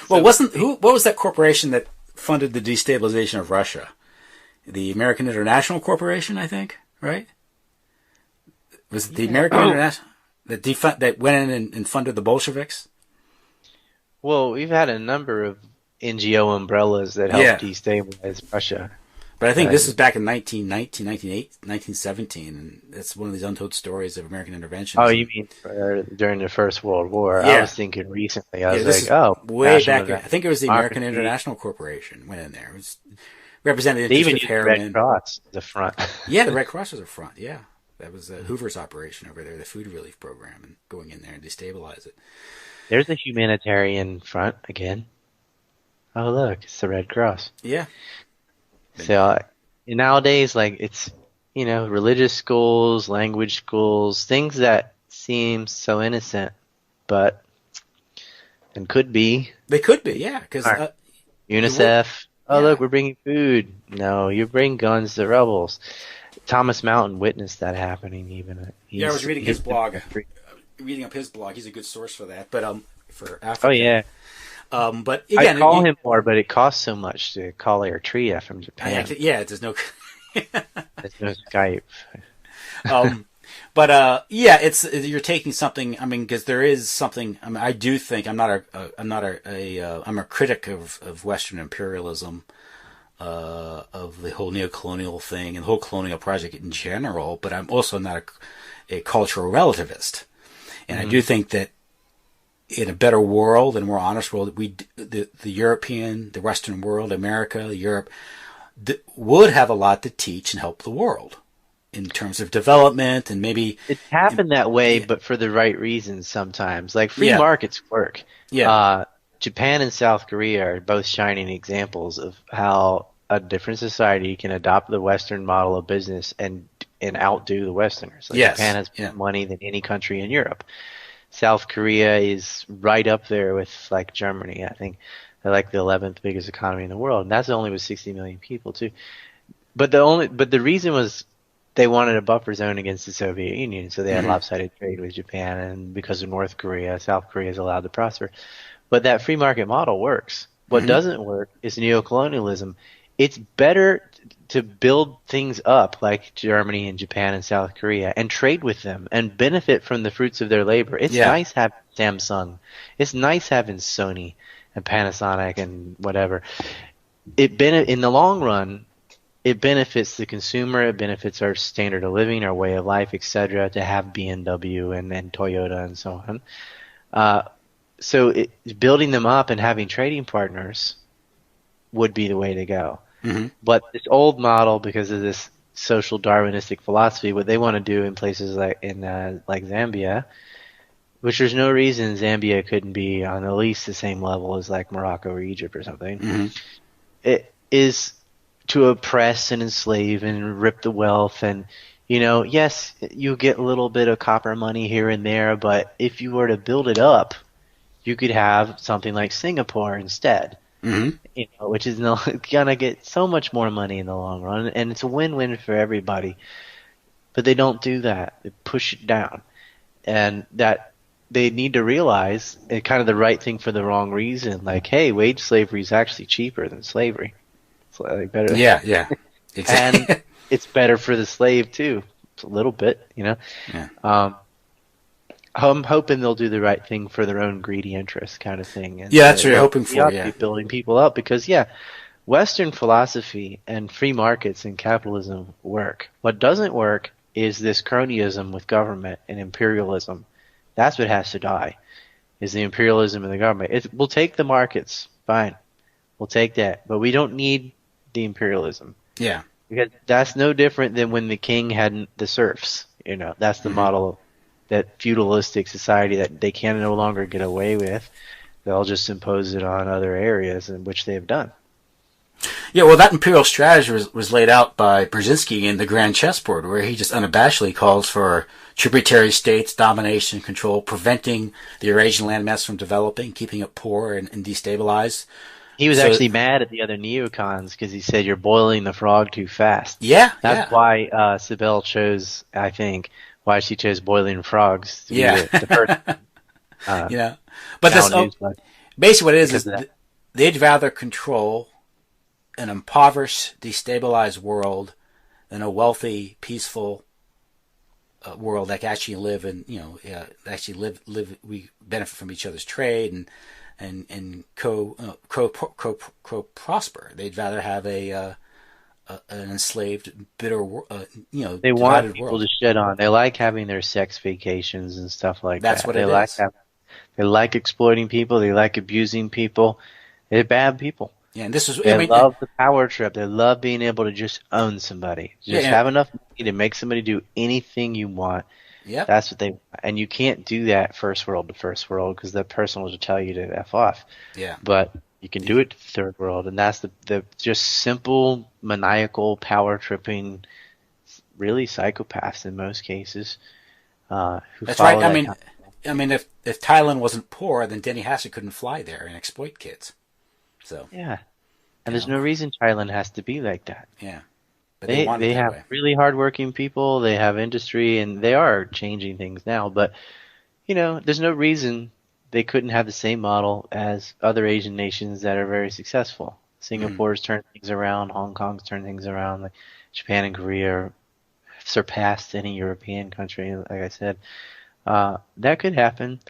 Well, what was that corporation that funded the destabilization of Russia? The American International Corporation, I think, right? Was it the American International that went in and funded the Bolsheviks? Well, we've had a number of NGO umbrellas that helped destabilize Russia. But I think this is back in 1917, and it's one of these untold stories of American intervention. Oh, you mean during the First World War? Yeah. I was thinking recently. I was like, way back. I think it was the American International Corporation went in there. It was represented even used the Red Cross at the front. Yeah, the Red Cross was the front, yeah. That was Hoover's operation over there, the food relief program, and going in there and destabilize it. There's a humanitarian front again. Oh, look, it's the Red Cross. Yeah. So nowadays, it's, religious schools, language schools, things that seem so innocent, but and could be. They could be, yeah. Because UNICEF. Look, we're bringing food. No, you bring guns to rebels. Thomas Mountain witnessed that happening. Even I was reading his blog. Reading up his blog, he's a good source for that. But for Africa. Oh yeah. But again, I call him more, but it costs so much to call Eritrea from Japan. Yeah, there's no. There's no Skype. But you're taking something. I mean, because there is something. I mean, I do think I'm a critic of Western imperialism, of the whole neocolonial thing and the whole colonial project in general. But I'm also not a cultural relativist, and I do think that in a better world and a more honest world, the European, the Western world, America, Europe, would have a lot to teach and help the world in terms of development, and maybe it's happened that way, but for the right reasons sometimes. Like free markets work. Yeah. Japan and South Korea are both shining examples of how a different society can adopt the Western model of business and outdo the Westerners. Like Japan has more money than any country in Europe. South Korea is right up there with like Germany. I think they're like the 11th biggest economy in the world, and that's only with 60 million people too. But the reason was they wanted a buffer zone against the Soviet Union, so they had lopsided trade with Japan, and because of North Korea, South Korea is allowed to prosper. But that free market model works. What doesn't work is neocolonialism. It's better to build things up like Germany and Japan and South Korea and trade with them and benefit from the fruits of their labor. It's nice having Samsung. It's nice having Sony and Panasonic and whatever. In the long run, it benefits the consumer. It benefits our standard of living, our way of life, etc. to have BMW and Toyota and so on. So building them up and having trading partners would be the way to go. But this old model, because of this social Darwinistic philosophy, what they want to do in places like Zambia, which there's no reason Zambia couldn't be on at least the same level as like Morocco or Egypt or something, it is to oppress and enslave and rip the wealth. And, yes, you get a little bit of copper money here and there, but if you were to build it up, you could have something like Singapore instead. Which is gonna get so much more money in the long run, and it's a win-win for everybody. But they don't do that; they push it down, and that they need to realize it's kind of the right thing for the wrong reason. Like, hey, wage slavery is actually cheaper than slavery. It's like better. Yeah, exactly. And it's better for the slave too, a little bit, I'm hoping they'll do the right thing for their own greedy interests, kind of thing. And that's what you're hoping for. Yeah, building people up because Western philosophy and free markets and capitalism work. What doesn't work is this cronyism with government and imperialism. That's what has to die. Is the imperialism of the government? We'll take the markets, fine. We'll take that, but we don't need the imperialism. Yeah, because that's no different than when the king had the serfs. That's the model. That feudalistic society that they can no longer get away with, they'll just impose it on other areas, in which they've done. Yeah, well, that imperial strategy was laid out by Brzezinski in the Grand Chessboard, where he just unabashedly calls for tributary states, domination, and control, preventing the Eurasian landmass from developing, keeping it poor and destabilized. He was actually mad at the other neocons because he said, you're boiling the frog too fast. Yeah. That's why Sibel chose, I think, why she chose boiling frogs to be the first. But this, basically what it is they'd rather control an impoverished, destabilized world than a wealthy, peaceful world that can actually live and live. We benefit from each other's trade and prosper. They'd rather have an enslaved, bitter, they want people to shit on. They like having their sex vacations and stuff like that. That's what it is. They like exploiting people. They like abusing people. They're bad people. Yeah, and they love the power trip. They love being able to just own somebody. Just have enough money to make somebody do anything you want. Yeah, that's what they. And you can't do that first world to first world because the person will tell you to F off. Yeah, but you can do it to third world, and that's the just simple, maniacal, power-tripping, really psychopaths in most cases. That's right. I mean, if Thailand wasn't poor, then Denny Hassett couldn't fly there and exploit kids. So and there's no reason Thailand has to be like that. Yeah, but they have really hardworking people. They have industry, and they are changing things now. But there's no reason they couldn't have the same model as other Asian nations that are very successful. Singapore's turned things around. Hong Kong's turned things around. Like Japan and Korea surpassed any European country, like I said. That could happen,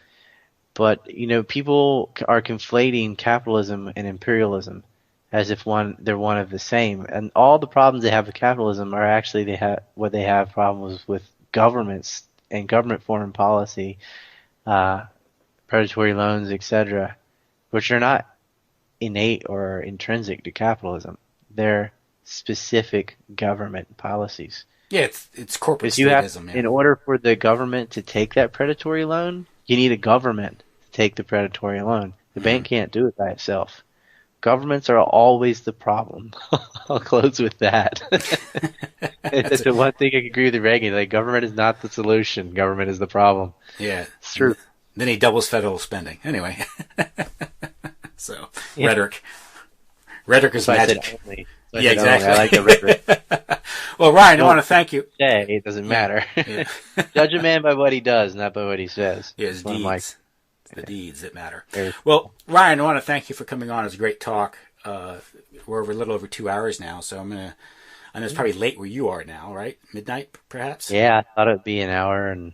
but people are conflating capitalism and imperialism as if they're one of the same. And all the problems they have with capitalism are actually they have problems with governments and government foreign policy, predatory loans, etc., which are not innate or intrinsic to capitalism. They're specific government policies. Yeah, it's corporate statism. In order for the government to take that predatory loan, you need a government to take the predatory loan. The bank can't do it by itself. Governments are always the problem. I'll close with that. That's the one thing I can agree with Reagan. Like, government is not the solution. Government is the problem. Yeah. It's true. Then he doubles federal spending. Anyway. So, yeah. Rhetoric. Rhetoric is magic. Yeah, exactly. I like the rhetoric. Well, Ryan, I want to thank you. It doesn't matter. Yeah. Judge a man by what he does, not by what he says. Yeah, his deeds. It's the deeds that matter. Well, Ryan, I want to thank you for coming on. It was a great talk. We're over a little over 2 hours now, so I know it's probably late where you are now, right? Midnight, perhaps? Yeah, I thought it would be an hour, and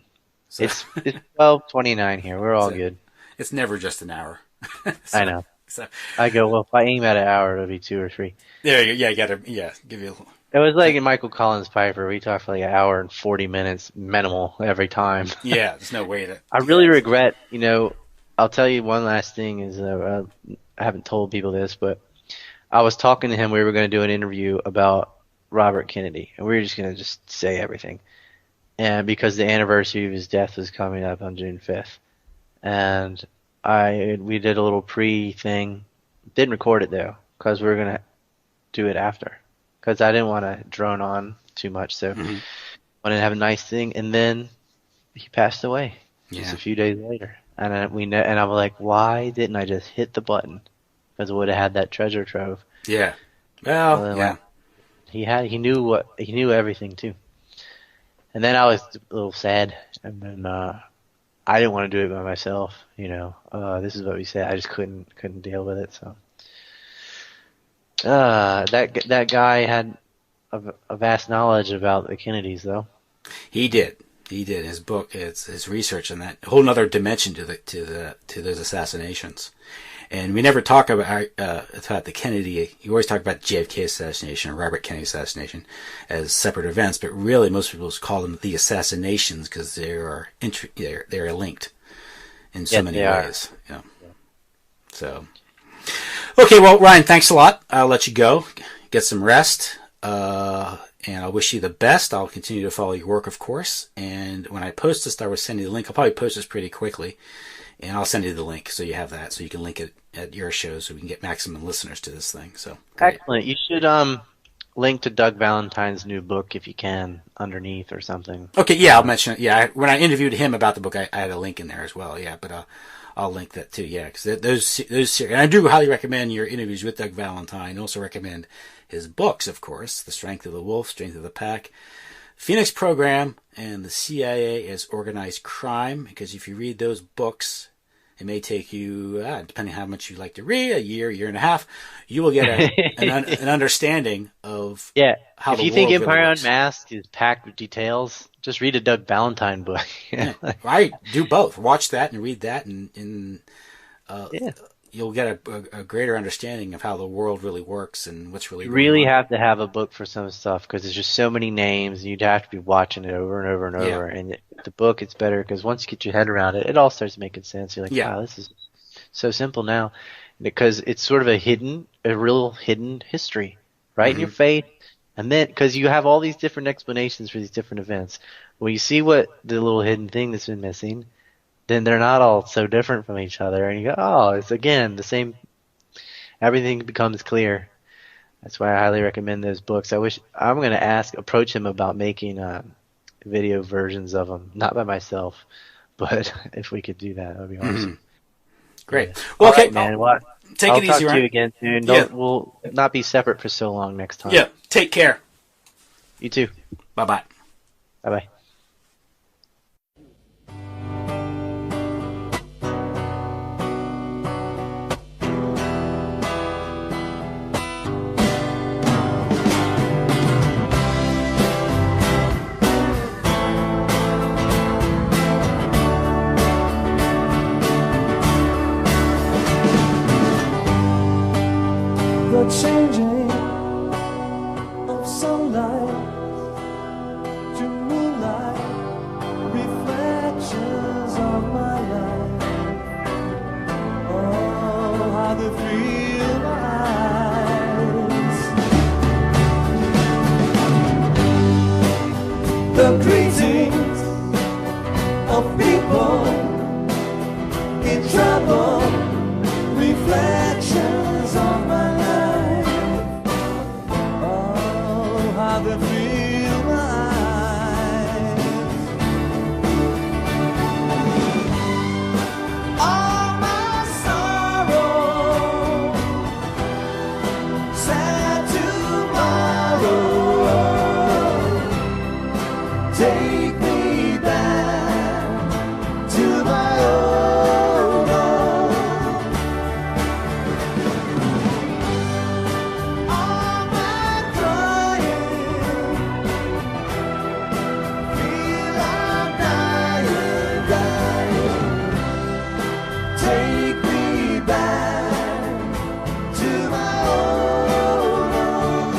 so, it's 12:29 here. We're all good. It's never just an hour. I know. So I go, well, if I aim at an hour, it'll be 2 or 3. There you go. Yeah, you got to give you a little. It was like in Michael Collins Piper. We talked for like an hour and 40 minutes minimal every time. Yeah, there's no way to. I really regret, I'll tell you one last thing is I haven't told people this, but I was talking to him. We were going to do an interview about Robert Kennedy, and we were just going to just say everything. And because the anniversary of his death was coming up on June 5th. And we did a little pre-thing. Didn't record it, though, because we were going to do it after. Because I didn't want to drone on too much, so wanted to have a nice thing. And then he passed away just a few days later. And I'm like, why didn't I just hit the button? Because I would have had that treasure trove. Yeah. Well, yeah. He knew everything too. And then I was a little sad, and then I didn't want to do it by myself. This is what we said. I just couldn't deal with it. So that guy had a vast knowledge about the Kennedys, though. He did. His book, his research, and that whole other dimension to those assassinations. And we never talk about the Kennedy. You always talk about JFK assassination or Robert Kennedy assassination as separate events, but really most people call them the assassinations because they're linked in so many ways. Yeah. So, okay, well, Ryan, thanks a lot. I'll let you go, get some rest, and I wish you the best. I'll continue to follow your work, of course. And when I post this, I will send you the link. I'll probably post this pretty quickly. And I'll send you the link so you have that, so you can link it at your show so we can get maximum listeners to this thing. So great. Excellent. You should link to Doug Valentine's new book if you can underneath or something. Okay, yeah, I'll mention it. Yeah, when I interviewed him about the book, I had a link in there as well. Yeah, but I'll link that too. Yeah, because those and I do highly recommend your interviews with Doug Valentine. Also recommend his books, of course, The Strength of the Wolf, Strength of the Pack, Phoenix Program, and the CIA as Organized Crime, because if you read those books, it may take you, depending on how much you like to read, a year and a half, you will get an understanding of how the world If you think Empire really works. Unmasked is packed with details, just read a Doug Valentine book. Right, do both. Watch that and read that, and you'll get a greater understanding of how the world really works and what's really You going really on. have to have a book for some stuff because there's just so many names, and you'd have to be watching it over and over and over. And the book, it's better because once you get your head around it, it all starts making sense. You're like, wow, this is so simple now. Because it's sort of a real hidden history, right in your faith. And then, because you have all these different explanations for these different events. When you see what the little hidden thing that's been missing, then they're not all so different from each other. And you go, oh, it's again the same. Everything becomes clear. That's why I highly recommend those books. I'm going to approach him about making video versions of them. Not by myself, but if we could do that would be awesome. Great. Well, okay, right, man. I'll Take it easy, talk to Ryan. you again soon. We'll not be separate for so long next time. Yeah, take care. You too. Bye-bye. Bye-bye. Take me back to my old home. All my crying, feel I'm dying. Take me back to my old home.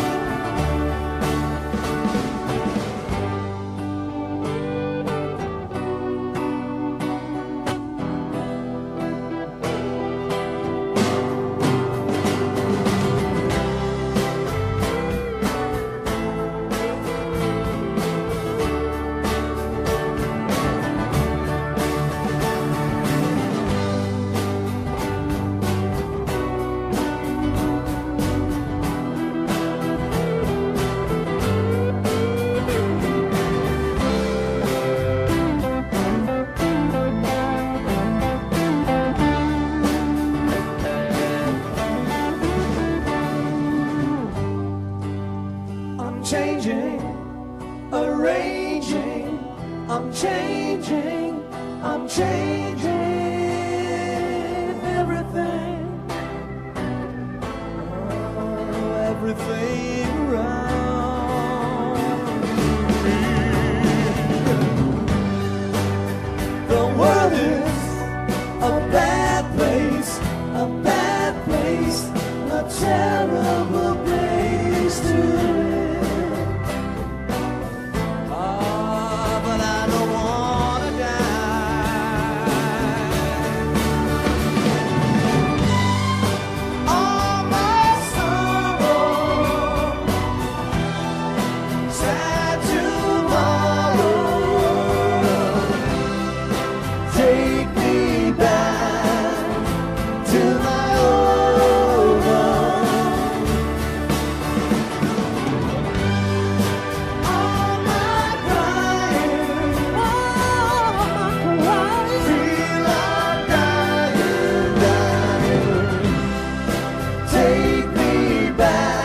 I'm changing, arranging, I'm changing, I'm changing everything. Oh, everything around me. The world is a bad place, a terrible place to live. But I don't wanna die. All my sorrow, sad tomorrow. Take me back to my old home. All my crying, feel I'm dying. Take me back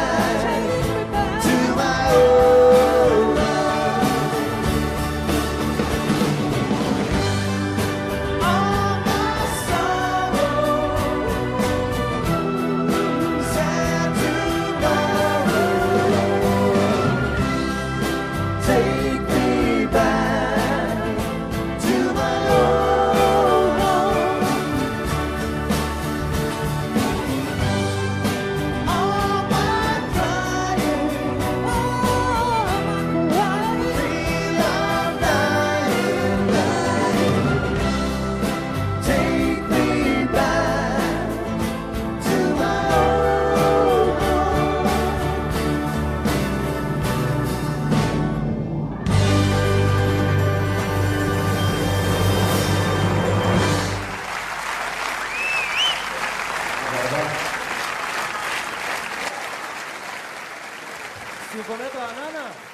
to my old home. All my sorrow, sad tomorrow. Take me back to my old home. All my crying, feel I'm dying. Take me back to my old home. Cinco metros, banana.